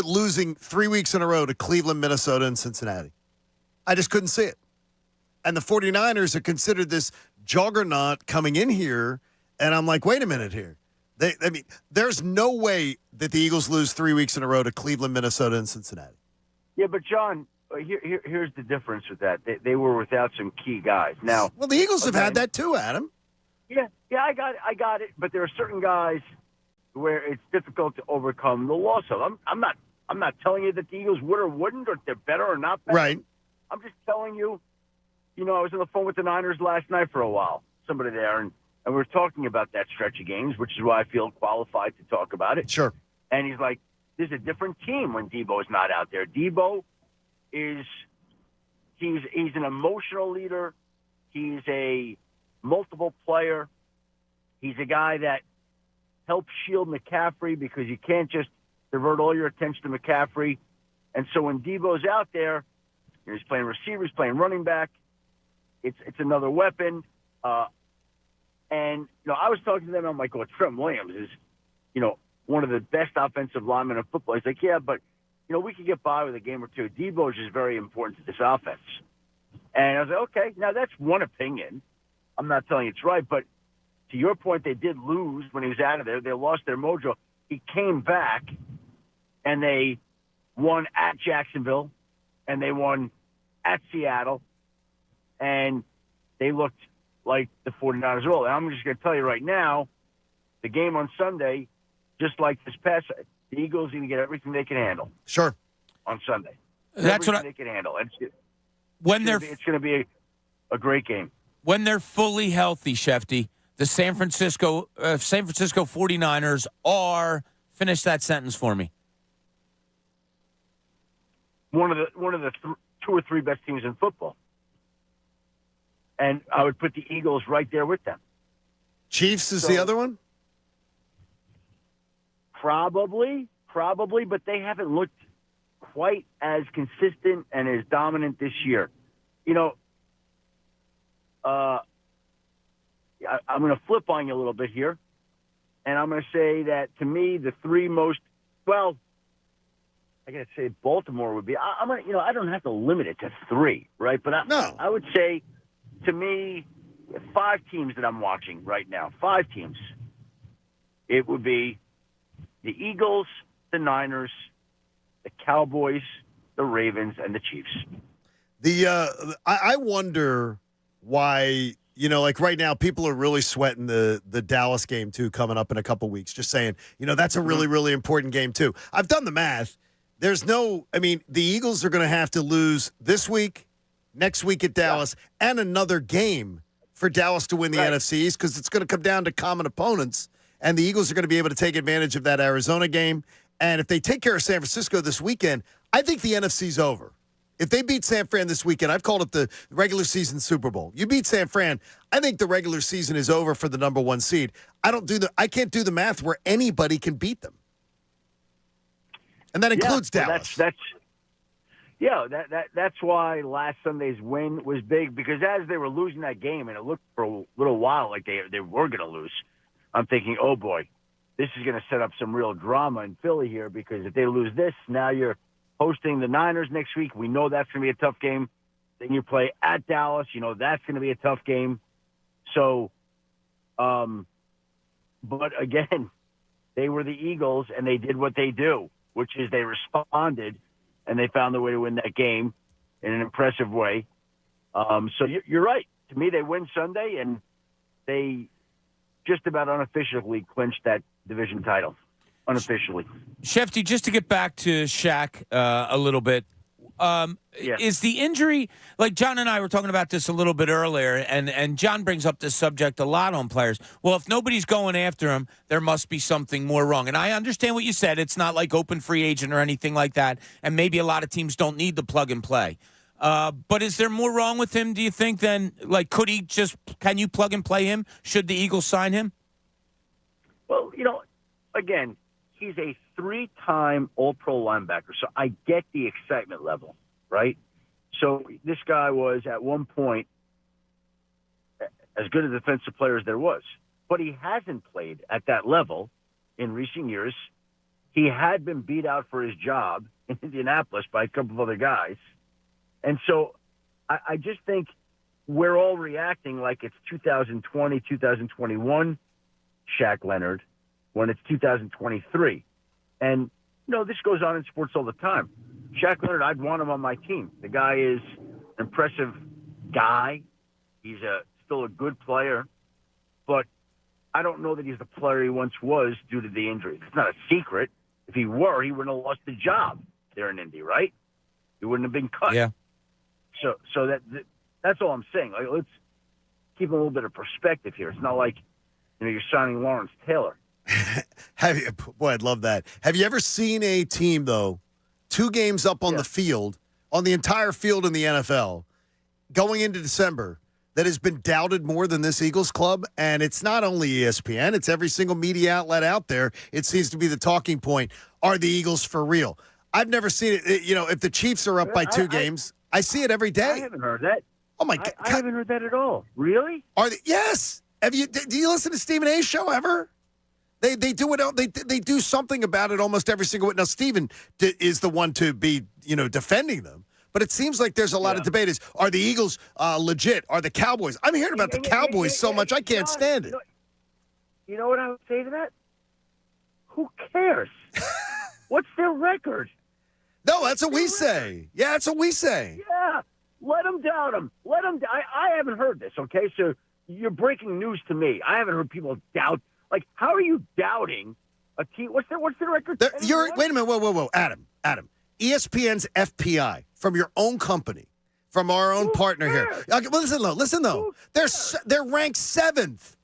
S4: losing 3 weeks in a row to Cleveland, Minnesota, and Cincinnati. I just couldn't see it. And the 49ers are considered this juggernaut coming in here, and I'm like, wait a minute here. I mean, there's no way that the Eagles lose 3 weeks in a row to Cleveland, Minnesota, and Cincinnati.
S3: Yeah, but John, here's the difference with that. They were without some key guys. Now,
S4: well, the Eagles have had that too, Adam.
S3: Yeah, I got it. But there are certain guys where it's difficult to overcome the loss of. I'm not telling you that the Eagles would or wouldn't, or if they're better or not better.
S4: Right.
S3: I'm just telling you. I was on the phone with the Niners last night for a while. Somebody there, and we were talking about that stretch of games, which is why I feel qualified to talk about it.
S4: Sure.
S3: And he's like, "There's a different team when Debo's not out there. Debo he's an emotional leader. He's a multiple player. He's a guy that helps shield McCaffrey because you can't just divert all your attention to McCaffrey. And so when Debo's out there, he's playing receiver, he's playing running back. It's another weapon. And I was talking to them. I'm like, "Oh, Trent Williams is, one of the best offensive linemen in football." He's like, "Yeah, but we could get by with a game or two. Debo is just very important to this offense." And I was like, "Okay, now that's one opinion. I'm not telling you it's right, but to your point, they did lose when he was out of there. They lost their mojo. He came back, and they won at Jacksonville, and they won at Seattle, and they looked like the 49ers role." And I'm just going to tell you right now, the game on Sunday, just like this past, the Eagles are going to get everything they can handle.
S4: Sure.
S3: On Sunday.
S5: That's what
S3: they can handle. It's
S5: going
S3: to be a great game.
S5: When they're fully healthy, Shefty, the San Francisco 49ers are, finish that sentence for me.
S3: One of the two or three best teams in football. And I would put the Eagles right there with them.
S4: Chiefs is the other one?
S3: Probably, but they haven't looked quite as consistent and as dominant this year. I'm going to flip on you a little bit here, and I'm going to say that to me, the three most, I got to say Baltimore would be. I don't have to limit it to three, right? But I would say, to me, 5 teams that I'm watching right now, 5 teams. It would be the Eagles, the Niners, the Cowboys, the Ravens, and the Chiefs.
S4: I wonder why, like right now, people are really sweating the Dallas game, too, coming up in a couple weeks. Just saying, that's a really, really important game, too. I've done the math. The Eagles are going to have to lose this week, next week at Dallas, and another game for Dallas to win the NFC East because it's going to come down to common opponents, and the Eagles are going to be able to take advantage of that Arizona game. And if they take care of San Francisco this weekend, I think the NFC's over. If they beat San Fran this weekend, I've called it the regular season Super Bowl. You beat San Fran, I think the regular season is over for the number 1 seed. I can't do the math where anybody can beat them. And that includes Dallas.
S3: That's why last Sunday's win was big, because as they were losing that game, and it looked for a little while like they were going to lose, I'm thinking, oh boy, this is going to set up some real drama in Philly here, because if they lose this, now you're hosting the Niners next week. We know that's going to be a tough game. Then you play at Dallas. That's going to be a tough game. So, but again, they were the Eagles, and they did what they do, which is they responded, and they found a way to win that game in an impressive way. So you're right. To me, they win Sunday, and they just about unofficially clinched that division title. Unofficially.
S5: Shefty, just to get back to Shaq a little bit, is the injury, like John and I were talking about this a little bit earlier, and John brings up this subject a lot on players. Well, if nobody's going after him, there must be something more wrong. And I understand what you said. It's not like open free agent or anything like that, and maybe a lot of teams don't need the plug and play. But is there more wrong with him, do you think, than, like, can you plug and play him? Should the Eagles sign him?
S3: Well, again, he's a 3-time All-Pro linebacker, so I get the excitement level, right? So this guy was, at one point, as good a defensive player as there was. But he hasn't played at that level in recent years. He had been beat out for his job in Indianapolis by a couple of other guys. And so I just think we're all reacting like it's 2020, 2021 Shaq Leonard. when it's 2023. And, this goes on in sports all the time. Shaq Leonard, I'd want him on my team. The guy is an impressive guy. He's still a good player, but I don't know that he's the player he once was due to the injury. It's not a secret. If he were, he wouldn't have lost the job there in Indy, right? He wouldn't have been cut.
S5: Yeah.
S3: So that's all I'm saying. Like, let's keep a little bit of perspective here. It's not like you're signing Lawrence Taylor.
S4: Boy, I'd love that. Have you ever seen a team, though, 2 games up on the field, on the entire field in the NFL, going into December, that has been doubted more than this Eagles club? And it's not only ESPN, it's every single media outlet out there. It seems to be the talking point. Are the Eagles for real? I've never seen it. If the Chiefs are up by 2 games, I see it every day.
S3: I haven't heard that.
S4: Oh, my God.
S3: I haven't heard that at all. Really?
S4: Are they? Yes. Do you listen to Stephen A's show ever? They do it. They do something about it almost every single week. Now, Stephen is the one to be defending them, but it seems like there's a lot of debate. Are the Eagles legit? Are the Cowboys? I'm hearing about the Cowboys so much I can't stand it.
S3: You know what I would say to that? Who cares? What's their record?
S4: No, that's what we say. Yeah, that's what we say.
S3: Yeah, let them doubt them. Let them. I haven't heard this. Okay, so you're breaking news to me. I haven't heard people doubt. Like, how are you doubting a team? What's the record?
S4: Wait a minute. Whoa. Adam. ESPN's FPI from your own company, from our own partner here. Okay, well, listen though. They're ranked 7th.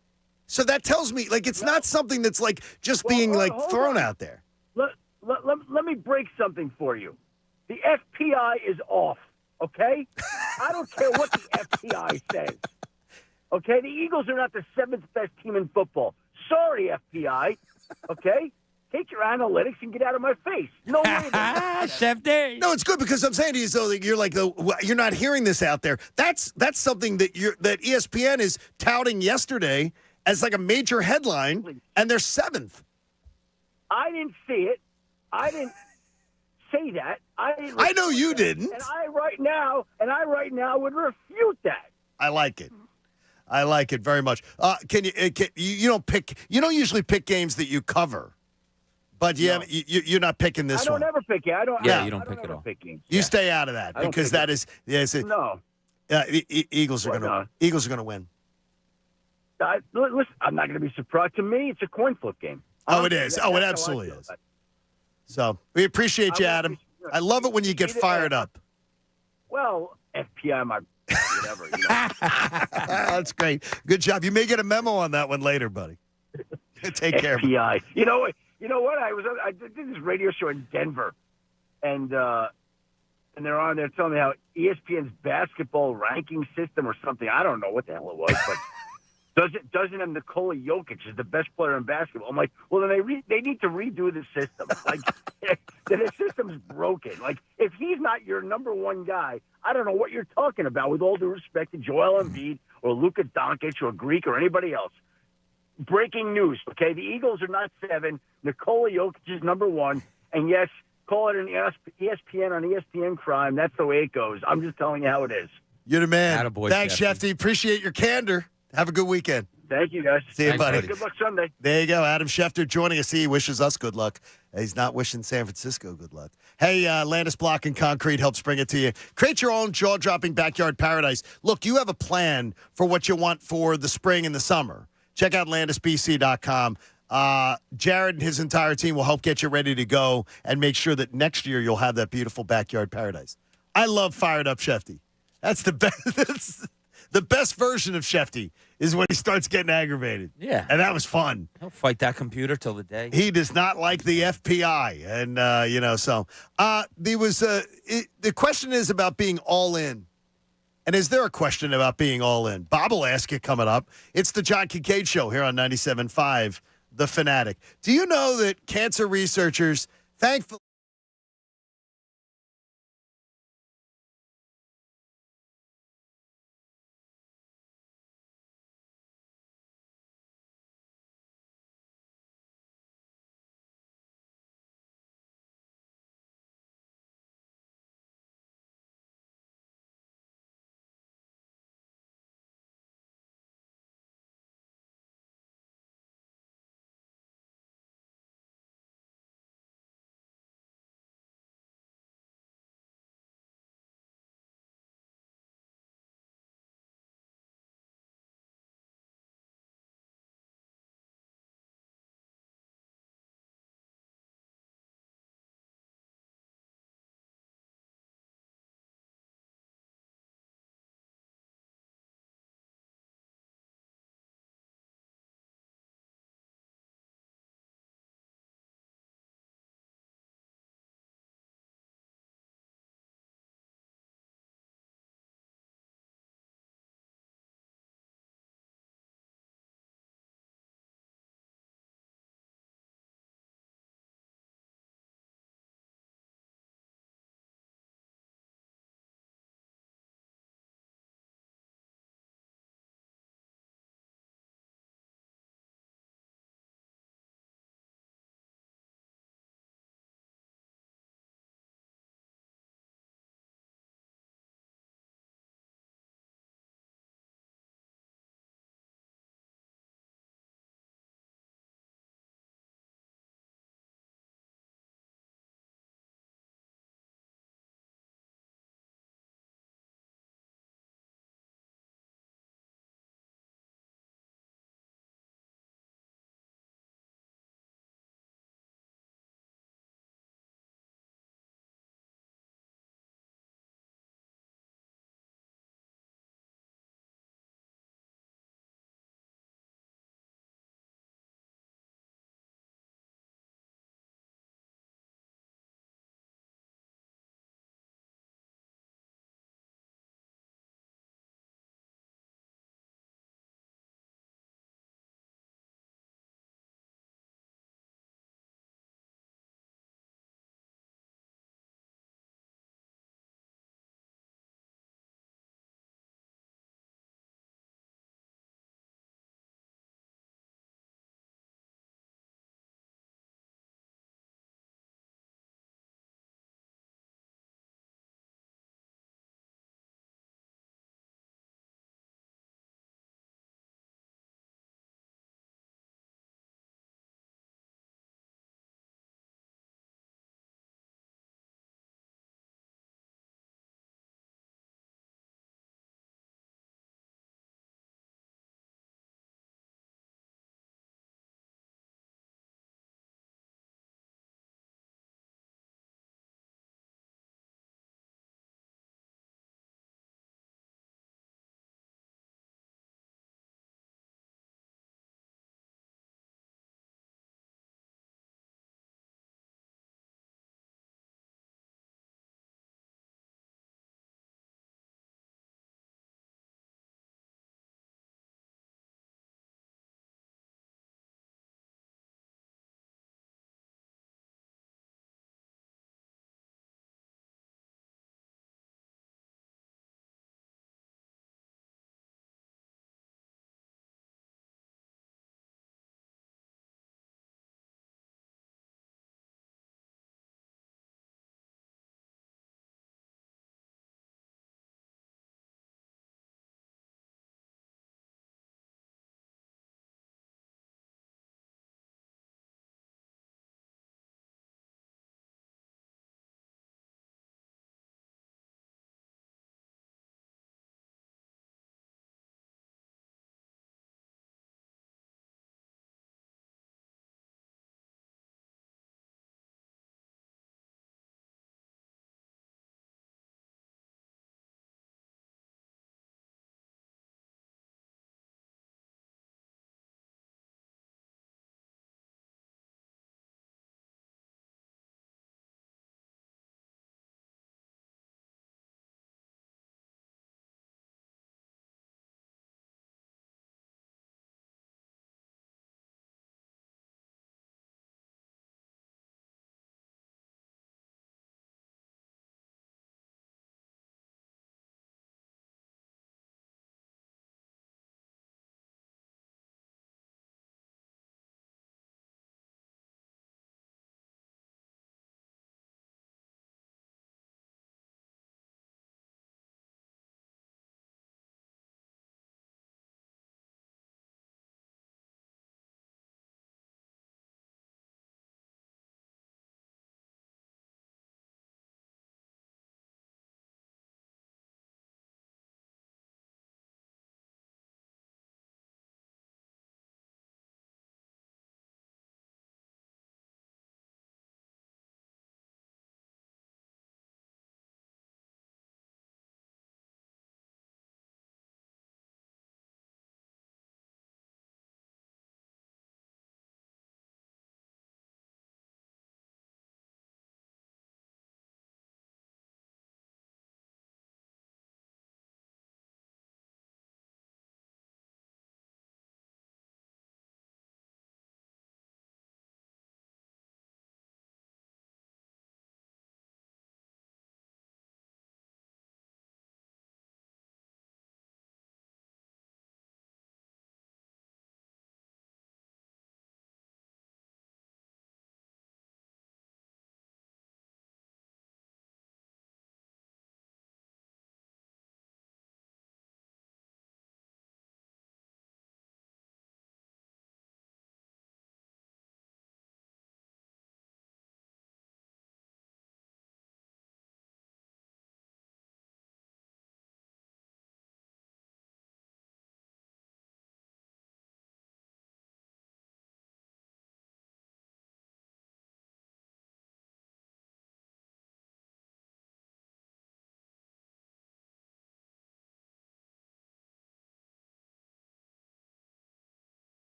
S4: So that tells me, it's not something that's just being thrown out there.
S3: Let me break something for you. The FPI is off, okay? I don't care what the FPI says. Okay? The Eagles are not the 7th best team in football. Sorry, FPI. Okay? Take your analytics and get out of my face. No way.
S5: Schefter.
S4: No, it's good because I'm saying to you, so you're not hearing this out there. That's something that ESPN is touting yesterday as a major headline, and they're 7th.
S3: I didn't see it. I didn't say that.
S4: I know you didn't.
S3: And I right now would refute that.
S4: I like it. I like it very much. You don't usually pick games that you cover, but you're not picking this one.
S3: I don't ever pick it.
S5: You don't pick it all.
S4: You stay out of that because that is
S3: no.
S4: Eagles are going to win.
S3: Listen, I'm not going to be surprised. To me, it's a coin flip game.
S4: Oh, it is. It absolutely is. So we appreciate you, Adam. I love it when you get fired up.
S3: Well, FPI, whatever.
S4: That's great. Good job. You may get a memo on that one later, buddy. Take care.
S3: FPI. You know what? I did this radio show in Denver, and they're on there telling me how ESPN's basketball ranking system or something. I don't know what the hell it was, but. Doesn't have Nikola Jokic is the best player in basketball? I'm like, well, then they need to redo the system. The system's broken. If he's not your number one guy, I don't know what you're talking about. With all due respect to Joel Embiid or Luka Doncic or Greek or anybody else. Breaking news. Okay, the Eagles are not 7. Nikola Jokic is number 1, and yes, call it an ESPN on ESPN crime. That's the way it goes. I'm just telling you how it is.
S4: You're the man.
S5: Attaboy,
S4: Thanks,
S5: Shefty.
S4: Shefty. Appreciate your candor. Have a good weekend.
S3: Thank you, guys.
S4: See you, buddy.
S3: Good luck Sunday.
S4: There you go. Adam Schefter joining us. He wishes us good luck. He's not wishing San Francisco good luck. Hey, Landis Block and Concrete helps bring it to you. Create your own jaw-dropping backyard paradise. Look, you have a plan for what you want for the spring and the summer. Check out landisbc.com. Jared and his entire team will help get you ready to go and make sure that next year you'll have that beautiful backyard paradise. I love Fired Up Shefty. That's the best. The best version of Shefty is when he starts getting aggravated.
S5: Yeah.
S4: And that was fun.
S5: He'll fight that computer till the day.
S4: He does not like the FPI. And, there was the question is about being all in. And is there a question about being all in? Bob will ask it coming up. It's the John Kincade Show here on 97.5, The Fanatic. Do you know that cancer researchers, thankfully,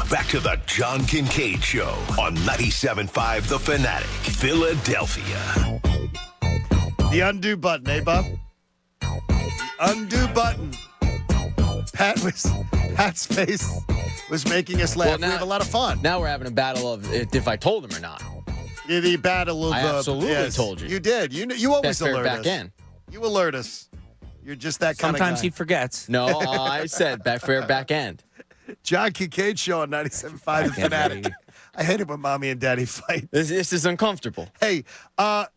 S1: back to the John Kincade Show on 97.5 The Fanatic, Philadelphia.
S4: The undo button, eh, Bob? The undo button. Pat's face was making us laugh.
S6: Well, now,
S4: we have a lot of fun.
S6: Now we're having a battle of if I told him or not.
S4: Yeah, the battle of
S6: I absolutely told you.
S4: You did. You always
S6: Betfair
S4: alert
S6: back
S4: us.
S6: in.
S4: You alert us. You're just that kind of guy.
S5: Sometimes he forgets.
S6: No, I said Betfair back end.
S4: John Kincade Show on 97.5 The Fanatic. I hate it when mommy and daddy fight.
S6: This is uncomfortable.
S4: Hey, Bob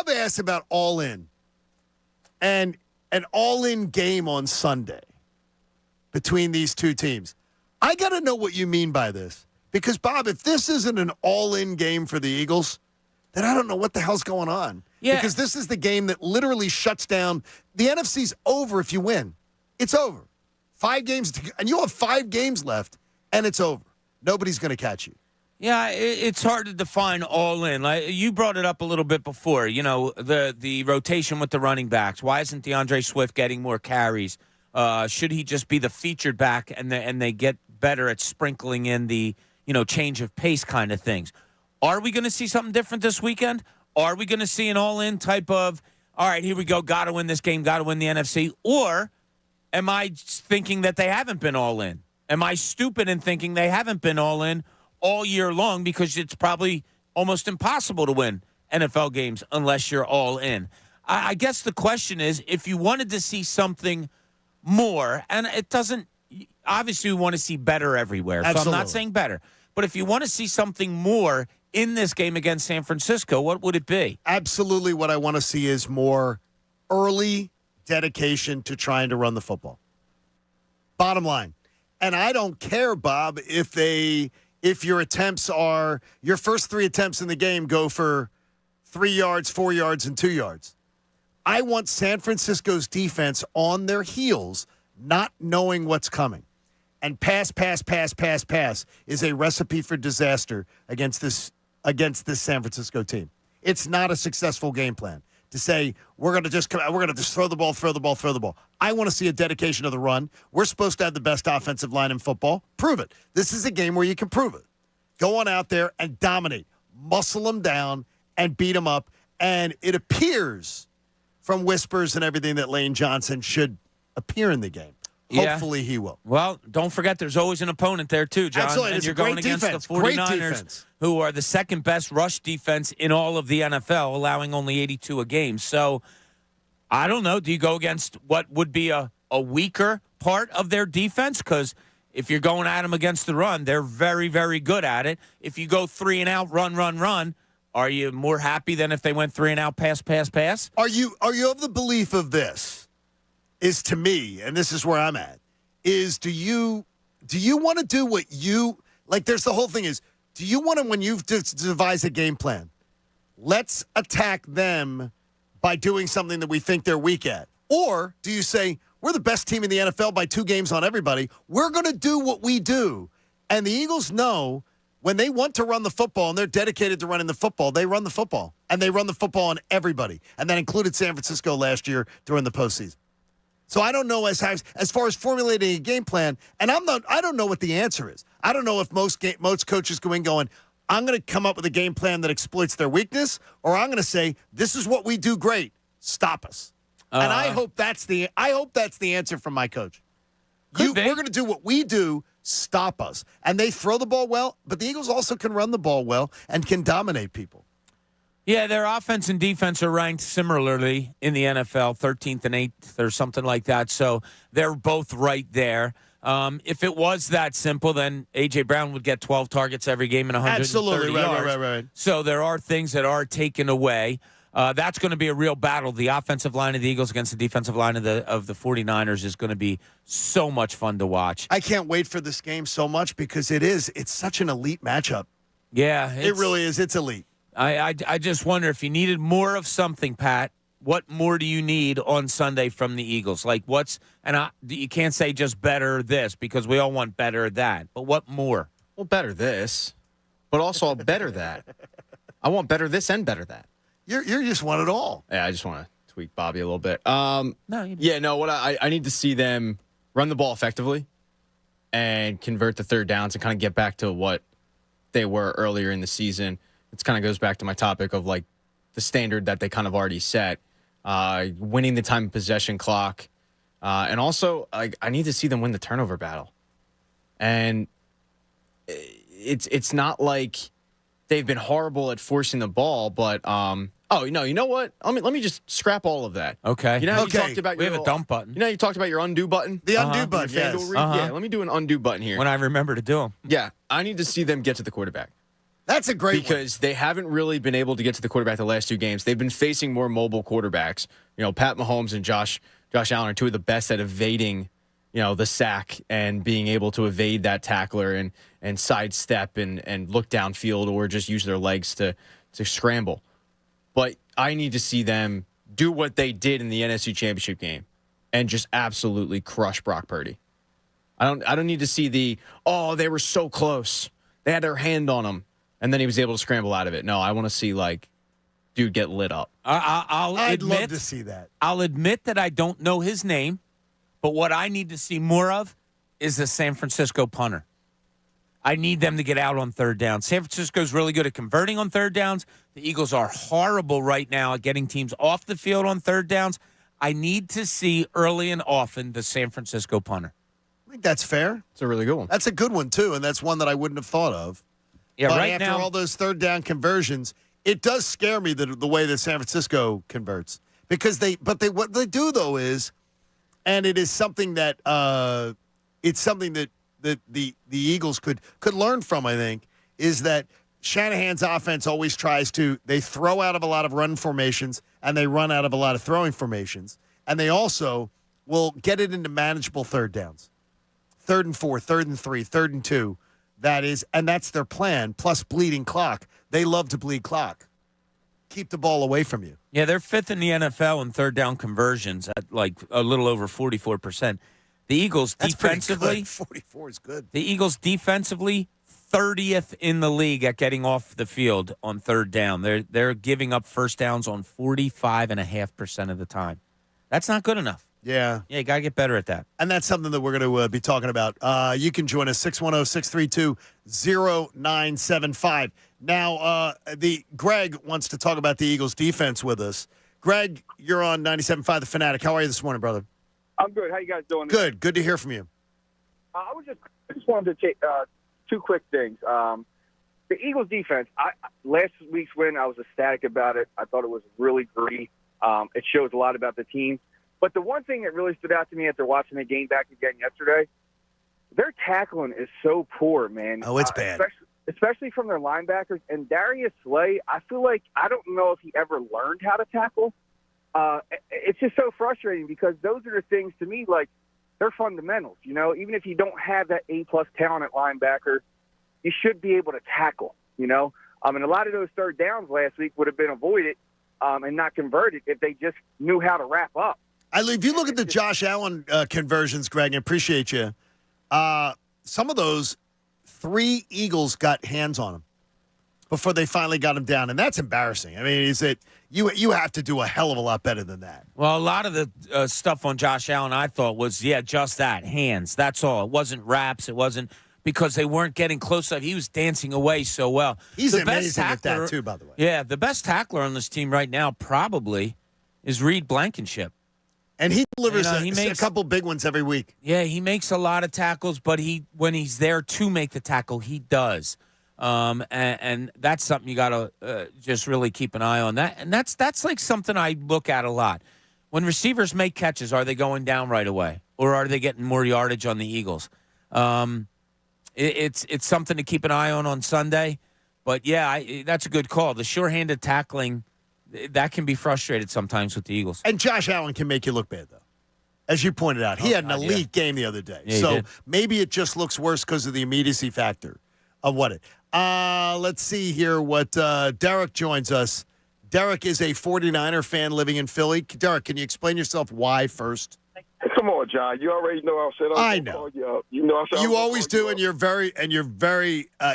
S4: asked about All In and an All In game on Sunday between these two teams. I got to know what you mean by this. Because, Bob, if this isn't an all-in game for the Eagles, then I don't know what the hell's going on.
S5: Yeah.
S4: Because this is the game that literally shuts down. The NFC's over if you win. It's over. 5 games, and you have 5 games left, and it's over. Nobody's going to catch you.
S5: Yeah, it's hard to define all in. Like you brought it up a little bit before. You know, the rotation with the running backs. Why isn't DeAndre Swift getting more carries? Should he just be the featured back, and they get better at sprinkling in the change of pace kind of things? Are we going to see something different this weekend? Are we going to see an all-in type of, all right, here we go, got to win this game, got to win the NFC? Or am I thinking that they haven't been all in? Am I stupid in thinking they haven't been all in all year long because it's probably almost impossible to win NFL games unless you're all in? I guess the question is, if you wanted to see something more, and it doesn't, obviously we want to see better everywhere.
S4: Absolutely.
S5: So I'm not saying better. But if you want to see something more in this game against San Francisco, what would it be?
S4: Absolutely what I want to see is more early dedication to trying to run the football. Bottom line. And I don't care, Bob, if your attempts are, your first 3 attempts in the game go for 3 yards, 4 yards, and 2 yards. I want San Francisco's defense on their heels, not knowing what's coming. And pass is a recipe for disaster against this San Francisco team. It's not a successful game plan to say we're going to just throw the ball. I want to see a dedication of the run. We're supposed to have the best offensive line in football. Prove it. This is a game where you can prove it. Go on out there and dominate. Muscle them down and beat them up. And it appears from whispers and everything that Lane Johnson should appear in the game. Hopefully he will.
S5: Well, don't forget there's always an opponent there too, John.
S4: Absolutely.
S5: And you're going against the 49ers, who are the second best rush defense in all of the NFL, allowing only 82 a game. So I don't know. Do you go against what would be a weaker part of their defense? Because if you're going at them against the run, they're very, very good at it. If you go 3 and out, run, are you more happy than if they went 3 and out, pass?
S4: Are you of the belief of this? Is to me, and this is where I'm at, is do you want to do what you, like there's the whole thing is, do you want to, when you've devised a game plan, let's attack them by doing something that we think they're weak at? Or do you say, we're the best team in the NFL by 2 games on everybody, we're going to do what we do? And the Eagles know when they want to run the football and they're dedicated to running the football, they run the football. And they run the football on everybody. And that included San Francisco last year during the postseason. So I don't know as far as formulating a game plan, and I don't know what the answer is. I don't know if most coaches go in going, I'm going to come up with a game plan that exploits their weakness, or I'm going to say, this is what we do great. Stop us. And I hope that's the answer from my coach. We're going to do what we do. Stop us. And they throw the ball well, but the Eagles also can run the ball well and can dominate people.
S5: Yeah, their offense and defense are ranked similarly in the NFL, 13th and 8th or something like that. So they're both right there. If it was that simple, then A.J. Brown would get 12 targets every game and 130 yards.
S4: Right.
S5: So there are things that are taken away. That's going to be a real battle. The offensive line of the Eagles against the defensive line of the 49ers is going to be so much fun to watch.
S4: I can't wait for this game so much because it's such an elite matchup.
S5: Yeah.
S4: It really is. It's elite.
S5: I just wonder if you needed more of something, Pat. What more do you need on Sunday from the Eagles? Like you can't say just better this because we all want better that. But what more?
S6: Well, better this, but also better that. I want better this and better that.
S4: You just want it all.
S6: Yeah, I just want to tweak Bobby a little bit.
S5: No,
S6: what I need to see them run the ball effectively. and convert the third downs and kind of get back to what they were earlier in the season. It kind of goes back to my topic of like the standard that they kind of already set, winning the time of possession clock. And also, I need to see them win the turnover battle. And it's not like they've been horrible at forcing the ball, but you know what? Let me just scrap all of that.
S5: Okay.
S6: You know how you talked about
S5: we have a dump button.
S6: You know how you talked about your undo button?
S4: The undo button,
S6: Your
S4: yes.
S6: FanDuel read? Yeah, let me do an undo button here.
S5: When I remember to do them.
S6: Yeah, I need to see them get to the quarterback.
S4: That's a great
S6: because they haven't really been able to get to the quarterback the last two games. They've been facing more mobile quarterbacks. You know, Pat Mahomes and Josh Allen are two of the best at evading, the sack and being able to evade that tackler and sidestep and look downfield or just use their legs to scramble. But I need to see them do what they did in the NFC Championship game and just absolutely crush Brock Purdy. I don't need to see they were so close. They had their hand on him. And then he was able to scramble out of it. No, I want to see, dude get lit up.
S4: I'd love to see that.
S5: I'll admit that I don't know his name, but what I need to see more of is the San Francisco punter. I need them to get out on third down. San Francisco's really good at converting on third downs. The Eagles are horrible right now at getting teams off the field on third downs. I need to see early and often the San Francisco punter.
S4: I think that's fair.
S6: It's a really good one.
S4: That's a good one, too, and that's one that I wouldn't have thought of.
S5: Yeah,
S4: but
S5: right
S4: after
S5: now,
S4: all those third down conversions, it does scare me the way that San Francisco converts because what they do though is, and it is something that the Eagles could learn from. I think is that Shanahan's offense always tries to they throw out of a lot of run formations and they run out of a lot of throwing formations, and they also will get it into manageable third downs, 3rd and 4, 3rd and 3, 3rd and 2. And that's their plan, plus bleeding clock. They love to bleed clock. Keep the ball away from you.
S5: Yeah, they're 5th in the NFL in third down conversions at a little over 44%. The Eagles
S4: That's
S5: defensively,
S4: 44 is good.
S5: The Eagles defensively 30th in the league at getting off the field on third down. They're giving up first downs on 45.5% of the time. That's not good enough.
S4: Yeah,
S5: you got to get better at that.
S4: And that's something that we're going to be talking about. You can join us, 610-632-0975. Now, Greg wants to talk about the Eagles' defense with us. Greg, you're on 97.5 The Fanatic. How are you this morning, brother?
S11: I'm good. How you guys doing?
S4: Good. Good to hear from you.
S11: I just wanted to take two quick things. The Eagles' defense, last week's win, I was ecstatic about it. I thought it was really great. It shows a lot about the team. But the one thing that really stood out to me after watching the game back again yesterday, their tackling is so poor, man.
S4: Oh, it's bad.
S11: Especially from their linebackers. And Darius Slay, I feel like I don't know if he ever learned how to tackle. It's just so frustrating because those are the things, to me, they're fundamentals. Even if you don't have that A-plus talent at linebacker, you should be able to tackle, and a lot of those third downs last week would have been avoided and not converted if they just knew how to wrap up.
S4: If you look at the Josh Allen conversions, Greg, I appreciate you. Some of those 3 Eagles got hands on him before they finally got him down, and that's embarrassing. I mean, you have to do a hell of a lot better than that.
S5: Well, a lot of the stuff on Josh Allen, I thought, was, just that, hands. That's all. It wasn't wraps. It wasn't because they weren't getting close enough. He was dancing away so well.
S4: He's amazing at that, too, by the way.
S5: Yeah, the best tackler on this team right now probably is Reed Blankenship.
S4: And he delivers
S5: he makes
S4: a couple big ones every week.
S5: Yeah, he makes a lot of tackles, but when he's there to make the tackle, he does. And that's something you got to just really keep an eye on. And that's something I look at a lot. When receivers make catches, are they going down right away, or are they getting more yardage on the Eagles? It's something to keep an eye on Sunday. But yeah, that's a good call. The sure-handed tackling, that can be frustrated sometimes with the Eagles.
S4: And Josh Allen can make you look bad, though. As you pointed out, he had an elite game the other day.
S5: Yeah,
S4: so maybe it just looks worse because of the immediacy factor of what it. Let's see here what Derek joins us. Derek is a 49er fan living in Philly. Derek, can you explain yourself why first?
S12: Come on, John. You already know I said
S4: I know.
S12: You know I said
S4: you always do, and you're very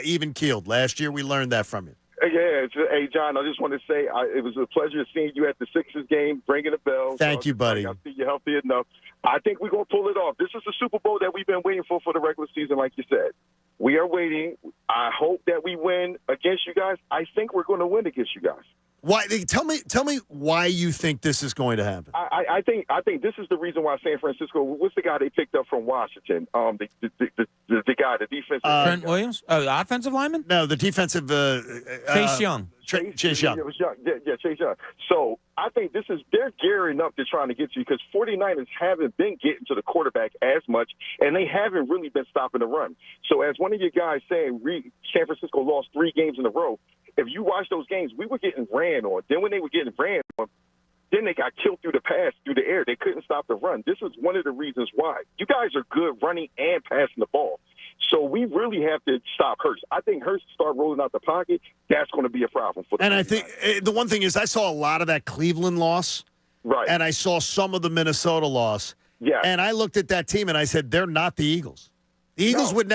S4: even keeled. Last year we learned that from you.
S12: Hey, John, I just want to say it was a pleasure seeing you at the Sixers game, ringing the bell.
S4: Thank you, buddy.
S12: I see you healthy enough. I think we're going to pull it off. This is the Super Bowl that we've been waiting for the regular season, like you said. We are waiting. I hope that we win against you guys. I think we're going to win against you guys.
S4: Why? Tell me why you think this is going to happen.
S12: I think this is the reason why San Francisco. What's the guy they picked up from Washington? The guy, the defensive.
S5: Trent Williams, the offensive lineman.
S4: No, the defensive.
S5: Chase Young.
S4: Chase Young.
S12: It was Young. Yeah, Chase Young. So I think they're gearing up to trying to get you because 49ers haven't been getting to the quarterback as much, and they haven't really been stopping the run. So as one of your guys saying, San Francisco lost 3 games in a row. If you watch those games, we were getting ran on. Then when they were getting ran on, then they got killed through the air. They couldn't stop the run. This is one of the reasons why. You guys are good running and passing the ball. So we really have to stop Hurts. I think Hurts start rolling out the pocket. That's going to be a problem for them.
S4: And I think the one thing is I saw a lot of that Cleveland loss.
S12: Right.
S4: And I saw some of the Minnesota loss.
S12: Yeah.
S4: And I looked at that team and I said, they're not the Eagles. The Eagles would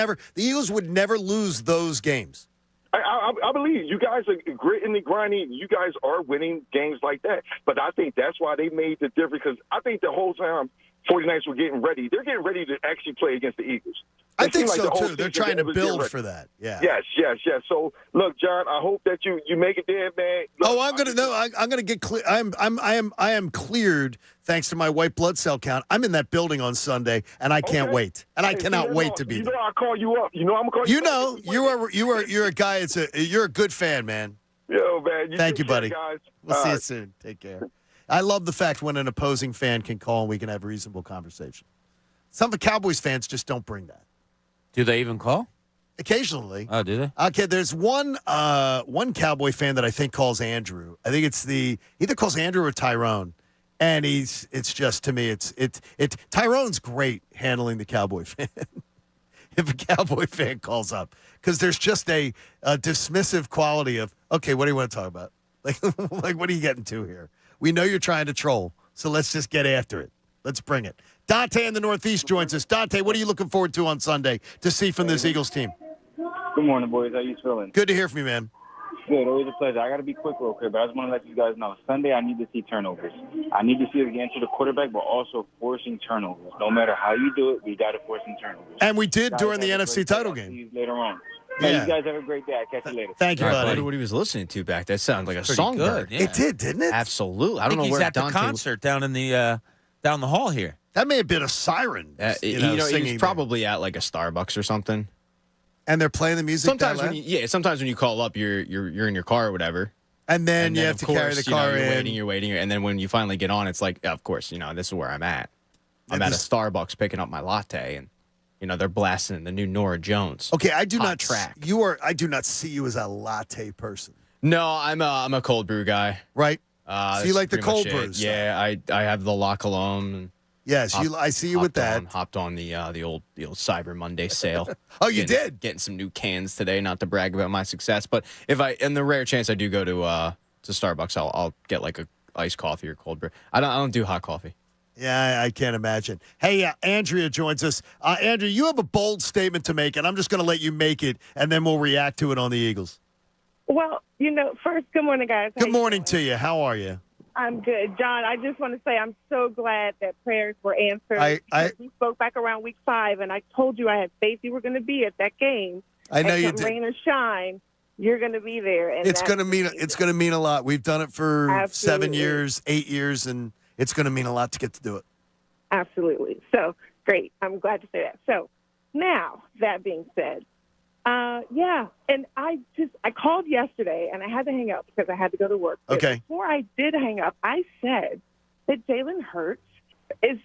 S4: never lose those games.
S12: I believe you guys are gritting and grinding. You guys are winning games like that. But I think that's why they made the difference because I think the whole time 49ers were getting ready. They're getting ready to actually play against the Eagles.
S4: I think so, too. They're trying to build for that. Yeah.
S12: Yes. So, look, John, I hope that you make it there, man. Look,
S4: I'm gonna get clear. I am cleared thanks to my white blood cell count. I'm in that building on Sunday, and I can't wait. And I cannot wait to be there.
S12: I'll call you up. I'm gonna call you.
S4: You're a guy. You're a good fan, man.
S12: Yo, man.
S4: Thank you, buddy.
S12: Guys.
S4: We'll see you soon. Take care. I love the fact when an opposing fan can call and we can have a reasonable conversation. Some of the Cowboys fans just don't bring that.
S5: Do they even call?
S4: Occasionally.
S5: Oh, do they?
S4: Okay, there's one Cowboy fan that I think calls Andrew. I think it's either calls Andrew or Tyrone. And it's just, to me, Tyrone's great handling the Cowboy fan. If a Cowboy fan calls up. Because there's just a dismissive quality of, okay, what do you want to talk about? Like, what are you getting to here? We know you're trying to troll, so let's just get after it. Let's bring it. Dante in the Northeast joins us. Dante, what are you looking forward to on Sunday to see from this Eagles team?
S13: Good morning, boys. How you feeling?
S4: Good to hear from you, man.
S13: Good. Always a pleasure. I got to be quick real quick, but I just want to let you guys know. Sunday, I need to see turnovers. I need to see us get into the quarterback, but also forcing turnovers. No matter how you do it, we got to force some turnovers.
S4: And we did during the NFC title game.
S13: See you later on. Yeah. You guys have a great day. I'll catch you later.
S4: Thank you,
S6: I
S4: buddy.
S6: wonder what he was listening to back. That sounded like a songbird.
S5: Yeah.
S4: It did, didn't it?
S6: Absolutely. I don't know
S5: he's
S6: where
S5: at
S6: Dante
S5: the concert down in the down the hall here.
S4: That may have been a siren.
S6: He
S4: singing
S6: was probably at like a Starbucks or something.
S4: And they're playing the music.
S6: Sometimes when you call up, you're in your car or whatever.
S4: And then you have to carry the car in.
S6: You're waiting, and then when you finally get on, it's like, yeah, of course, this is where I'm at. I'm at a Starbucks picking up my latte, and they're blasting the new Norah Jones.
S4: Okay, I do not
S6: track.
S4: I do not see you as a latte person.
S6: No, I'm a cold brew guy.
S4: Right. So you like the cold brews?
S6: Yeah, I have the La Colombe. And
S4: yes, I see you with that.
S6: Hopped on the old Cyber Monday sale.
S4: Oh, you did?
S6: Getting some new cans today. Not to brag about my success, but in the rare chance I do go to Starbucks, I'll get like a iced coffee or cold brew. I don't do hot coffee.
S4: Yeah, I can't imagine. Hey, Andrea joins us. Andrea, you have a bold statement to make, and I'm just going to let you make it, and then we'll react to it on the Eagles.
S14: Well, first, good morning, guys.
S4: Good morning to you. How are you?
S14: I'm good. John, I just want to say I'm so glad that prayers were answered. We spoke back around week 5, and I told you I had faith you were going to be at that game.
S4: I know you did.
S14: Rain or shine, you're going to be there. And
S4: it's going to mean a lot. We've done it for
S14: Absolutely.
S4: 7 years, 8 years, and it's going to mean a lot to get to do it.
S14: Absolutely. So, great. I'm glad to say that. So, now, that being said, and I called yesterday, and I had to hang up because I had to go to work. But
S4: okay.
S14: Before I did hang up, I said that Jalen Hurts is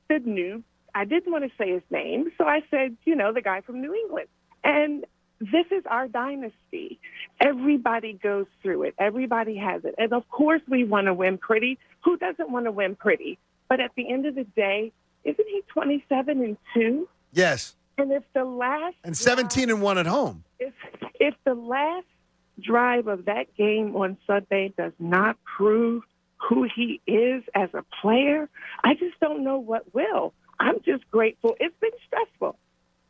S14: the new, I didn't want to say his name, so I said, the guy from New England. And this is our dynasty. Everybody goes through it. Everybody has it. And, of course, we want to win pretty. Who doesn't want to win pretty? But at the end of the day, isn't he 27-2?
S4: Yes.
S14: And if the last
S4: and 17-1 at home.
S14: If the last drive of that game on Sunday does not prove who he is as a player, I just don't know what will. I'm just grateful. It's been stressful.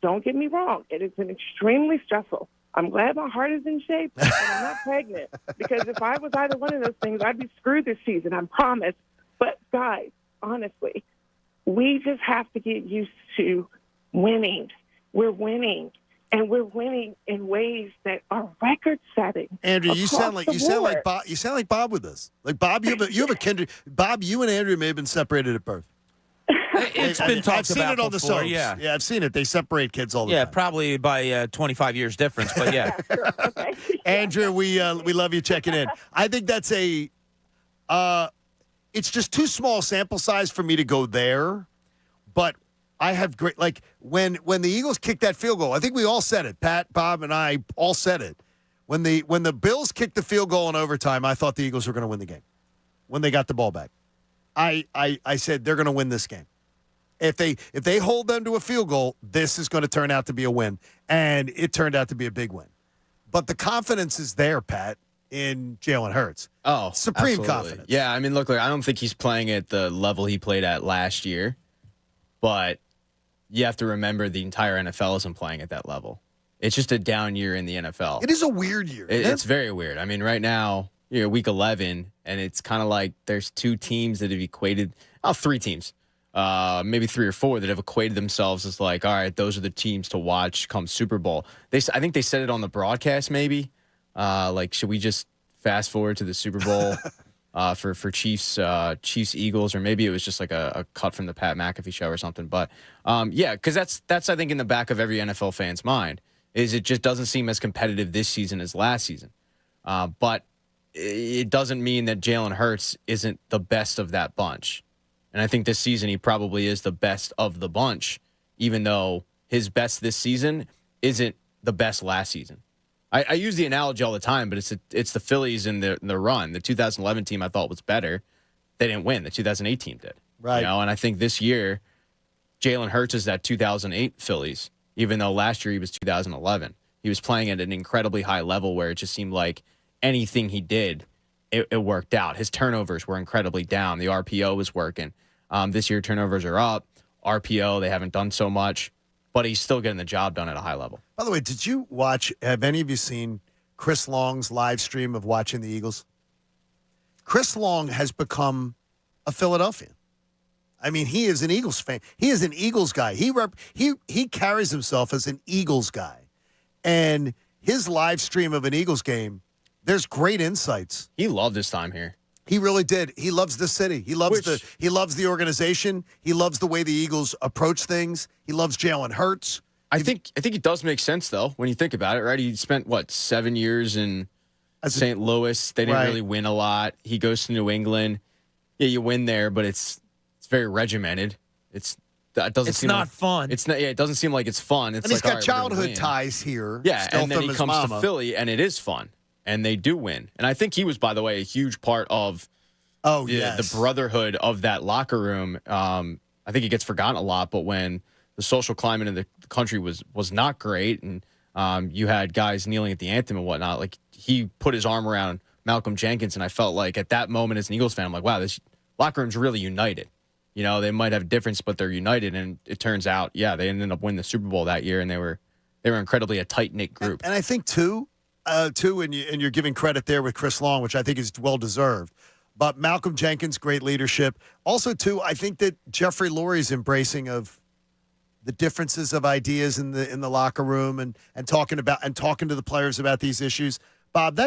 S14: Don't get me wrong. It has been extremely stressful. I'm glad my heart is in shape and I'm not pregnant, because if I was either one of those things, I'd be screwed this season, I promise. But, guys, honestly, we just have to get used to winning. We're winning, and we're winning in ways that are record-setting.
S4: Andrew, you sound like Bob. You sound like Bob with this. Like Bob, you have a kindred. Bob, you and Andrew may have been separated at birth.
S5: It's been talked
S4: I've seen
S5: about
S4: it on the
S5: before,
S4: soaps.
S5: yeah.
S4: I've seen it. They separate kids all the time.
S5: Yeah, probably by 25 years difference, but yeah.
S4: Andrew, we love you checking in. I think that's it's just too small sample size for me to go there, but I have great, like when the Eagles kicked that field goal, I think we all said it. Pat, Bob, and I all said it. When the Bills kicked the field goal in overtime, I thought the Eagles were going to win the game when they got the ball back. I said they're going to win this game. If they hold them to a field goal, this is going to turn out to be a win, and it turned out to be a big win. But the confidence is there, Pat, in Jalen Hurts.
S6: Oh,
S4: supreme
S6: absolutely.
S4: confidence.
S6: Yeah, I mean, look, I don't think he's playing at the level he played at last year, but you have to remember the entire NFL isn't playing at that level. It's just a down year in the NFL.
S4: It is a weird year.
S6: It's very weird. I mean, right now, week 11, and it's kind of like there's two teams that have equated, three teams, maybe three or four that have equated themselves as like, all right, those are the teams to watch come Super Bowl. I think they said it on the broadcast maybe. Like, should we just fast forward to the Super Bowl for Chiefs Eagles, or maybe it was just like a cut from the Pat McAfee show or something. But yeah, because that's I think in the back of every NFL fan's mind is it just doesn't seem as competitive this season as last season. But it doesn't mean that Jalen Hurts isn't the best of that bunch. And I think this season he probably is the best of the bunch, even though his best this season isn't the best last season. I use the analogy all the time, but it's the Phillies in the run. The 2011 team I thought was better. They didn't win. The 2008 team did.
S4: Right.
S6: And I think this year, Jalen Hurts is that 2008 Phillies, even though last year he was 2011. He was playing at an incredibly high level where it just seemed like anything he did, it worked out. His turnovers were incredibly down. The RPO was working. This year, turnovers are up. RPO, they haven't done so much, but he's still getting the job done at a high level.
S4: By the way, have any of you seen Chris Long's live stream of watching the Eagles? Chris Long has become a Philadelphian. I mean, he is an Eagles fan. He is an Eagles guy. He carries himself as an Eagles guy. And his live stream of an Eagles game, there's great insights.
S6: He loved his time here.
S4: He really did. He loves the city. He loves the organization. He loves the way the Eagles approach things. He loves Jalen Hurts.
S6: I think it does make sense though when you think about it, right? He spent 7 years in St. Louis. They didn't really win a lot. He goes to New England. Yeah, you win there, but it's very regimented. It doesn't seem
S5: not fun.
S6: It's not. Yeah, it doesn't seem like it's fun. It's
S4: and he's
S6: like,
S4: got childhood ties here.
S6: Yeah, and then he comes
S4: mama.
S6: to Philly, and it is fun, and they do win. And I think he was, by the way, a huge part of the brotherhood of that locker room. I think it gets forgotten a lot, but when the social climate in the country was not great, and you had guys kneeling at the anthem and whatnot, like he put his arm around Malcolm Jenkins, and I felt like at that moment as an Eagles fan, I'm like, wow, this locker room's really united. They might have a difference, but they're united, and it turns out, yeah, they ended up winning the Super Bowl that year, and they were incredibly a tight-knit group.
S4: And I think, too, and you're giving credit there with Chris Long, which I think is well-deserved, but Malcolm Jenkins, great leadership. Also, too, I think that Jeffrey Lurie's embracing of the differences of ideas in the locker room and talking to the players about these issues. Bob,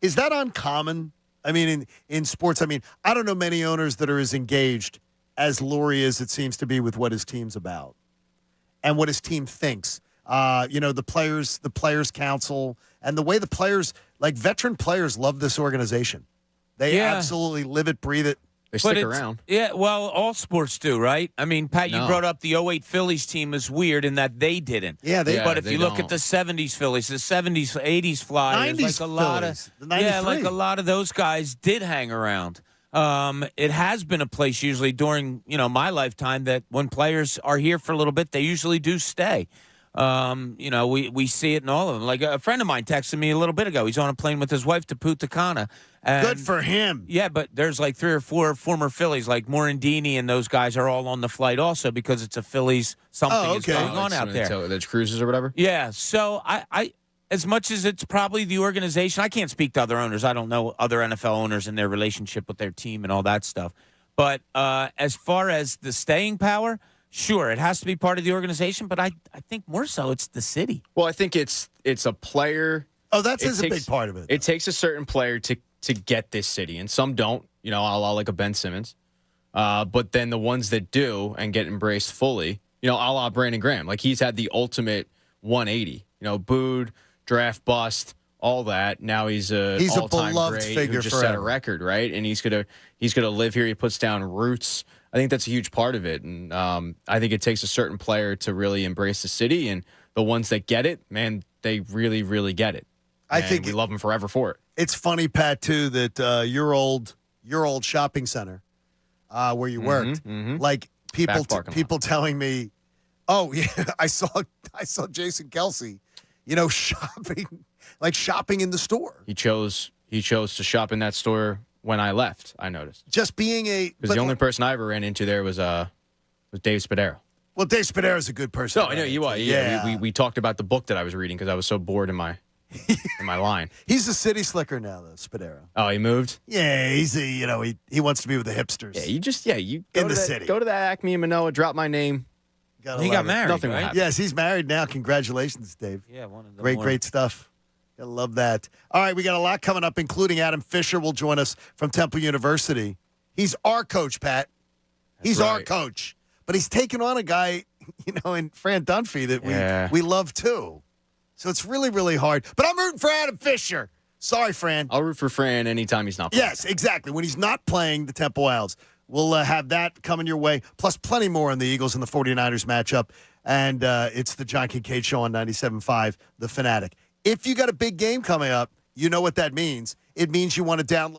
S4: is that uncommon? I mean, in sports, I mean, I don't know many owners that are as engaged as Lurie is, it seems to be, with what his team's about and what his team thinks. The players council, and the way the players, like veteran players, love this organization. They absolutely live it, breathe it.
S6: They stick around.
S5: Yeah, well, all sports do, right? I mean, Pat, you brought up the 08 Phillies team is weird in that they didn't.
S4: Yeah,
S5: but if you look at the 70s Phillies, the 70s, 80s Flyers,
S4: 90s
S5: like a lot
S4: Phillies,
S5: of,
S4: the 93.
S5: like a lot of those guys did hang around. It has been a place usually during, my lifetime that when players are here for a little bit, they usually do stay. We see it in all of them. Like a friend of mine texted me a little bit ago. He's on a plane with his wife to Punta Cana.
S4: Good for him.
S5: Yeah, but there's like 3 or 4 former Phillies, like Morandini and those guys are all on the flight also because it's a Phillies something is going on out there.
S6: The cruises or whatever?
S5: Yeah, so as much as it's probably the organization. I can't speak to other owners. I don't know other NFL owners and their relationship with their team and all that stuff. But as far as the staying power, sure, it has to be part of the organization. But I think more so it's the city.
S6: Well, I think it's a player.
S4: Oh, that's a big part of it.
S6: It takes a certain player to get this city, and some don't. A la like a Ben Simmons. But then the ones that do and get embraced fully, a la Brandon Graham, like he's had the ultimate 180. Booed, draft bust, all that. Now he's a
S4: beloved
S6: great
S4: figure
S6: who just
S4: forever.
S6: set a record, right? And he's gonna live here. He puts down roots. I think that's a huge part of it, and I think it takes a certain player to really embrace the city. And the ones that get it, man, they really, really get it.
S4: I think
S6: we love them forever for it.
S4: It's funny, Pat, too, that your old shopping center where you worked, like people telling me, "Oh yeah, I saw Jason Kelsey, shopping in the store."
S6: He chose to shop in that store when I left. I noticed
S4: just being
S6: because the only person I ever ran into there was Dave Spadaro.
S4: Well, Dave Spadaro is a good person.
S6: No, I know you are. Yeah, we talked about the book that I was reading because I was so bored in my line.
S4: He's a city slicker now, though, Spadaro.
S6: Oh, he moved?
S4: Yeah, he's he wants to be with the hipsters.
S6: Yeah, you go
S4: in the
S6: city.
S4: city.
S6: Go to that Acme in Manoa, drop my name.
S5: He got married.
S6: Nothing will
S5: right?
S6: happen.
S4: Yes, he's married now. Congratulations, Dave.
S5: Yeah, one of the
S4: Great stuff. Gotta love that. All right, we got a lot coming up, including Adam Fisher will join us from Temple University. He's our coach, Pat. He's our coach. But he's taking on a guy, in Fran Dunphy that we love too. So it's really, really hard. But I'm rooting for Adam Fisher. Sorry, Fran.
S6: I'll root for Fran anytime he's not playing.
S4: Yes, exactly. When he's not playing the Temple Owls. We'll have that coming your way, plus plenty more on the Eagles and the 49ers matchup. And it's the John Kincade Show on 97.5, The Fanatic. If you got a big game coming up, you know what that means. It means you want to download.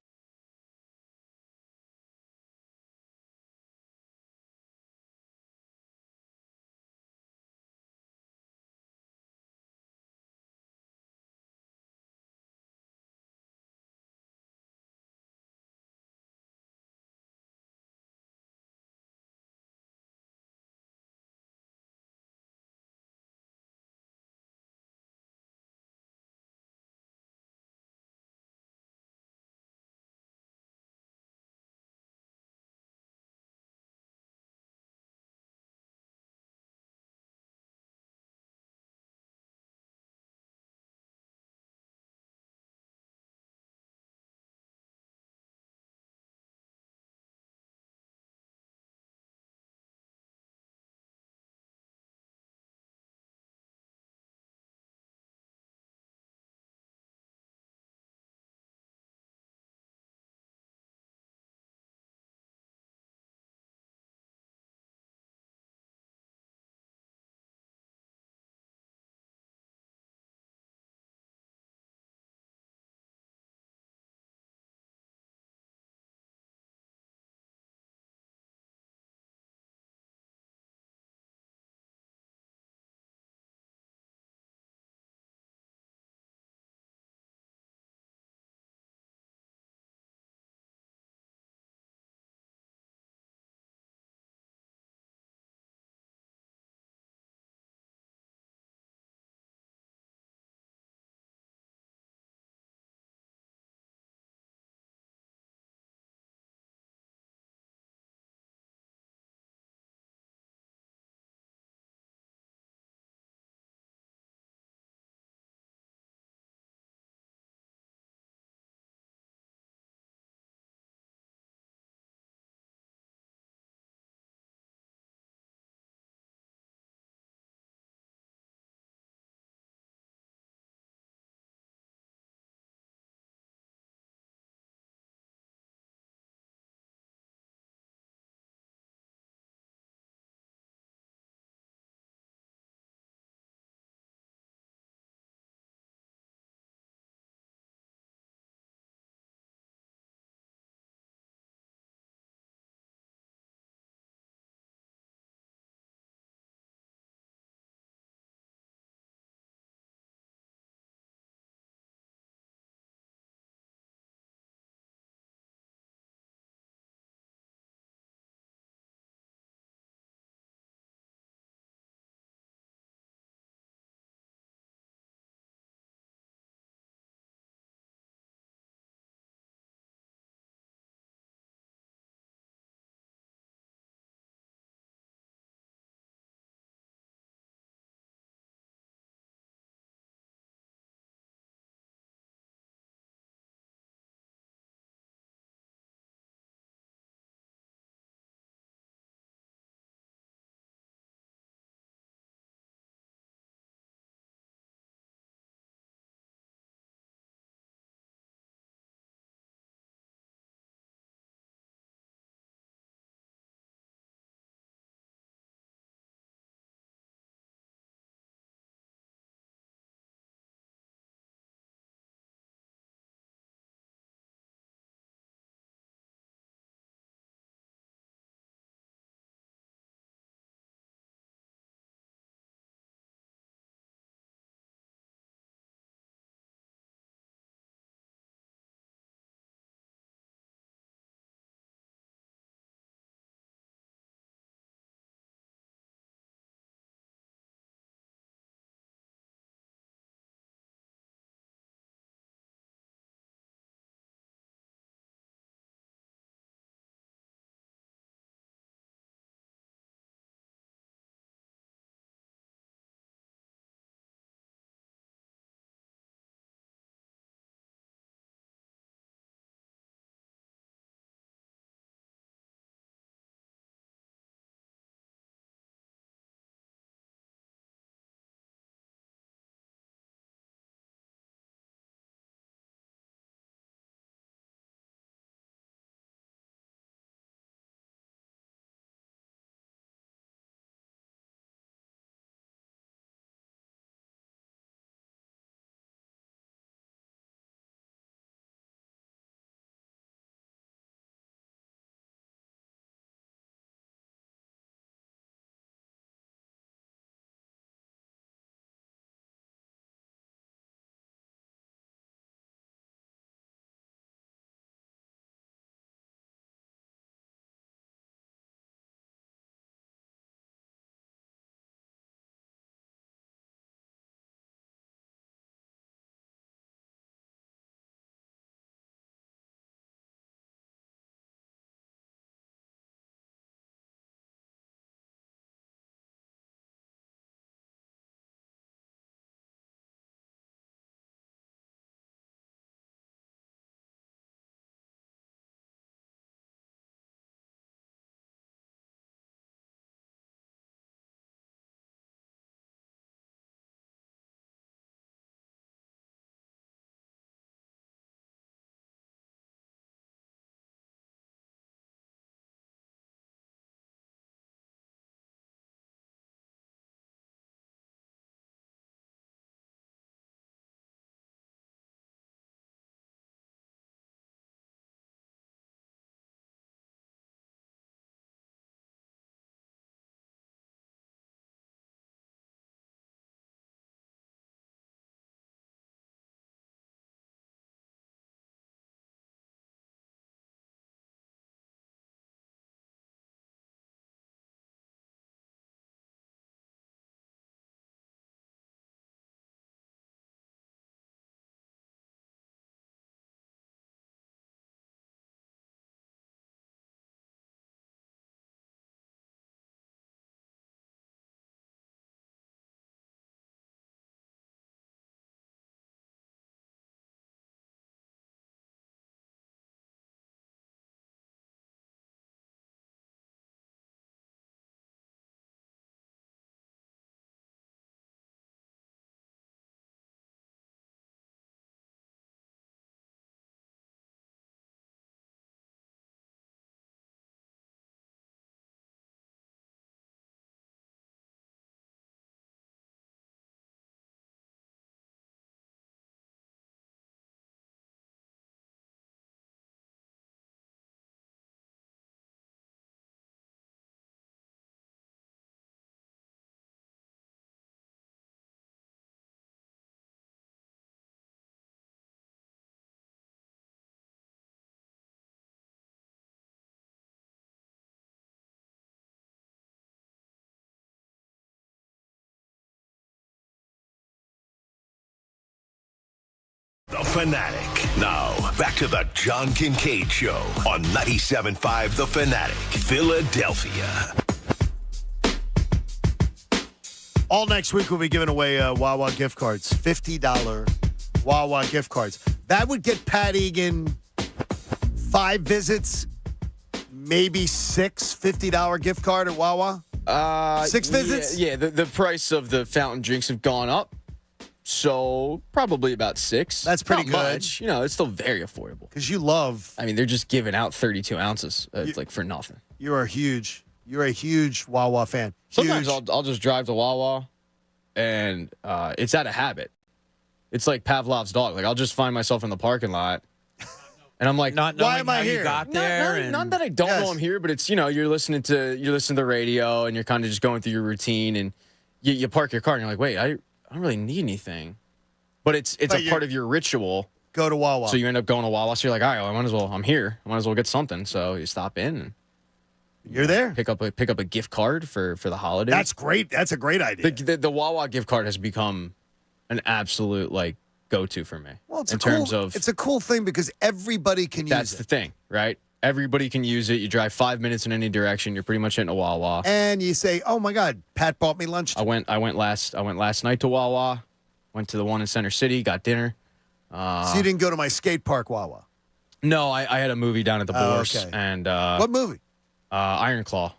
S1: Fanatic. Now, back to the John Kincade Show on 97.5 The Fanatic, Philadelphia.
S4: All next week, we'll be giving away Wawa gift cards, $50 Wawa gift cards. That would get Pat Egan 5 visits, maybe 6 $50 gift card at Wawa. 6 visits?
S6: Yeah, the price of the fountain drinks have gone up. So probably about 6.
S4: That's pretty
S6: Not
S4: good.
S6: much. You know, it's still very affordable.
S4: Because you love.
S6: I mean, they're just giving out 32 ounces. It's like for nothing.
S4: You're a huge Wawa fan.
S6: Sometimes
S4: Huge.
S6: I'll just drive to Wawa, and it's out of habit. It's like Pavlov's dog. Like I'll just find myself in the parking lot, and I'm like,
S5: Not knowing
S4: why am I
S5: how
S4: here?
S5: you got there.
S6: Not that I don't know I'm here, but it's you're listening to the radio, and you're kind of just going through your routine, and you park your car, and you're like, wait, I don't really need anything, but it's a part of your ritual.
S4: Go to Wawa.
S6: So you end up going to Wawa. So you're like, all right, well, I'm here. I might as well get something. So you stop in and
S4: you're there.
S6: Pick up a gift card for the holidays.
S4: That's great. That's a great idea.
S6: The Wawa gift card has become an absolute go-to for me.
S4: Well, it's a cool thing because everybody can use it.
S6: That's the thing, right? Everybody can use it. You drive 5 minutes in any direction. You're pretty much hitting a Wawa.
S4: And you say, "Oh my God, Pat bought me lunch."
S6: I went last night to Wawa. Went to the one in Center City. Got dinner.
S4: So you didn't go to my skate park Wawa?
S6: No, I had a movie down at the Bourse.
S4: Okay.
S6: And
S4: what movie?
S6: Iron Claw.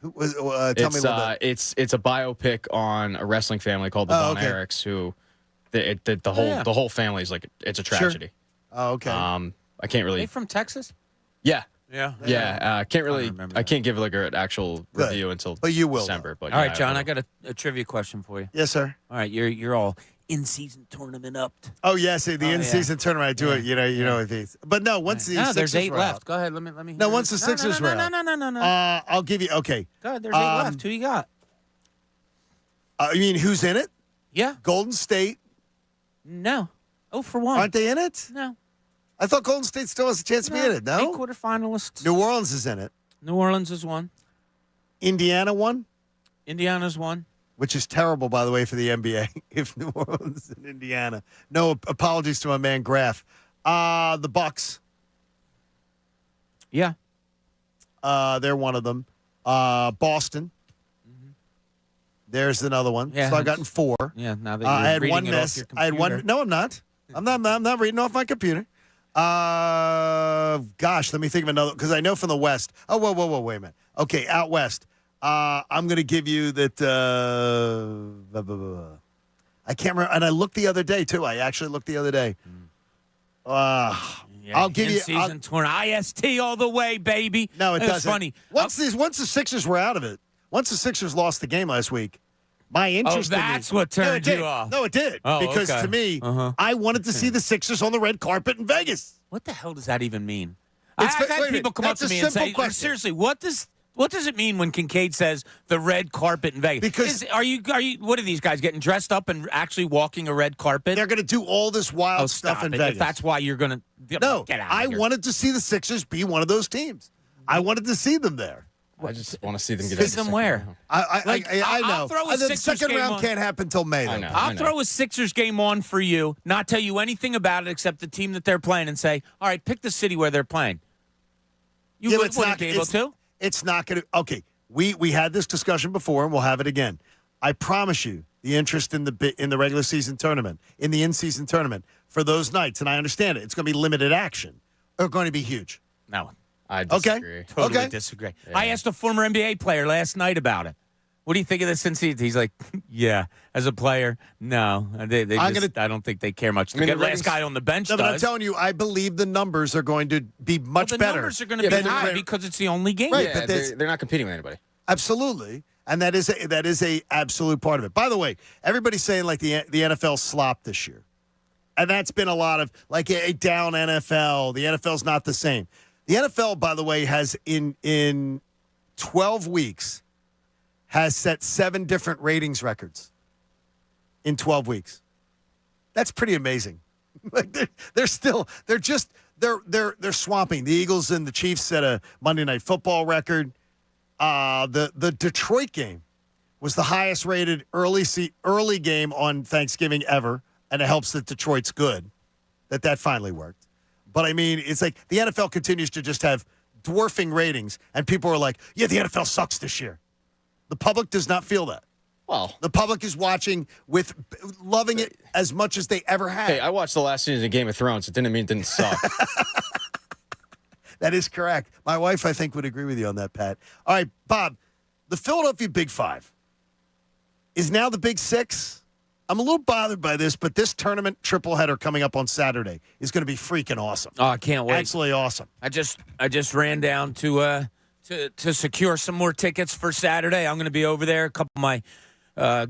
S4: Tell me a little bit.
S6: It's a biopic on a wrestling family called the Von Erichs, who the whole family is it's a tragedy.
S4: Sure. Oh, okay.
S6: I can't really.
S5: Are they from Texas?
S6: Yeah.
S5: Yeah.
S6: I can't give an actual review until December. But
S5: all right, John, I got a trivia question for you.
S4: Yes, sir.
S5: All right, you're all in-season tournament up.
S4: Oh yes, the in-season tournament. I do it. You know these. But no, once the Sixers
S5: there's 8
S4: were
S5: left.
S4: out.
S5: Go ahead. Let me.
S4: No, once the Sixers were out.
S5: No.
S4: I'll give you. Okay.
S5: Go ahead. There's 8 left. Who you got?
S4: You mean who's in it?
S5: Yeah.
S4: Golden State.
S5: No. 0 for 1.
S4: Aren't they in it?
S5: No.
S4: I thought Golden State still has a chance to be in it. No.
S5: 8 quarterfinalists.
S4: New Orleans is in it.
S5: New Orleans is 1.
S4: Indiana won.
S5: Indiana's 1.
S4: Which is terrible, by the way, for the NBA. If New Orleans and Indiana. No apologies to my man Graff. The Bucks.
S5: Yeah.
S4: They're one of them. Boston.
S5: Mm-hmm.
S4: There's another one.
S5: Yeah.
S4: So I gotten 4.
S5: Yeah. Now that you're
S4: I had
S5: reading
S4: one
S5: it off
S4: miss.
S5: your
S4: I had one.
S5: computer.
S4: No, I'm not. I'm not reading off my computer. Gosh, let me think of another because I know from the West. Oh, whoa, wait a minute. Okay, out west. I'm going to give you that. I can't remember, and I looked the other day too. I actually looked the other day. I'll give you
S5: season tournament. IST all the way, baby.
S4: No, it
S5: That's
S4: doesn't.
S5: funny.
S4: Once the Sixers were out of it, once the Sixers lost the game last week, my interest.
S5: That's what turned you off.
S4: No, it did.
S5: Oh,
S4: because
S5: okay.
S4: to me, I wanted to see the Sixers on the red carpet in Vegas.
S5: What the hell does that even mean?
S4: It's
S5: I've
S4: wait a
S5: had
S4: minute.
S5: people come up
S4: That's
S5: to
S4: a
S5: me and
S4: simple
S5: say,
S4: question.
S5: seriously, what does it mean when Kincade says the red carpet in Vegas?
S4: Because
S5: are you? What are these guys getting dressed up and actually walking a red carpet?
S4: They're going to do all this wild stuff in Vegas.
S5: If that's why you're going to
S4: no,
S5: get out.
S4: I wanted to see the Sixers be one of those teams. I wanted to see them there.
S6: I just want to see them get
S5: See them where?
S4: I know.
S5: I'll throw a
S4: the
S5: Sixers
S4: second
S5: game
S4: round
S5: on.
S4: can't happen until May. Though.
S6: I know.
S5: I'll throw a Sixers game on for you, not tell you anything about it except the team that they're playing, and say, all right, pick the city where they're playing. You
S4: Yeah, but
S5: wouldn't be able to.
S4: It's not going to. Okay, we had this discussion before, and we'll have it again. I promise you, the interest in the regular season tournament, in the in-season tournament, for those nights, and I understand it, it's going to be limited action, are going to be huge.
S5: No.
S6: I disagree.
S5: Totally disagree. Yeah. I asked a former NBA player last night about it. What do you think of this since he's like, yeah, as a player, no. I don't think they care much. The last guy on the bench
S4: does.
S5: But
S4: I'm telling you, I believe the numbers are going to be much better.
S5: The numbers are going to be high because it's the only game.
S4: Right,
S6: yeah,
S4: but
S6: they're not competing with anybody.
S4: Absolutely. And that is a absolute part of it. By the way, everybody's saying like the NFL slopped this year. And that's been a lot of like a down NFL. The NFL's not the same. The NFL, by the way, has in 12 weeks has set 7 different ratings records in 12 weeks. That's pretty amazing. Like they're swamping. The Eagles and the Chiefs set a Monday Night Football record. The Detroit game was the highest rated early game on Thanksgiving ever, and it helps that Detroit's good. that finally worked. But, I mean, it's like the NFL continues to just have dwarfing ratings, and people are like, yeah, the NFL sucks this year. The public does not feel that.
S6: Well,
S4: the public is watching with loving it as much as they ever have.
S6: Hey, I watched the last season of Game of Thrones. It didn't mean it didn't suck.
S4: That is correct. My wife, I think, would agree with you on that, Pat. All right, Bob, the Philadelphia Big Five is now the Big Six. I'm a little bothered by this, but this tournament triple header coming up on Saturday is going to be freaking awesome.
S5: Oh, I can't wait.
S4: Absolutely awesome.
S5: I just ran down to secure some more tickets for Saturday. I'm going to be over there. A couple of my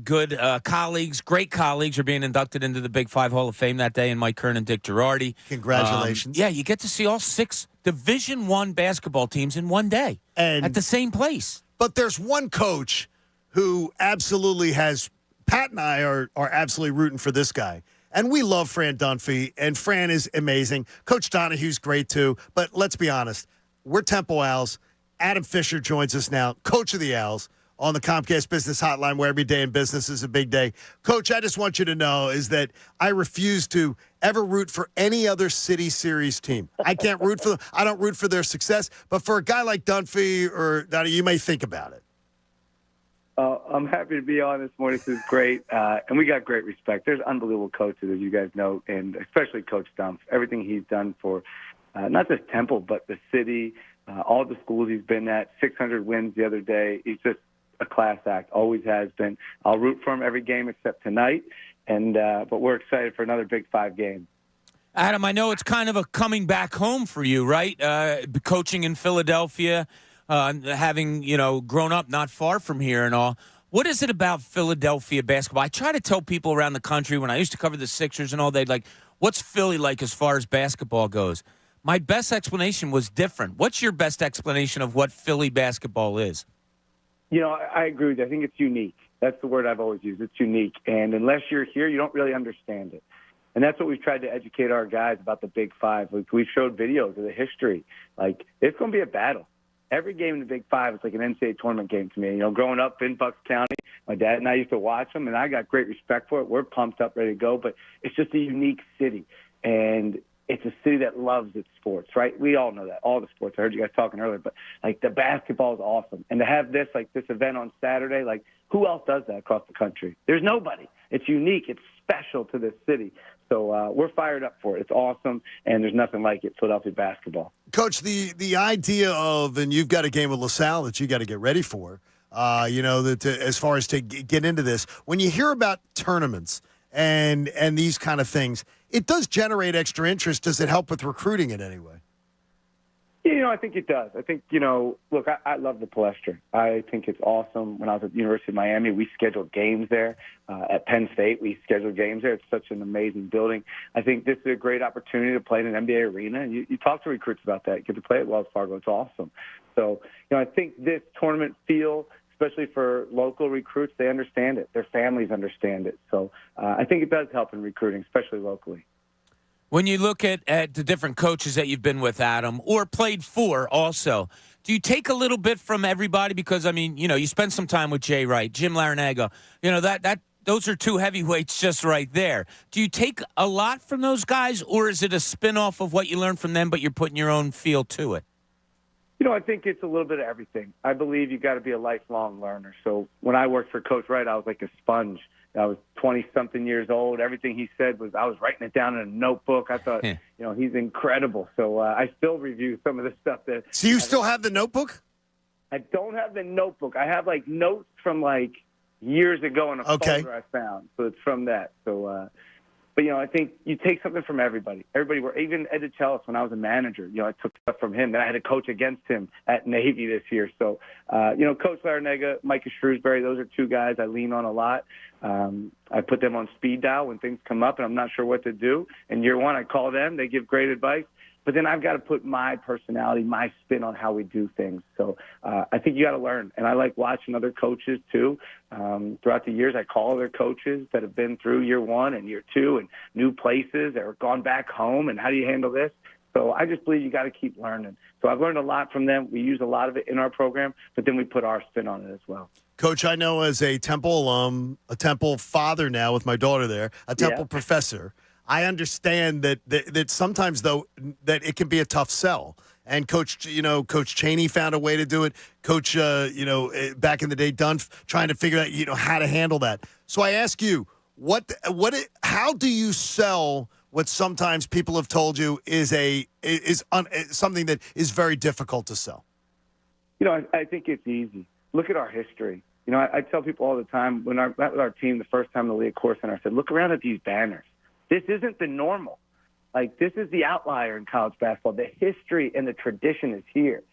S5: good colleagues, great colleagues, are being inducted into the Big Five Hall of Fame that day, and Mike Kern and Dick Girardi.
S4: Congratulations.
S5: Yeah, you get to see all 6 Division I basketball teams in one day
S4: and
S5: at the same place.
S4: But there's one coach who absolutely has – Pat and I are absolutely rooting for this guy. And we love Fran Dunphy, and Fran is amazing. Coach Donahue's great too. But let's be honest, we're Temple Owls. Adam Fisher joins us now, coach of the Owls, on the Comcast Business Hotline, where every day in business is a big day. Coach, I just want you to know is that I refuse to ever root for any other City Series team. I can't root for them. I don't root for their success. But for a guy like Dunphy or Donahue, you may think about it.
S15: I'm happy to be on this morning. This is great. And we got great respect. There's unbelievable coaches, as you guys know, and especially Coach Dumpf. Everything he's done for not just Temple, but the city, all the schools he's been at, 600 wins the other day. He's just a class act, always has been. I'll root for him every game except tonight, but we're excited for another Big Five game.
S5: Adam, I know it's kind of a coming back home for you, right? Coaching in Philadelphia, having, grown up not far from here and all. What is it about Philadelphia basketball? I try to tell people around the country when I used to cover the Sixers and all, they'd like, what's Philly like as far as basketball goes? My best explanation was different. What's your best explanation of what Philly basketball is?
S15: I agree with you. I think it's unique. That's the word I've always used. It's unique. And unless you're here, you don't really understand it. And that's what we've tried to educate our guys about the Big Five. Like, we've showed videos of the history. Like, it's going to be a battle. Every game in the Big Five is like an NCAA tournament game to me. Growing up in Bucks County, my dad and I used to watch them, and I got great respect for it. We're pumped up, ready to go. But it's just a unique city. And it's a city that loves its sports, right? We all know that, all the sports. I heard you guys talking earlier, but the basketball is awesome. And to have this event on Saturday, who else does that across the country? There's nobody. It's unique. It's special to this city. So we're fired up for it. It's awesome, and there's nothing like it, Philadelphia basketball.
S4: Coach, the idea of, and you've got a game with LaSalle that you got to get ready for, as far as to get into this, when you hear about tournaments and these kind of things, it does generate extra interest. Does it help with recruiting in any way?
S15: I think it does. I think, look, I love the Palestra. I think it's awesome. When I was at the University of Miami, we scheduled games there. At Penn State, we scheduled games there. It's such an amazing building. I think this is a great opportunity to play in an NBA arena. You talk to recruits about that. You get to play at Wells Fargo. It's awesome. So, I think this tournament feel, especially for local recruits, they understand it. Their families understand it. So I think it does help in recruiting, especially locally.
S5: When you look at the different coaches that you've been with, Adam, or played for also, do you take a little bit from everybody? Because, you spend some time with Jay Wright, Jim Larinaga. Those are 2 heavyweights just right there. Do you take a lot from those guys, or is it a spin-off of what you learned from them, but you're putting your own feel to it?
S15: I think it's a little bit of everything. I believe you got to be a lifelong learner. So when I worked for Coach Wright, I was like a sponge. I was 20-something years old. Everything he said I was writing it down in a notebook. I thought, he's incredible. So I still review some of the stuff that.
S4: So you still have the notebook?
S15: I don't have the notebook. I have notes from years ago in a folder I found. So it's from that. So, but I think you take something from everybody. Even Ed DeChellis, when I was a manager, I took stuff from him. Then I had to coach against him at Navy this year. So, Coach Larinaga, Micah Shrewsbury, those are 2 guys I lean on a lot. I put them on speed dial when things come up and I'm not sure what to do. In year 1, I call them. They give great advice. But then I've got to put my personality, my spin on how we do things. So I think you got to learn. And I like watching other coaches, too. Throughout the years, I call other coaches that have been through year 1 and year 2 and new places or gone back home. And how do you handle this? So I just believe you got to keep learning. So I've learned a lot from them. We use a lot of it in our program, but then we put our spin on it as well.
S4: Coach, I know as a Temple alum, a Temple father now with my daughter there, a Temple professor, I understand that sometimes, though, that it can be a tough sell. And Coach Chaney found a way to do it. Coach, back in the day, Dunn trying to figure out, how to handle that. So I ask you, how do you sell what sometimes people have told you is something that is very difficult to sell?
S15: I think it's easy. Look at our history. I tell people all the time when I met with our team the first time in the league course center, I said, look around at these banners. This isn't the normal. Like, this is the outlier in college basketball. The history and the tradition is here.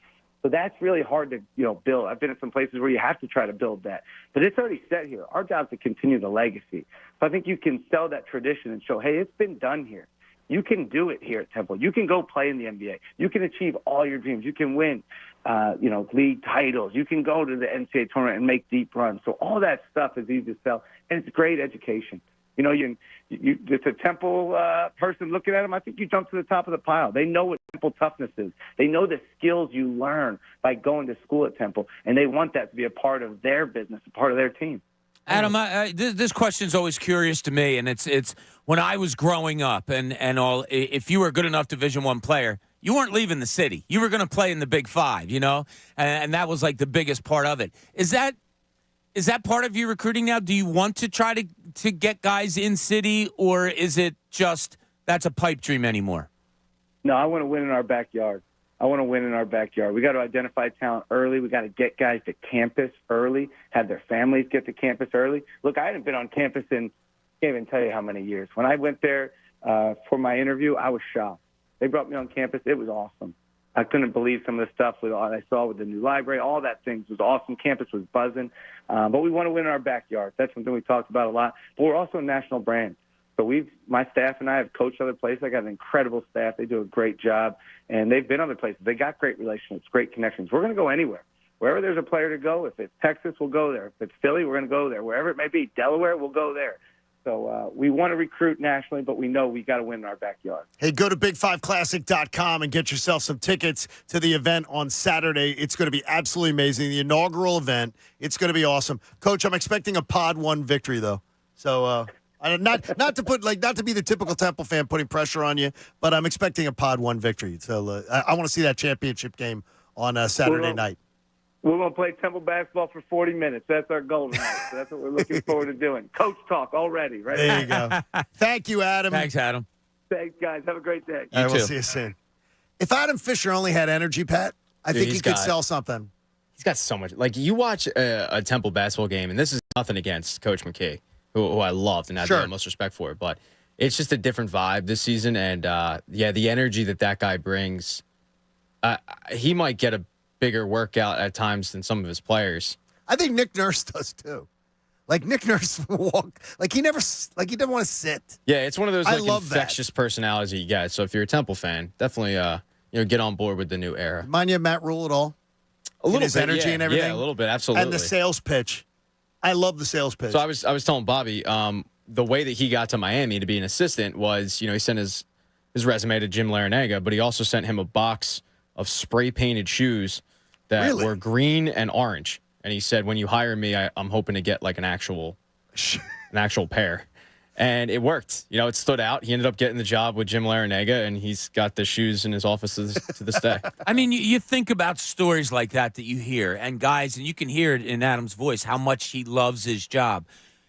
S15: So that's really hard to, build. I've been in some places where you have to try to build that. But it's already set here. Our job is to continue the legacy. So I think you can sell that tradition and show, hey, it's been done here. You can do it here at Temple. You can go play in the NBA. You can achieve all your dreams. You can win, league titles. You can go to the NCAA tournament and make deep runs. So all that stuff is easy to sell, and it's great education. It's a Temple person looking at them. I think you jump to the top of the pile. They know what Temple toughness is. They know the skills you learn by going to school at Temple, and they want that to be a part of their business, a part of their team.
S5: Adam, this question's always curious to me, and it's when I was growing up and all. If you were a good enough Division I player, you weren't leaving the city. You were going to play in the Big Five, and that was like the biggest part of it. Is that part of your recruiting now? Do you want to try to get guys in city, or is it just that's a pipe dream anymore?
S15: No, I want to win in our backyard. We got to identify talent early. We got to get guys to campus early, have their families get to campus early. Look, I hadn't been on campus in, can't even tell you how many years. When I went there for my interview, I was shocked. They brought me on campus. It was awesome. I couldn't believe some of the stuff I saw with the new library. All that things was awesome. Campus was buzzing. But we want to win in our backyard. That's something we talked about a lot. But we're also a national brand. So my staff and I have coached other places. I got an incredible staff. They do a great job. And they've been other places. They got great relationships, great connections. We're going to go anywhere. Wherever there's a player to go, if it's Texas, we'll go there. If it's Philly, we're going to go there. Wherever it may be, Delaware, we'll go there. So we want to recruit nationally, but we know we got to win in our backyard.
S4: Hey, go to big5classic.com and get yourself some tickets to the event on Saturday. It's going to be absolutely amazing. The inaugural event. It's going to be awesome. Coach, I'm expecting a Pod 1 victory, though. So not to be the typical Temple fan putting pressure on you, but I'm expecting a Pod 1 victory. So I want to see that championship game on Saturday night.
S15: We're going to play Temple basketball for 40 minutes. That's our goal tonight. So that's what we're looking forward to doing. Coach talk already, right?
S4: There you go. Thank you, Adam.
S5: Thanks, Adam.
S15: Thanks, guys. Have a great day.
S4: All right, we'll see you soon. If Adam Fisher only had energy, Pat, I think he could sell something.
S6: He's got so much. Like, you watch a Temple basketball game, and this is nothing against Coach McKay, who I loved and have the most respect for, but it's just a different vibe this season. And, the energy that guy brings, he might get a bigger workout at times than some of his players.
S4: I think Nick Nurse does too. Like, Nick Nurse walk he doesn't want to sit.
S6: Yeah, it's one of those infectious personalities that you get. So if you're a Temple fan, definitely get on board with the new era.
S4: Remind you of Matt Rule at all?
S6: A little
S4: his
S6: bit,
S4: energy and everything.
S6: Yeah, a little bit, absolutely.
S4: And the sales pitch. I love the sales pitch.
S6: So I was telling Bobby, the way that he got to Miami to be an assistant was, he sent his resume to Jim Larinaga, but he also sent him a box of spray painted shoes that were green and orange. And he said, when you hire me, I'm hoping to get like an actual pair. And it worked. It stood out. He ended up getting the job with Jim Larinaga, and he's got the shoes in his office to this day.
S5: I mean, you think about stories like that you hear, and guys, and you can hear it in Adam's voice, how much he loves his job.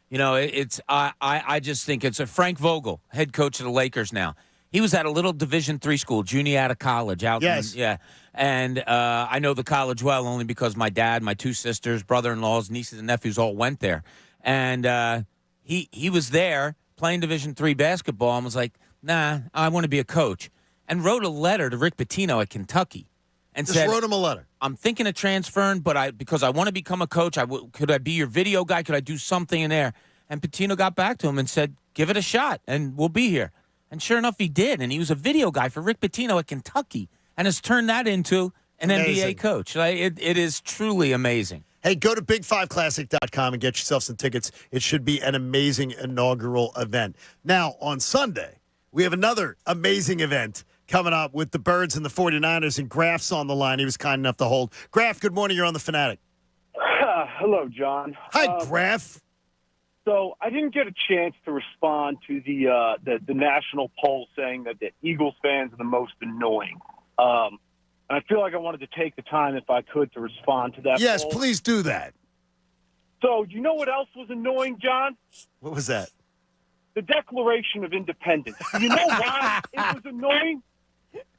S5: I just think it's a Frank Vogel, head coach of the Lakers now. He was at a little Division III school, Juniata College. And I know the college well only because my dad, my two sisters, brother-in-laws, nieces and nephews all went there. And he was there playing Division III basketball and was like, nah, I want to be a coach. And wrote a letter to Rick Pitino at Kentucky. And
S4: just wrote him a letter.
S5: I'm thinking of transferring, but because I want to become a coach, could I be your video guy? Could I do something in there? And Pitino got back to him and said, give it a shot, and we'll be here. And sure enough, he did. And he was a video guy for Rick Pitino at Kentucky and has turned that into an NBA coach. It is truly amazing.
S4: Hey, go to big5classic.com and get yourself some tickets. It should be an amazing inaugural event. Now, on Sunday, we have another amazing event coming up with the Birds and the 49ers, and Graf's on the line. He was kind enough to hold. Graf, good morning. You're on the Fanatic.
S16: Hello, John.
S4: Hi, Graf.
S16: So I didn't get a chance to respond to the national poll saying that the Eagles fans are the most annoying. And I feel like I wanted to take the time, if I could, to respond to that.
S4: Yes,
S16: poll.
S4: please do that.
S16: So you know what else was annoying, John?
S4: What was that?
S16: The Declaration of Independence. Do you know why it was annoying?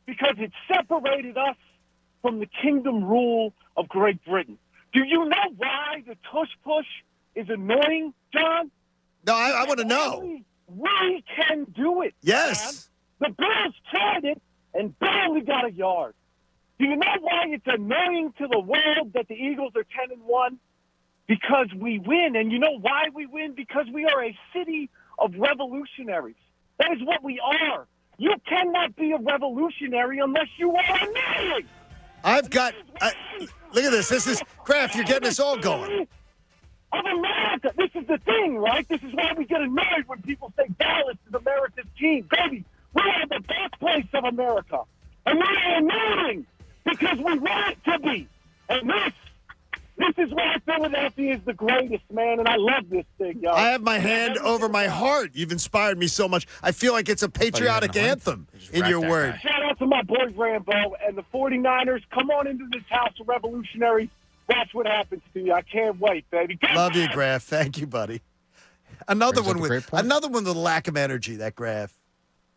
S16: Because it separated us from the kingdom rule of Great Britain. Do you know why the tush push is annoying, John?
S4: No, I want to know.
S16: We can do it.
S4: Yes.
S16: Man. The Bills tried it and barely got a yard. Do you know why it's annoying to the world that the Eagles are 10-1? Because we win. And you know why we win? Because we are a city of revolutionaries. That is what we are. You cannot be a revolutionary unless you are annoying.
S4: I've got look at this. This is Kraft. You're getting us all going.
S16: Of America. This is the thing, right? This is why we get annoyed when people say Dallas is America's team. Baby, we are the birthplace of America. And we are annoying because we want it to be. And this is why Philadelphia is the greatest, man, and I love this thing, y'all.
S4: I have my hand over my heart. You've inspired me so much. I feel like it's a patriotic anthem in your word.
S16: Shout out to my boy Rambo and the 49ers. Come on into this house of revolutionaries. Watch what happens to you. I can't wait, baby.
S4: Love you, Graf. Thank you, buddy. Another one with a lack of energy, that Graf.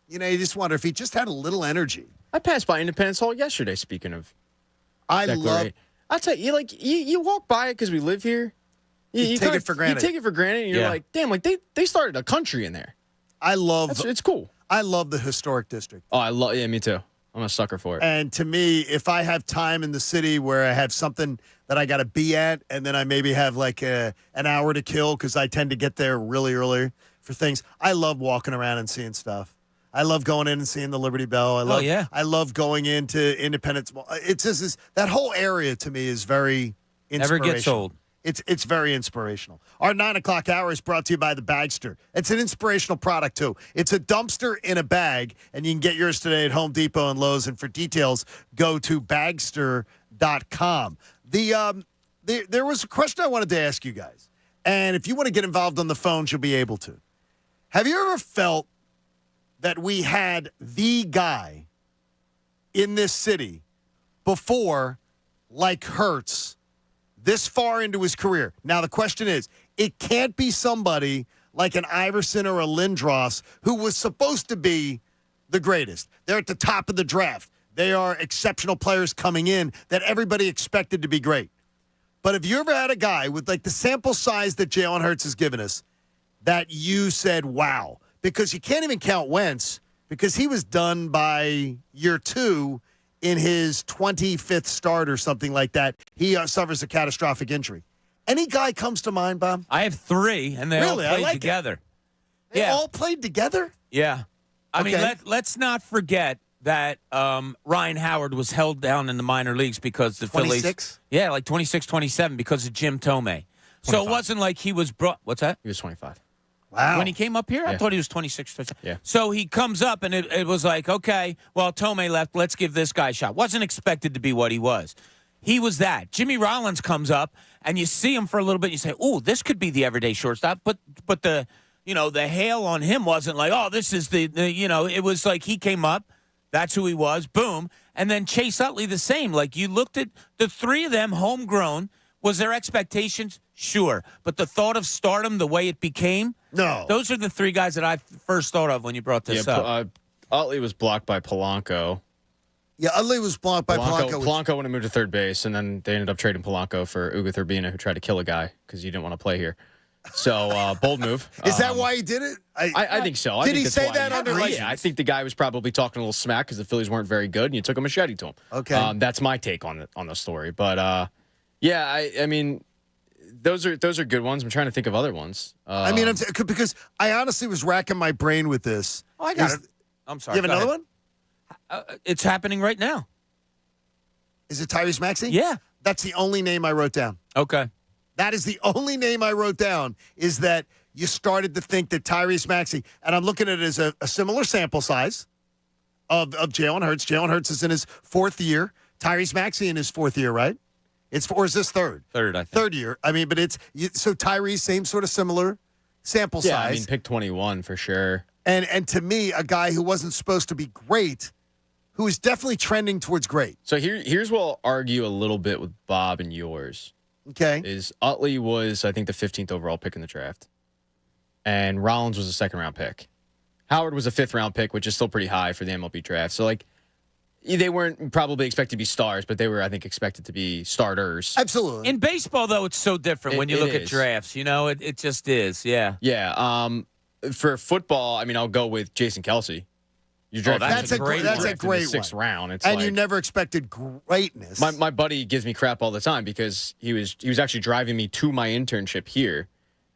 S4: You know, you just wonder if he just had a little energy.
S6: I passed by Independence Hall yesterday, speaking of.
S4: I'll
S6: tell you, you walk by it because we live here.
S4: You take it for granted.
S6: You take it for granted, and you're like, damn, like they started a country in there. It's cool.
S4: I love the historic district.
S6: Oh, yeah, me too. I'm a sucker for it.
S4: And to me, if I have time in the city where I have something that I got to be at, and then I maybe have like an hour to kill because I tend to get there really early for things, I love walking around and seeing stuff. I love going in and seeing the Liberty Bell. I love going into Independence Mall. It's just that whole area to me is very inspirational.
S5: Never gets old.
S4: It's very inspirational. Our 9 o'clock hour is brought to you by the Bagster. It's an inspirational product, too. It's a dumpster in a bag, and you can get yours today at Home Depot and Lowe's. And for details, go to Bagster.com. There was a question I wanted to ask you guys, and if you want to get involved on the phones, you'll be able to. Have you ever felt that we had the guy in this city before, like Hurts, this far into his career? Now, the question is, it can't be somebody like an Iverson or a Lindros who was supposed to be the greatest. They're at the top of the draft. They are exceptional players coming in that everybody expected to be great. But have you ever had a guy with like the sample size that Jalen Hurts has given us that you said, wow? Because you can't even count Wentz because he was done by year 2 in his 25th start or something like that. He suffers a catastrophic injury. Any guy comes to mind, Bob?
S5: I have 3, and they all played together.
S4: They all played together?
S5: Yeah. I mean, let's not forget that Ryan Howard was held down in the minor leagues because the
S4: 26?
S5: Phillies. Yeah, like 26, 27 because of Jim Tomei. So it wasn't like he was brought. What's that?
S6: He was 25.
S4: Wow.
S5: When he came up here, I thought he was 26.
S6: Yeah.
S5: So he comes up, and it was like, okay, well, Tomei left. Let's give this guy a shot. Wasn't expected to be what he was. He was that. Jimmy Rollins comes up, and you see him for a little bit, and you say, ooh, this could be the everyday shortstop. But the hail on him wasn't like, oh, this is it was like he came up. That's who he was. Boom. And then Chase Utley, the same. Like, you looked at the 3 of them homegrown. Was there expectations? Sure. But the thought of stardom, the way it became?
S4: No.
S5: Those are the 3 guys that I first thought of when you brought this up.
S6: Utley was blocked by Polanco.
S4: Yeah, Utley was blocked by Polanco.
S6: Polanco went and moved to third base, and then they ended up trading Polanco for Ugo Urbina, who tried to kill a guy because he didn't want to play here. So, bold move.
S4: Is that why he did it?
S6: I think so.
S4: Did he say that under license?
S6: Yeah, I think the guy was probably talking a little smack because the Phillies weren't very good, and you took a machete to him.
S4: Okay.
S6: That's my take on the story. But, yeah, I mean, those are good ones. I'm trying to think of other ones.
S4: Because I honestly was racking my brain with this.
S5: Oh, I got it. I'm sorry.
S4: You have another one?
S5: It's happening right now.
S4: Is it Tyrese Maxey?
S5: Yeah.
S4: That's the only name I wrote down.
S5: Okay.
S4: That is the only name I wrote down, is that you started to think that Tyrese Maxey, and I'm looking at it as a similar sample size of Jalen Hurts. Jalen Hurts is in his 4th year. Tyrese Maxey in his 4th year, right? Or is this 3rd?
S5: 3rd, I think.
S4: 3rd year. I mean, but so Tyrese, same sort of similar sample
S6: Yeah,
S4: size.
S6: I mean, pick 21 for sure.
S4: And to me, a guy who wasn't supposed to be great, who is definitely trending towards great.
S6: So here's where I'll argue a little bit with Bob and yours.
S4: Okay.
S6: Is Utley was, I think, the 15th overall pick in the draft. And Rollins was a second-round pick. Howard was a fifth-round pick, which is still pretty high for the MLB draft. So, like, they weren't probably expected to be stars, but they were, I think, expected to be starters.
S4: Absolutely.
S5: In baseball, though, it's so different when you look at drafts. You know, it just is. Yeah.
S6: Yeah. For football, I mean, I'll go with Jason Kelsey. You draft
S4: that's a great one.
S6: Sixth round. It's
S4: and
S6: like,
S4: you never expected greatness.
S6: My buddy gives me crap all the time because he was actually driving me to my internship here,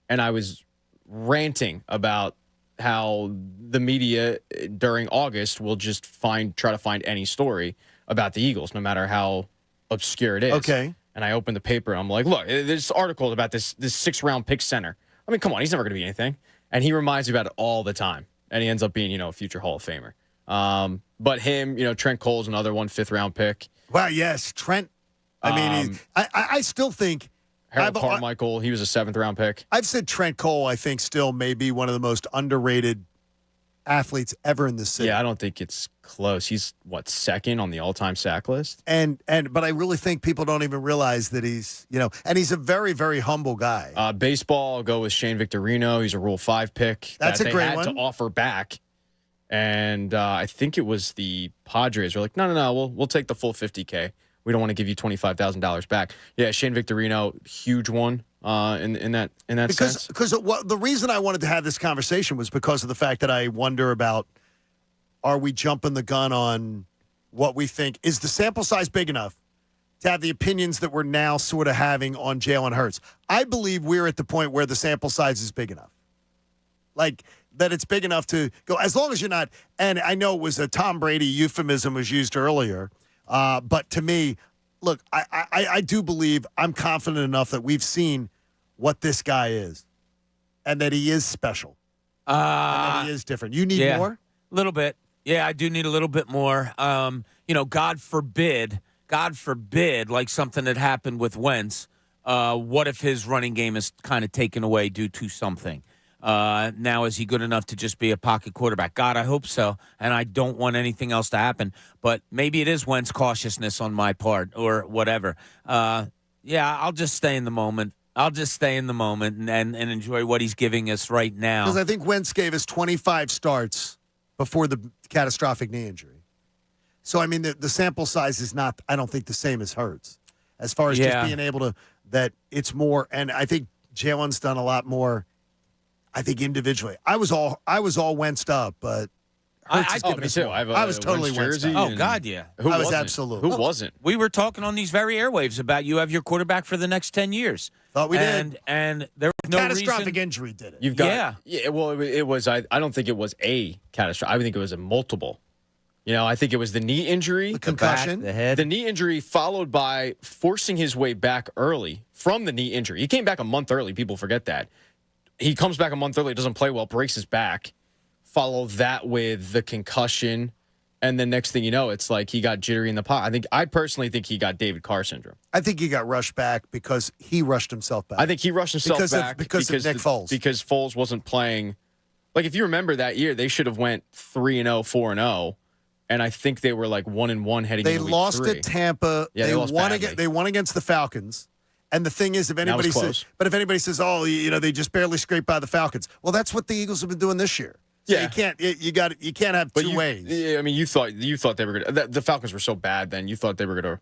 S6: and I was ranting about how the media during August will just try to find any story about the Eagles, no matter how obscure it is.
S4: Okay.
S6: And I opened the paper, and I'm like, look, there's articles about this sixth-round pick center. I mean, come on, he's never going to be anything. And he reminds me about it all the time. And he ends up being, a future Hall of Famer. But him, Trent Cole's another one, fifth-round pick.
S4: Wow, yes, Trent. I mean, I still think
S6: Harold Carmichael, he was a seventh-round pick.
S4: I've said Trent Cole, I think, still may be one of the most underrated athletes ever in the city.
S6: Yeah, I don't think it's close. He's, second on the all-time sack list?
S4: But I really think people don't even realize that he's, and he's a very, very humble guy.
S6: Baseball, I'll go with Shane Victorino. He's a Rule 5 pick.
S4: That's a great
S6: one. They had to offer back. And I think it was the Padres were like, no, we'll take the full $50K. We don't want to give you $25,000 back. Yeah, Shane Victorino, huge one in that sense.
S4: Because the reason I wanted to have this conversation was because of the fact that I wonder about, are we jumping the gun on what we think? Is the sample size big enough to have the opinions that we're now sort of having on Jalen Hurts? I believe we're at the point where the sample size is big enough. Like, that it's big enough to go, as long as you're not, and I know it was a Tom Brady euphemism was used earlier, but to me, look, I do believe, I'm confident enough that we've seen what this guy is and that he is special. And that he is different. You need more?
S5: A little bit. Yeah, I do need a little bit more. God forbid, like something that happened with Wentz, what if his running game is kind of taken away due to something? Now, is he good enough to just be a pocket quarterback? God, I hope so, and I don't want anything else to happen. But maybe it is Wentz cautiousness on my part or whatever. I'll just stay in the moment. And enjoy what he's giving us right now.
S4: Because I think Wentz gave us 25 starts before the catastrophic knee injury. So, I mean, the sample size is not, I don't think, the same as Hurts. As far as just being able to, that it's more, and I think Jalen's done a lot more, I think, individually. I was all Wentzed up, but Hurts
S6: me too.
S4: I was totally
S6: Wentz
S4: Wentzed
S5: up. Oh, God, yeah.
S4: I was absolutely.
S6: Who wasn't?
S5: We were talking on these very airwaves about you have your quarterback for the next 10 years.
S4: Thought we did.
S5: And there was no
S4: catastrophic
S5: reason.
S4: injury did it.
S6: You've got, well, it was, I don't think it was a catastrophic. I think it was a multiple. I think it was the knee injury.
S4: The concussion.
S5: The head.
S6: The knee injury followed by forcing his way back early from the knee injury. He came back a month early. People forget that. He comes back a month early, doesn't play well, breaks his back. Follow that with the concussion. And then next thing you know, it's like he got jittery in the pot. I personally think he got David Carr syndrome.
S4: I think he got rushed back because he rushed himself back.
S6: I think he rushed himself back
S4: because of Nick Foles.
S6: Because Foles wasn't playing. Like, if you remember that year, they should have went 3-0, 4-0. And I think they were like 1-1 heading into week 3.
S4: They lost at Tampa.
S6: Yeah,
S4: they won against the Falcons. And the thing is, if anybody says, oh, they just barely scraped by the Falcons. Well, that's what the Eagles have been doing this year. So you can't have two ways.
S6: Yeah, I mean, you thought they were going to. The Falcons were so bad then. You thought they were going to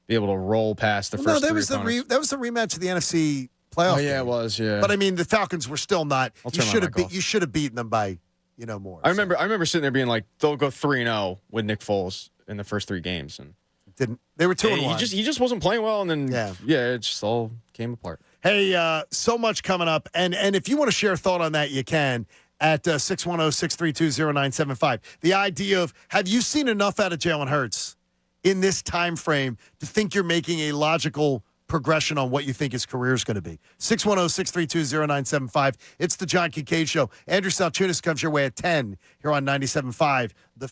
S6: be able to roll past the first. No, that was the
S4: rematch of the NFC playoff.
S6: Oh yeah,
S4: game.
S6: It was. Yeah,
S4: but I mean, the Falcons were still not. You should have beaten them by more.
S6: I remember sitting there being like, they'll go 3-0 with Nick Foles in the first 3 games, and
S4: didn't. They were 2-1.
S6: He just wasn't playing well, and then it just all came apart.
S4: Hey, so much coming up, and if you want to share a thought on that, you can. At 610-632-0975. The idea of, have you seen enough out of Jalen Hurts in this time frame to think you're making a logical progression on what you think his career is going to be? 610-632-0975. It's the John Kincade Show. Andrew Saltunis comes your way at 10 here on 97.5. The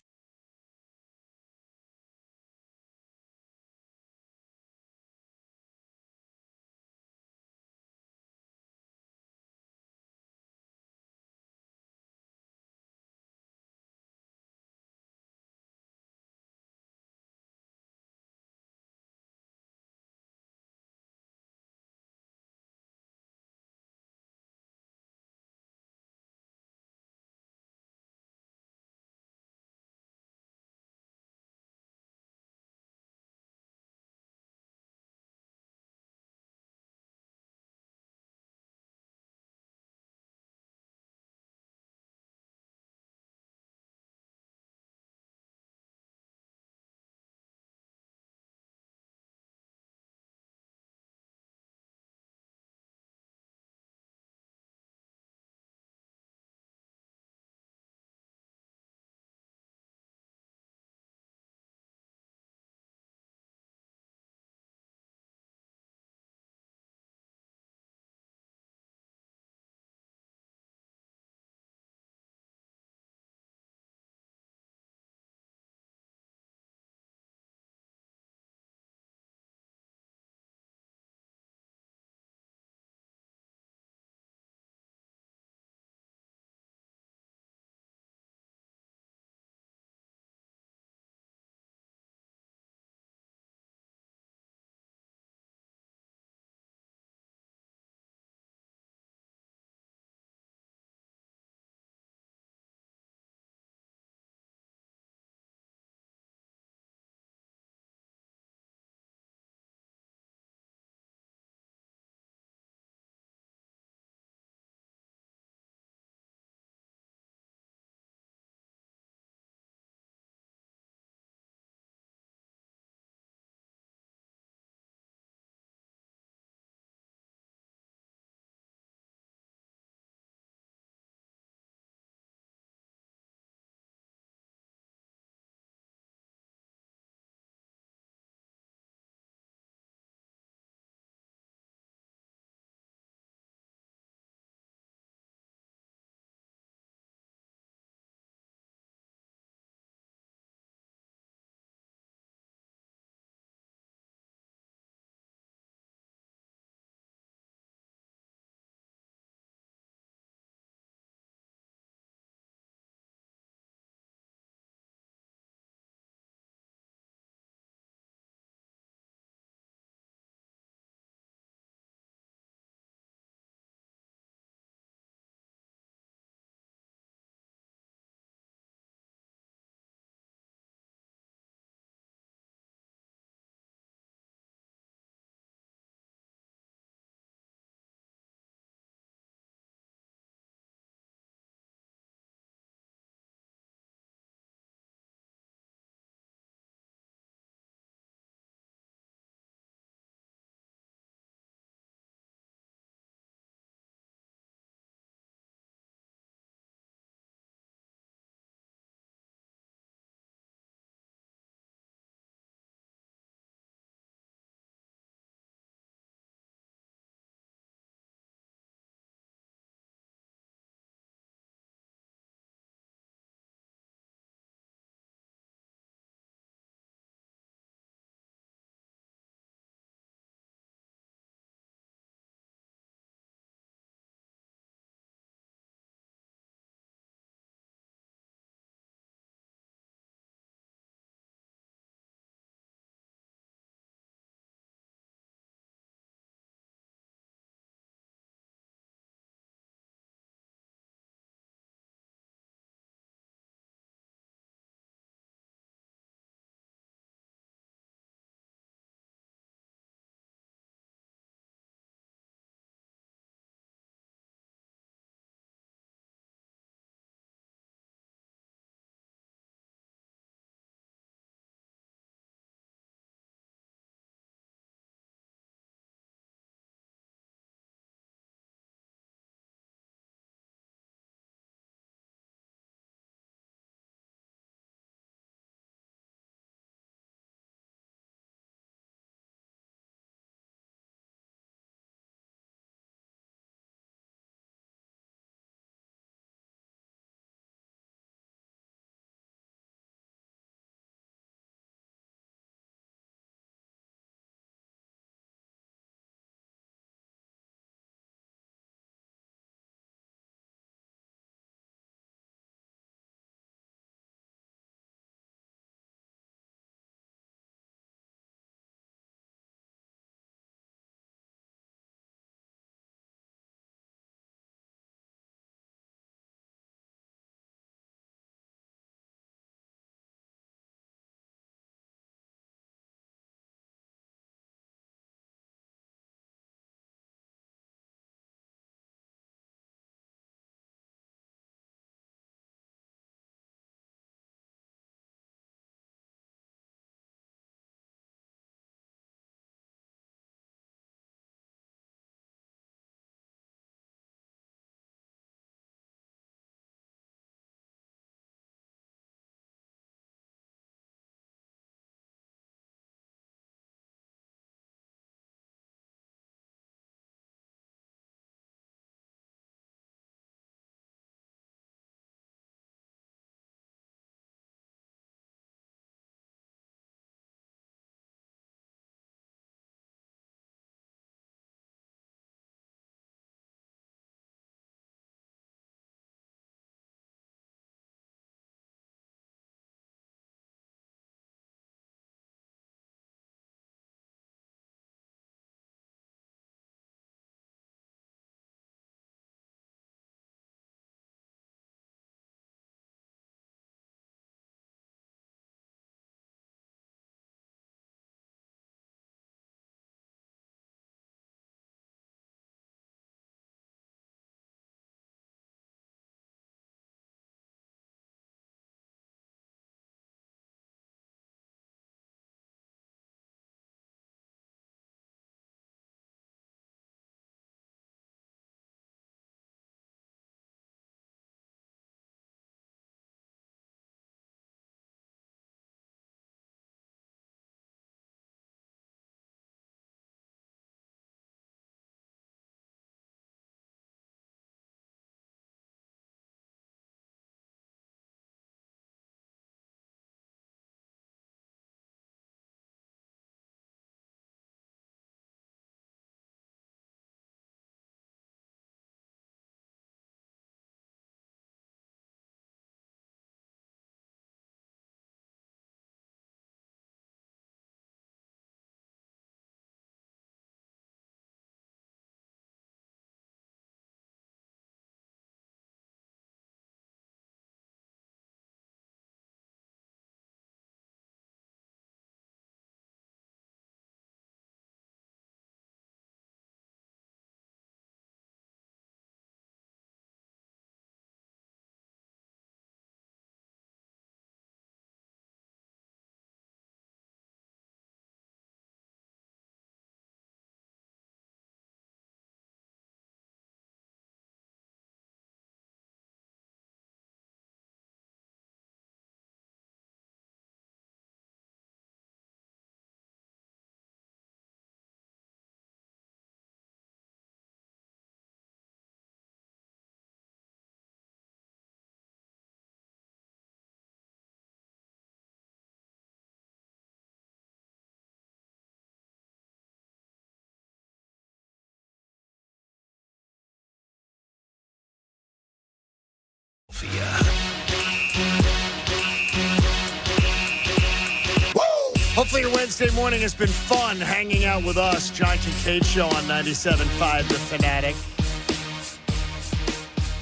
S4: Hopefully your Wednesday morning has been fun hanging out with us. John Kincade Show on 97.5 The Fanatic.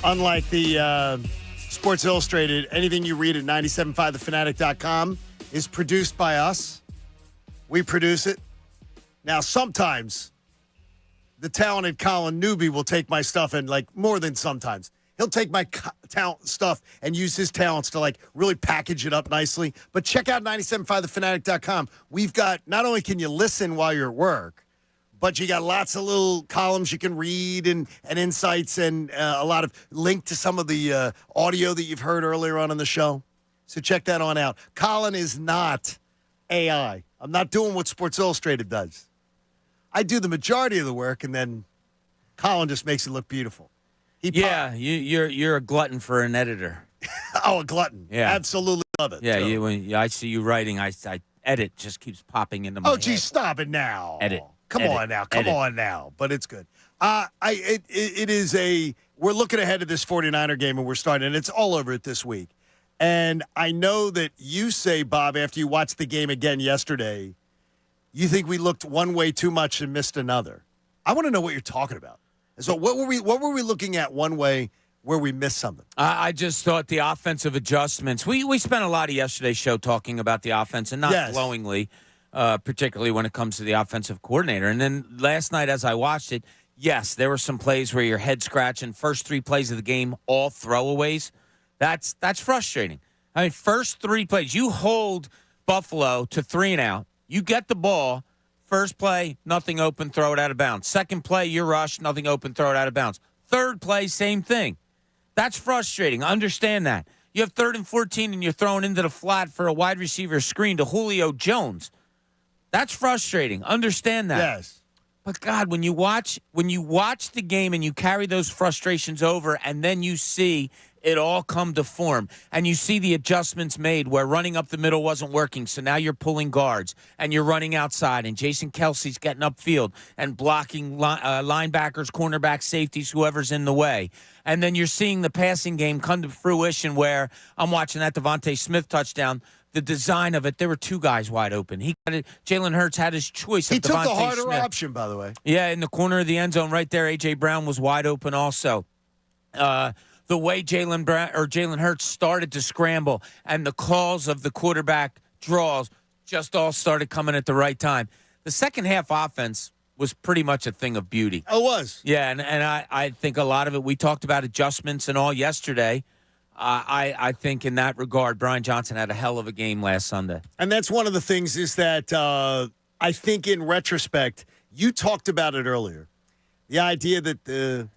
S4: Unlike the Sports Illustrated, anything you read at 975thefanatic.com is produced by us. We produce it. Now, sometimes the talented Colin Newby will take my stuff and, like, more than sometimes. He'll take my talent stuff and use his talents to, like, really package it up nicely. But check out 975thefanatic.com. We've got, not only can you listen while you're at work, but you got lots of little columns you can read and insights and a lot of link to some of the audio that you've heard earlier on in the show. So check that on out. Colin is not AI. I'm not doing what Sports Illustrated does. I do the majority of the work, and then Colin just makes it look beautiful.
S5: You're a glutton for an editor.
S4: Oh, a glutton.
S5: Yeah.
S4: Absolutely love it.
S5: Yeah, when I see you writing, I edit just keeps popping into my head.
S4: Geez, stop it now.
S5: Edit.
S4: Come on now. But it's good. It is we're looking ahead to this 49er game, and we're starting, and it's all over it this week. And I know that you say, Bob, after you watched the game again yesterday, you think we looked one way too much and missed another. I want to know what you're talking about. So what were we looking at one way where we missed something?
S5: I just thought the offensive adjustments. We spent a lot of yesterday's show talking about the offense, and not glowingly, particularly when it comes to the offensive coordinator. And then last night as I watched it, yes, there were some plays where your head scratching. First 3 plays of the game, all throwaways. That's frustrating. I mean, first 3 plays, you hold Buffalo to 3 and out. You get the ball. First play, nothing open, throw it out of bounds. Second play, you're rushed, nothing open, throw it out of bounds. Third play, same thing. That's frustrating. Understand that. You have 3rd and 14, and you're throwing into the flat for a wide receiver screen to Julio Jones. That's frustrating. Understand that.
S4: Yes.
S5: But God, when you watch the game and you carry those frustrations over, and then you see it all come to form, and you see the adjustments made where running up the middle wasn't working, so now you're pulling guards, and you're running outside, and Jason Kelsey's getting upfield and blocking linebackers, cornerbacks, safeties, whoever's in the way. And then you're seeing the passing game come to fruition where I'm watching that Devontae Smith touchdown. The design of it, there were 2 guys wide open. Jalen Hurts had his choice.
S4: He took the harder
S5: Smith.
S4: option, by the way.
S5: Yeah, in the corner of the end zone right there, A.J. Brown was wide open also. The way Jalen Hurts started to scramble and the calls of the quarterback draws just all started coming at the right time. The second half offense was pretty much a thing of beauty.
S4: Oh, it was.
S5: Yeah, and I think a lot of it, we talked about adjustments and all yesterday. I think in that regard, Brian Johnson had a hell of a game last Sunday.
S4: And that's one of the things is that I think in retrospect, you talked about it earlier. The idea that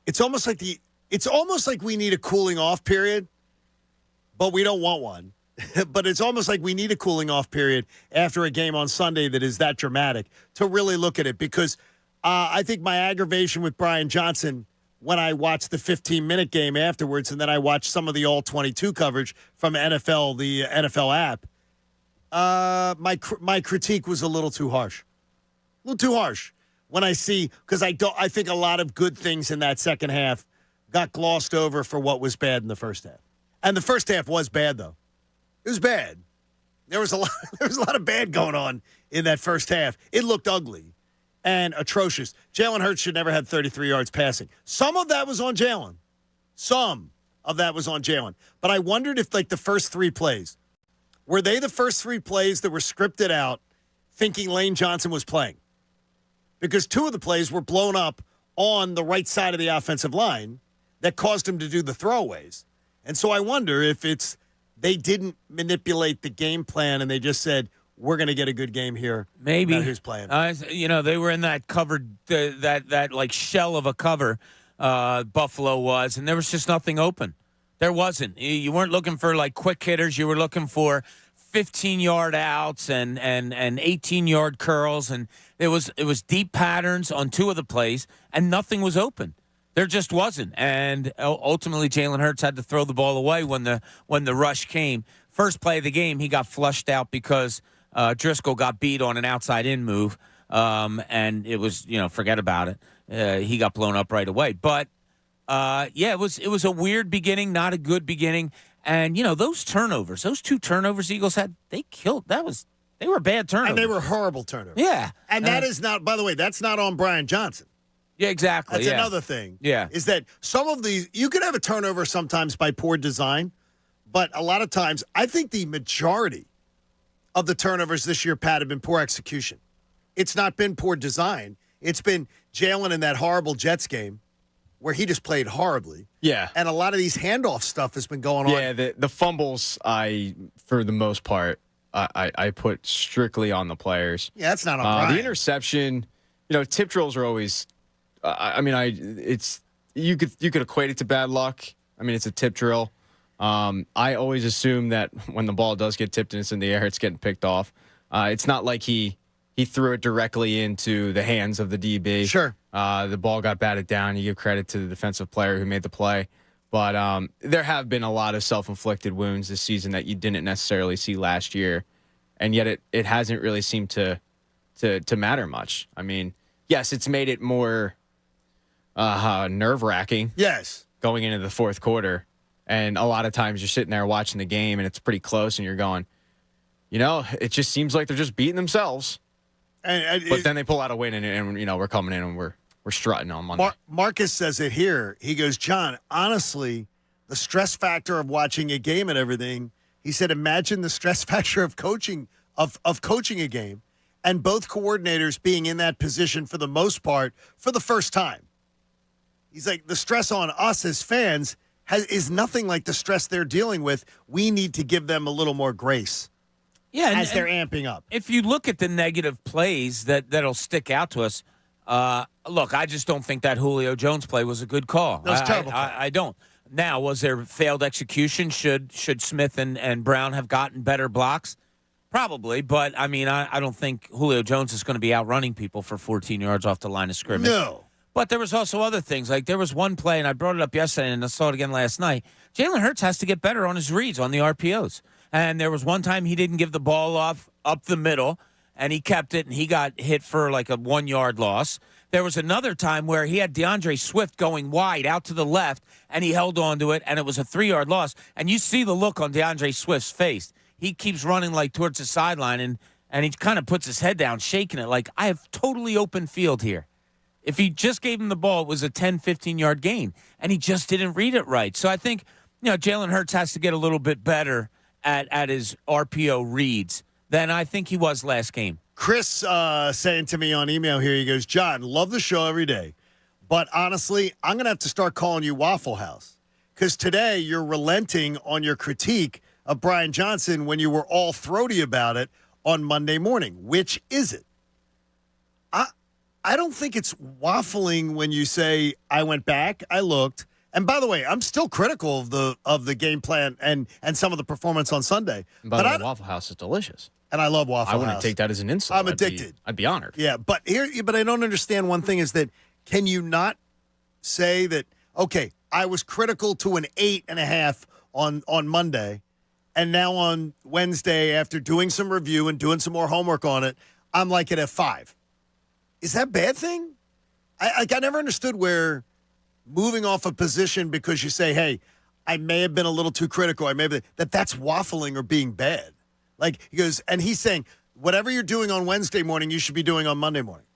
S4: it's almost like we need a cooling off period, but we don't want one. But it's almost like we need a cooling off period after a game on Sunday that is that dramatic to really look at it. Because I think my aggravation with Brian Johnson when I watched the 15-minute game afterwards, and then I watched some of the All-22 coverage from NFL, the NFL app, my critique was a little too harsh. A little too harsh. When I see, because I think a lot of good things in that second half got glossed over for what was bad in the first half. And the first half was bad, though. It was bad. There was a lot of bad going on in that first half. It looked ugly and atrocious. Jalen Hurts should never have 33 yards passing. Some of that was on Jalen. But I wondered if, like, the first 3 plays, were they the first 3 plays that were scripted out thinking Lane Johnson was playing? Because 2 of the plays were blown up on the right side of the offensive line that caused him to do the throwaways. And so I wonder if they didn't manipulate the game plan and they just said, we're going to get a good game here.
S5: Maybe.
S4: No matter who's playing.
S5: They were in that covered, that like shell of a cover, Buffalo was, and there was just nothing open. There wasn't. You weren't looking for, like, quick hitters. You were looking for 15-yard outs and 18-yard curls, and it was deep patterns on 2 of the plays, and nothing was open. There just wasn't. And ultimately, Jalen Hurts had to throw the ball away when the rush came. First play of the game, he got flushed out because Driscoll got beat on an outside-in move, and it was, forget about it. He got blown up right away. But it was a weird beginning, not a good beginning. And, those turnovers, those 2 turnovers the Eagles had, they were bad turnovers.
S4: And they were horrible turnovers.
S5: Yeah.
S4: And that is not, by the way, that's not on Brian Johnson.
S5: Yeah, exactly.
S4: That's another thing.
S5: Yeah.
S4: Is that some of these, you can have a turnover sometimes by poor design, but a lot of times, I think the majority of the turnovers this year, Pat, have been poor execution. It's not been poor design. It's been Jalen in that horrible Jets game where he just played horribly.
S6: Yeah.
S4: And a lot of these handoff stuff has been going on.
S6: Yeah, the fumbles, for the most part, I put strictly on the players.
S4: Yeah, that's not on Brian.
S6: The interception, tip drills are always, you could equate it to bad luck. I mean, it's a tip drill. I always assume that when the ball does get tipped and it's in the air, it's getting picked off. It's not like he threw it directly into the hands of the DB.
S4: Sure.
S6: The ball got batted down. You give credit to the defensive player who made the play. But there have been a lot of self-inflicted wounds this season that you didn't necessarily see last year. And yet it hasn't really seemed to matter much. I mean, yes, it's made it more nerve-wracking.
S4: Yes.
S6: Going into the fourth quarter. And a lot of times you're sitting there watching the game and it's pretty close and you're going, it just seems like they're just beating themselves. But then they pull out a win and we're coming in and we're strutting on Monday.
S4: Marcus says it here. He goes, John, honestly, the stress factor of watching a game and everything, he said, imagine the stress factor of coaching a game and both coordinators being in that position for the most part for the first time. He's like, the stress on us as fans is nothing like the stress they're dealing with. We need to give them a little more grace.
S5: Yeah,
S4: as they're amping up.
S5: If you look at the negative plays that'll stick out to us, look, I just don't think that Julio Jones play was a good call.
S4: That was terrible.
S5: I don't. Now, was there failed execution? Should Smith and Brown have gotten better blocks? Probably, but I mean, I don't think Julio Jones is going to be outrunning people for 14 yards off the line of scrimmage.
S4: No.
S5: But there was also other things. Like there was one play, and I brought it up yesterday, and I saw it again last night. Jalen Hurts has to get better on his reads on the RPOs. And there was one time he didn't give the ball off up the middle, and he kept it, and he got hit for like a 1-yard loss. There was another time where he had DeAndre Swift going wide out to the left, and he held on to it, and it was a 3-yard loss. And you see the look on DeAndre Swift's face. He keeps running like towards the sideline, and he kind of puts his head down, shaking it like, I have totally open field here. If he just gave him the ball, it was a 10, 15-yard gain, and he just didn't read it right. So I think, Jalen Hurts has to get a little bit better at his RPO reads than I think he was last game.
S4: Chris saying to me on email here, he goes, John, love the show every day, but honestly, I'm going to have to start calling you Waffle House because today you're relenting on your critique of Brian Johnson when you were all throaty about it on Monday morning. Which is it? I don't think it's waffling when you say, I went back, I looked. And by the way, I'm still critical of the game plan and some of the performance on Sunday.
S6: By the way, Waffle House is delicious.
S4: And I love Waffle House.
S6: I wouldn't take that as an insult.
S4: I'm addicted.
S6: I'd be honored.
S4: Yeah, but I don't understand one thing is that can you not say that, okay, I was critical to an 8.5 on Monday, and now on Wednesday, after doing some review and doing some more homework on it, I'm like at a 5. Is that a bad thing? I never understood where moving off a position because you say, hey, I may have been a little too critical. That's waffling or being bad. Like he goes, and he's saying, whatever you're doing on Wednesday morning, you should be doing on Monday morning.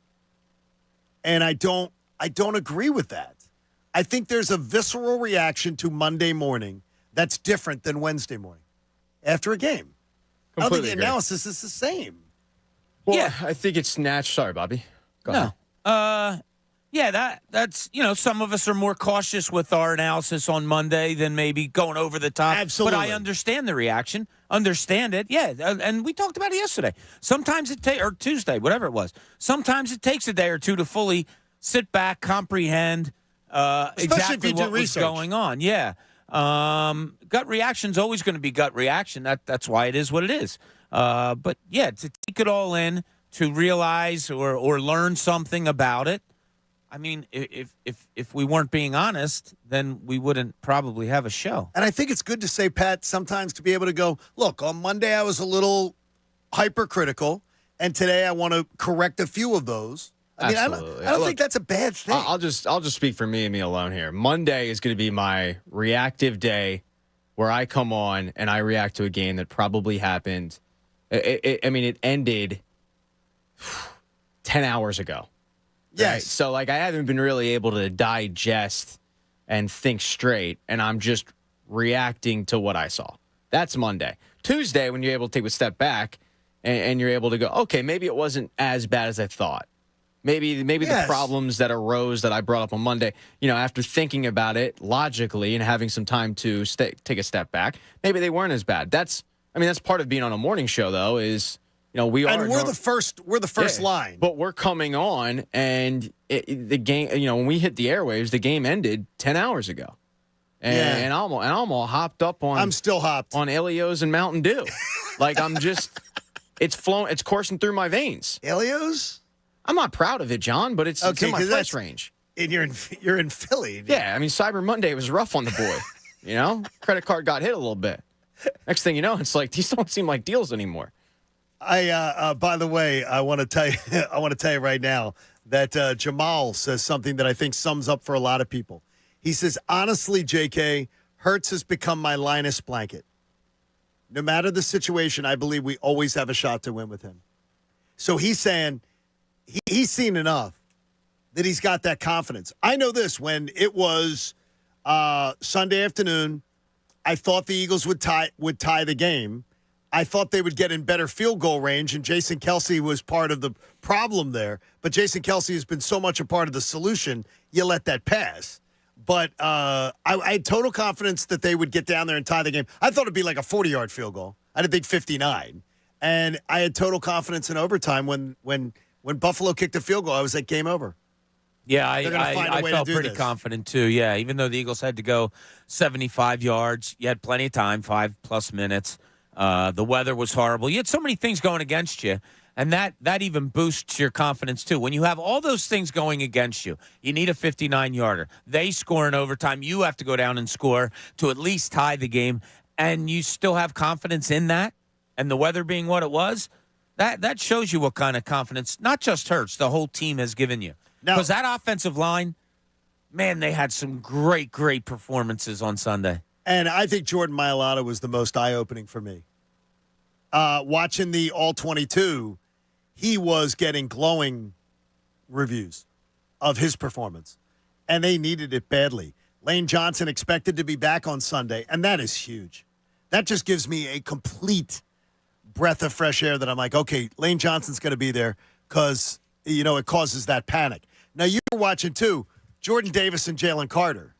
S4: And I don't agree with that. I think there's a visceral reaction to Monday morning that's different than Wednesday morning after a game. I don't think the analysis is the same.
S6: Well, yeah, I think it's snatched. Sorry, Bobby. Go ahead.
S5: Yeah, that's some of us are more cautious with our analysis on Monday than maybe going over the top.
S4: Absolutely.
S5: But I understand the reaction, understand it. Yeah, and we talked about it yesterday. Sometimes or Tuesday, whatever it was. Sometimes it takes a day or two to fully sit back, comprehend exactly what was going on. Yeah. Gut reaction's always going to be gut reaction. That's why it is what it is. But yeah, to take it all in, to realize or learn something about it. I mean, if we weren't being honest, then we wouldn't probably have a show.
S4: And I think it's good to say, Pat, sometimes to be able to go, look, on Monday I was a little hypercritical, and today I want to correct a few of those. I mean,
S6: Absolutely.
S4: I don't
S6: Look,
S4: think that's a bad thing.
S6: I'll just speak for me and me alone here. Monday is going to be my reactive day where I come on and I react to a game that probably happened. It ended 10 hours ago.
S4: Yes.
S6: Right? So, I haven't been really able to digest and think straight, and I'm just reacting to what I saw. That's Monday. Tuesday, when you're able to take a step back and you're able to go, okay, maybe it wasn't as bad as I thought. Maybe the problems that arose that I brought up on Monday, after thinking about it logically and having some time to take a step back, maybe they weren't as bad. That's part of being on a morning show, though, is we're the
S4: first line,
S6: but we're coming on, and the game, when we hit the airwaves, the game ended 10 hours ago, and I'm all hopped up on.
S4: I'm still hopped
S6: on Elios and Mountain Dew, it's coursing through my veins.
S4: Elios.
S6: I'm not proud of it, John, but it's in my price range.
S4: And you're in Philly.
S6: Yeah, Cyber Monday was rough on the boy. Credit card got hit a little bit. Next thing you know, it's like these don't seem like deals anymore.
S4: By the way, I want to tell you right now that Jamal says something that I think sums up for a lot of people. He says, honestly, JK, Hurts has become my Linus blanket. No matter the situation, I believe we always have a shot to win with him. So he's saying he's seen enough that he's got that confidence. I know this. When it was Sunday afternoon, I thought the Eagles would tie the game. I thought they would get in better field goal range, and Jason Kelce was part of the problem there. But Jason Kelce has been so much a part of the solution, you let that pass. But I had total confidence that they would get down there and tie the game. I thought it'd be like a 40-yard field goal. I didn't think 59. And I had total confidence in overtime when Buffalo kicked a field goal. I was like, game over.
S5: Yeah, I felt pretty confident, too. Yeah, even though the Eagles had to go 75 yards, you had plenty of time, 5+ minutes. The weather was horrible. You had so many things going against you, and that even boosts your confidence, too. When you have all those things going against you, you need a 59-yarder. They score in overtime. You have to go down and score to at least tie the game, and you still have confidence in that, and the weather being what it was, that shows you what kind of confidence, not just Hurts, the whole team has given you. Because that offensive line, man, they had some great, great performances on Sunday.
S4: And I think Jordan Mailata was the most eye-opening for me. Watching the All-22, he was getting glowing reviews of his performance, and they needed it badly. Lane Johnson expected to be back on Sunday, and that is huge. That just gives me a complete breath of fresh air that I'm like, okay, Lane Johnson's going to be there because, it causes that panic. Now, you were watching, too, Jordan Davis and Jalen Carter.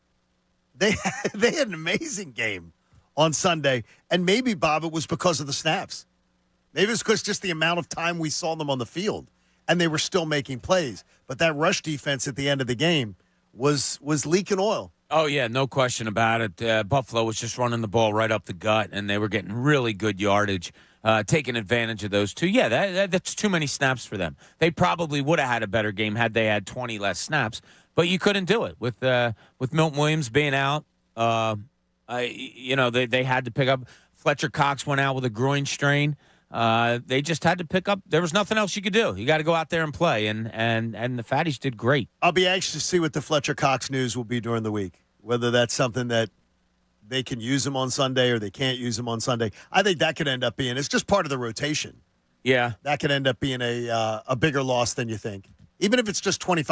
S4: They had an amazing game on Sunday, and maybe, Bob, it was because of the snaps. Maybe it was because just the amount of time we saw them on the field, and they were still making plays. But that rush defense at the end of the game was leaking oil.
S5: Oh, yeah, no question about it. Buffalo was just running the ball right up the gut, and they were getting really good yardage, taking advantage of those two. Yeah, that's too many snaps for them. They probably would have had a better game had they had 20 less snaps. But you couldn't do it with Milton Williams being out. They had to pick up. Fletcher Cox went out with a groin strain. They just had to pick up. There was nothing else you could do. You got to go out there and play, and the Fatties did great.
S4: I'll be anxious to see what the Fletcher Cox news will be during the week. Whether that's something that they can use him on Sunday or they can't use him on Sunday. I think that could end up being. It's just part of the rotation.
S5: Yeah,
S4: that could end up being a bigger loss than you think, even if it's just 20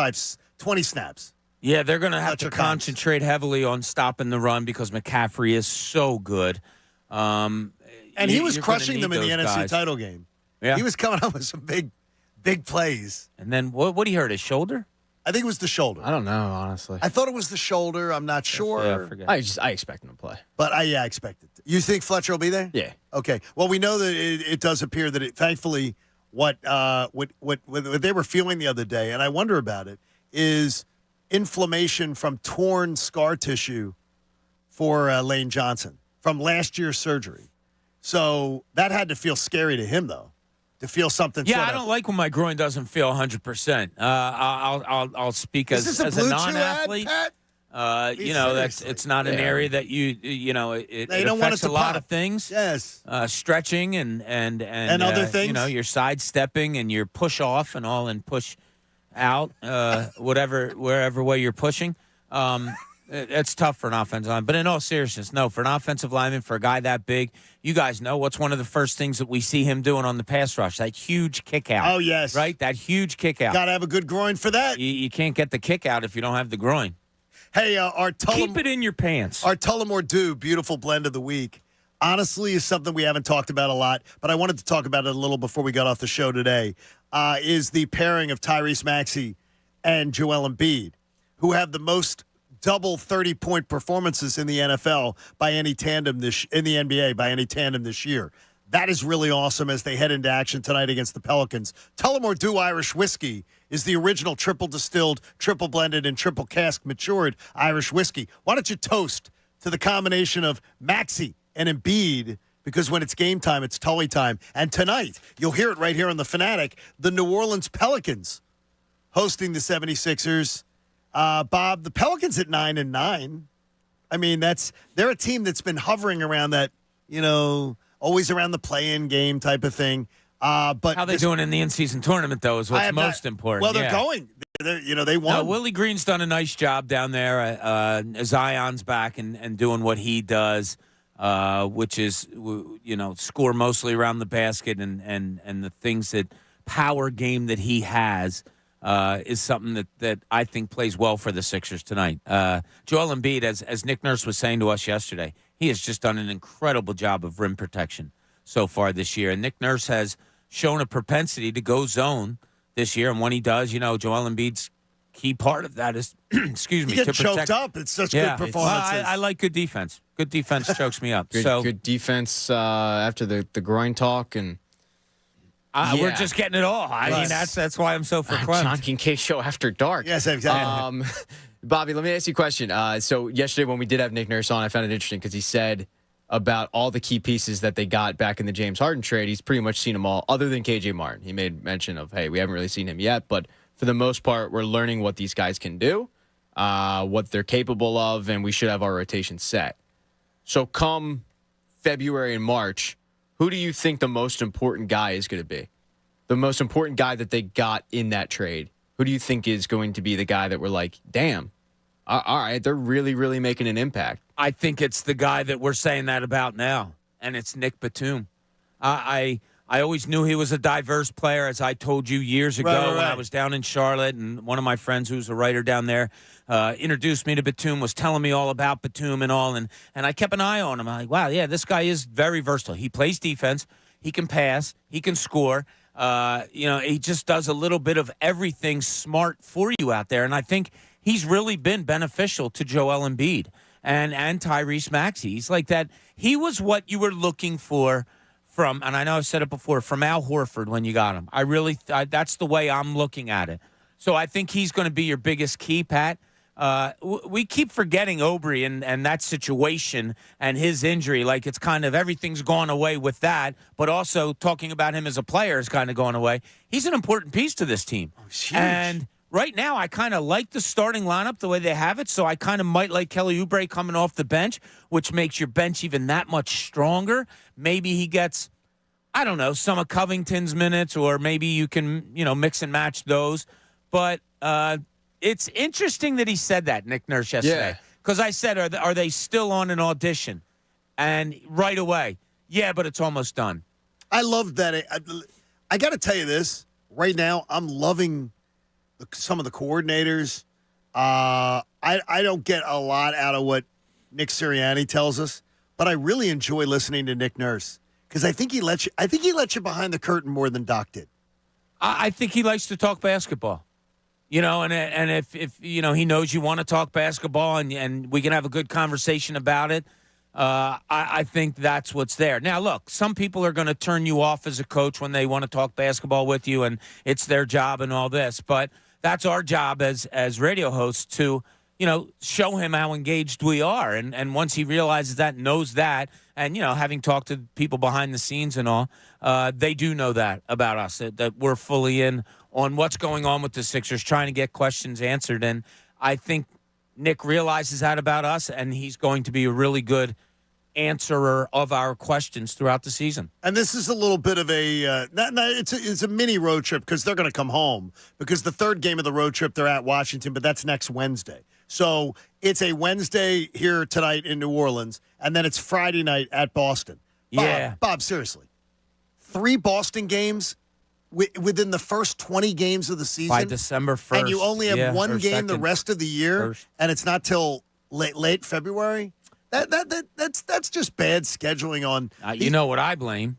S4: snaps.
S5: Yeah, they're going to have to concentrate heavily on stopping the run because McCaffrey is so good.
S4: And he was crushing them in the NFC title game.
S5: Yeah.
S4: He was coming up with some big plays.
S5: And then what he hurt, his shoulder?
S4: I think it was the shoulder.
S6: I don't know, honestly.
S4: I thought it was the shoulder. I'm not sure.
S5: Yeah, I forget.
S6: I expect him to play.
S4: But I expect it. You think Fletcher will be there?
S6: Yeah.
S4: Okay. Well, we know that it does appear that thankfully what they were feeling the other day, and I wonder about it, is inflammation from torn scar tissue for Lane Johnson from last year's surgery. So that had to feel scary to him, though, to feel something.
S5: Yeah, I don't like when my groin doesn't feel 100%. I'll speak as a non-athlete. It's not an area that it affects a lot of things.
S4: Yes,
S5: stretching and
S4: other things.
S5: You're sidestepping and you're push off and all and push. out, wherever way you're pushing. It's tough for an offensive line. But in all seriousness, no, for an offensive lineman, for a guy that big, you guys know what's one of the first things that we see him doing on the pass rush, that huge kick out.
S4: Oh, yes.
S5: Right? That huge kick out.
S4: Got to have a good groin for that.
S5: You can't get the kick out if you don't have the groin.
S4: Hey, our
S5: keep it in your pants.
S4: Our Tullamore Dew beautiful blend of the week, honestly, is something we haven't talked about a lot, but I wanted to talk about it a little before we got off the show today, is the pairing of Tyrese Maxey and Joel Embiid, who have the most double 30-point performances in the NFL by any tandem in the NBA by any tandem this year. That is really awesome as they head into action tonight against the Pelicans. Tullamore Dew Irish Whiskey is the original triple distilled, triple blended, and triple cask matured Irish whiskey. Why don't you toast to the combination of Maxey and Embiid, because when it's game time, it's Tully time. And tonight, you'll hear it right here on The Fanatic, the New Orleans Pelicans hosting the 76ers. Bob, the Pelicans at 9-9. I mean, they're a team that's been hovering around that, always around the play-in game type of thing. But
S5: how they doing in the in-season tournament, though, is what's most important.
S4: Well, they're going. They won.
S5: No, Willie Green's done a nice job down there. Zion's back and doing what he does, which is, score mostly around the basket and the things that power game that he has. Is something that I think plays well for the Sixers tonight. Joel Embiid, as Nick Nurse was saying to us yesterday, he has just done an incredible job of rim protection so far this year. And Nick Nurse has shown a propensity to go zone this year. And when he does, Joel Embiid's key part of that is, excuse me,
S4: you get
S5: to protect.
S4: choked up. It's such good performances.
S5: I like good defense. Good defense chokes me up.
S6: Good defense after the groin talk and.
S5: We're just getting it all. I mean, that's why I'm so verklempt.
S6: John Kincade show after dark.
S4: Yes, exactly.
S6: Bobby, let me ask you a question. So yesterday when we did have Nick Nurse on, I found it interesting because he said about all the key pieces that they got back in the James Harden trade. He's pretty much seen them all, other than KJ Martin. He made mention of, hey, we haven't really seen him yet, but for the most part, we're learning what these guys can do, what they're capable of, and we should have our rotation set. So come February and March, who do you think the most important guy is going to be? The most important guy that they got in that trade. Who do you think is going to be the guy that we're like, damn, all right, they're really, really making an impact?
S5: I think it's the guy that we're saying that about now, and it's Nick Batum. I always knew he was a diverse player, as I told you years ago when I was down in Charlotte, and one of my friends who's a writer down there introduced me to Batum, was telling me all about Batum and all, and I kept an eye on him. I'm like, wow, yeah, this guy is very versatile. He plays defense. He can pass. He can score. He just does a little bit of everything smart for you out there, and I think he's really been beneficial to Joel Embiid and Tyrese Maxey. He's like that. He was what you were looking for from, and I know I've said it before, from Al Horford when you got him. That's the way I'm looking at it. So I think he's going to be your biggest key, Pat. We keep forgetting Aubrey and that situation and his injury. Like it's kind of everything's gone away with that, but also talking about him as a player is kind of going away. He's an important piece to this team. And right now, I kind of like the starting lineup the way they have it, so I kind of might like Kelly Oubre coming off the bench, which makes your bench even that much stronger. Maybe he gets, I don't know, some of Covington's minutes, or maybe you can, mix and match those. But it's interesting that he said that, Nick Nurse, yesterday. Because I said, are they still on an audition? And right away, yeah, but it's almost done.
S4: I love that. I got to tell you this. Right now, I'm loving some of the coordinators. I don't get a lot out of what Nick Sirianni tells us, but I really enjoy listening to Nick Nurse because I think he lets you behind the curtain more than Doc did.
S5: I think he likes to talk basketball. And if he knows you want to talk basketball and we can have a good conversation about it, I think that's what's there. Now, look, some people are going to turn you off as a coach when they want to talk basketball with you, and it's their job and all this. But that's our job as radio hosts to, show him how engaged we are. And once he realizes that, knows that, and, having talked to people behind the scenes and all, they do know that about us, that we're fully in on what's going on with the Sixers, trying to get questions answered. And I think Nick realizes that about us, and he's going to be a really good answerer of our questions throughout the season.
S4: And this is a little bit of it's a mini road trip because they're going to come home because the third game of the road trip they're at Washington, but that's next Wednesday. So it's a Wednesday here tonight in New Orleans, and then it's Friday night at Boston. Bob, seriously, 3 Boston games within the first 20 games of the season
S5: by December 1st,
S4: and you only have one game the rest of the year, and it's not till late February. That's just bad scheduling on.
S5: You know what I blame?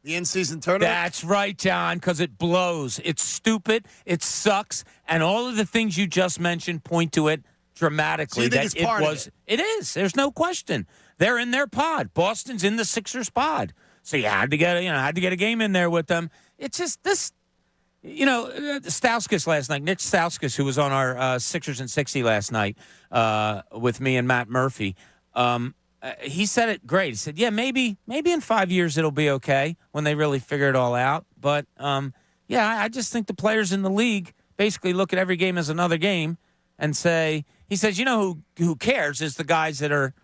S4: The in-season tournament?
S5: That's right, John, because it blows. It's stupid. It sucks. And all of the things you just mentioned point to it dramatically.
S4: So you think it's part of it?
S5: It is. There's no question. They're in their pod. Boston's in the Sixers pod. So you had to get a game in there with them. It's just this. Stauskas last night, Nick Stauskas, who was on our Sixers and 60 last night with me and Matt Murphy, he said it great. He said, yeah, maybe in 5 years it'll be okay when they really figure it all out. But, I just think the players in the league basically look at every game as another game and say, he says, who cares is the guys that are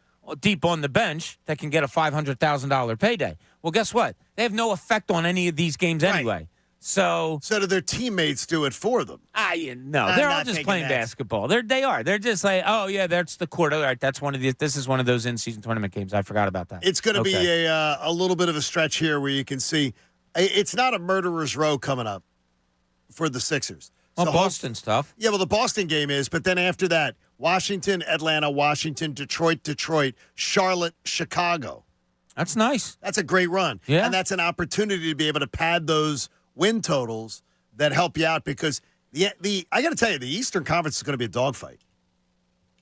S5: deep on the bench that can get a $500,000 payday. Well, guess what? They have no effect on any of these games anyway.
S4: Right.
S5: So
S4: do their teammates do it for them?
S5: No, they're all just playing basketball. They are. They're just like, oh yeah, that's the court. All right, that's this is one of those in-season tournament games. I forgot about that.
S4: It's going to be a little bit of a stretch here where you can see it's not a murderer's row coming up for the Sixers.
S5: Well, Boston stuff.
S4: Yeah, well, the Boston game is, but then after that, Washington, Atlanta, Washington, Detroit, Charlotte, Chicago.
S5: That's nice.
S4: That's a great run.
S5: Yeah,
S4: and that's an opportunity to be able to pad those win totals that help you out because I got to tell you, the Eastern Conference is going to be a dogfight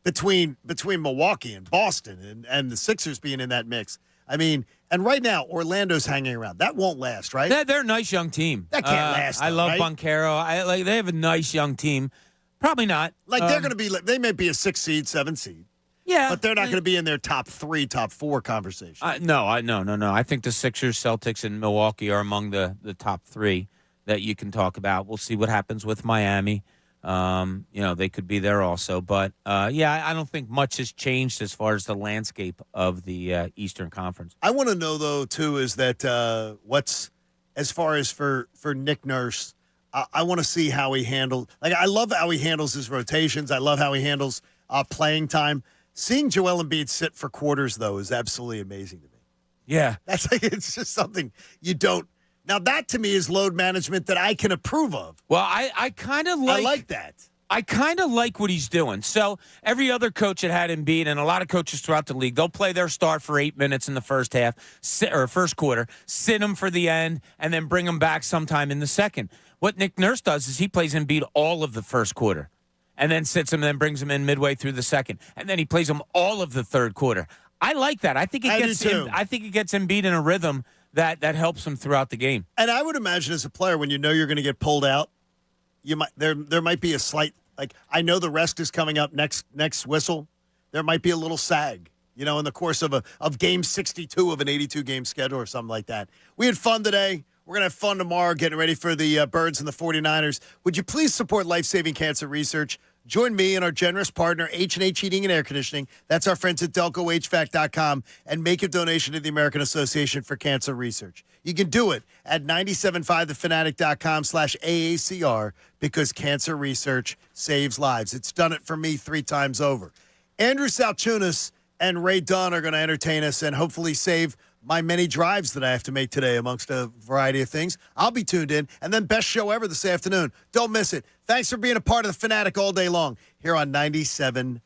S4: between Milwaukee and Boston and the Sixers being in that mix. I mean, and right now Orlando's hanging around. That won't last, right?
S5: They're a nice young team.
S4: That can't last.
S5: I love
S4: right?
S5: Banchero. They have a nice young team. Probably not.
S4: They're going to be. They may be a 6 seed, 7 seed.
S5: Yeah,
S4: but they're not going to be in their top 3, top 4 conversation.
S5: No. I think the Sixers, Celtics, and Milwaukee are among the top 3 that you can talk about. We'll see what happens with Miami. They could be there also. But, I don't think much has changed as far as the landscape of the Eastern Conference.
S4: I want to know, though, too, is that what's as far as for Nick Nurse, I want to see how he handles. I love how he handles his rotations. I love how he handles playing time. Seeing Joel Embiid sit for quarters, though, is absolutely amazing to me.
S5: Yeah.
S4: It's just something you don't. Now, that to me is load management that I can approve of.
S5: Well, I kind of like.
S4: I like that.
S5: I kind of like what he's doing. So every other coach that had Embiid, and a lot of coaches throughout the league, they'll play their start for 8 minutes in the first half or first quarter, sit him for the end, and then bring him back sometime in the second. What Nick Nurse does is he plays Embiid all of the first quarter, and then sits him, and then brings him in midway through the second, and then he plays him all of the third quarter. I like that. I think it gets Embiid in a rhythm that helps him throughout the game.
S4: And I would imagine as a player, when you know you're going to get pulled out, there might be a slight I know the rest is coming up next whistle. There might be a little sag, in the course of game 62 of an 82 game schedule or something like that. We had fun today. We're going to have fun tomorrow getting ready for the Birds and the 49ers. Would you please support life-saving cancer research? Join me and our generous partner, H&H Heating and Air Conditioning. That's our friends at DelcoHVAC.com, and make a donation to the American Association for Cancer Research. You can do it at 975thefanatic.com/AACR because cancer research saves lives. It's done it for me 3 times over. Andrew Salchunas and Ray Dunn are going to entertain us and hopefully save my many drives that I have to make today amongst a variety of things. I'll be tuned in. And then best show ever this afternoon. Don't miss it. Thanks for being a part of the Fanatic all day long here on 97.5.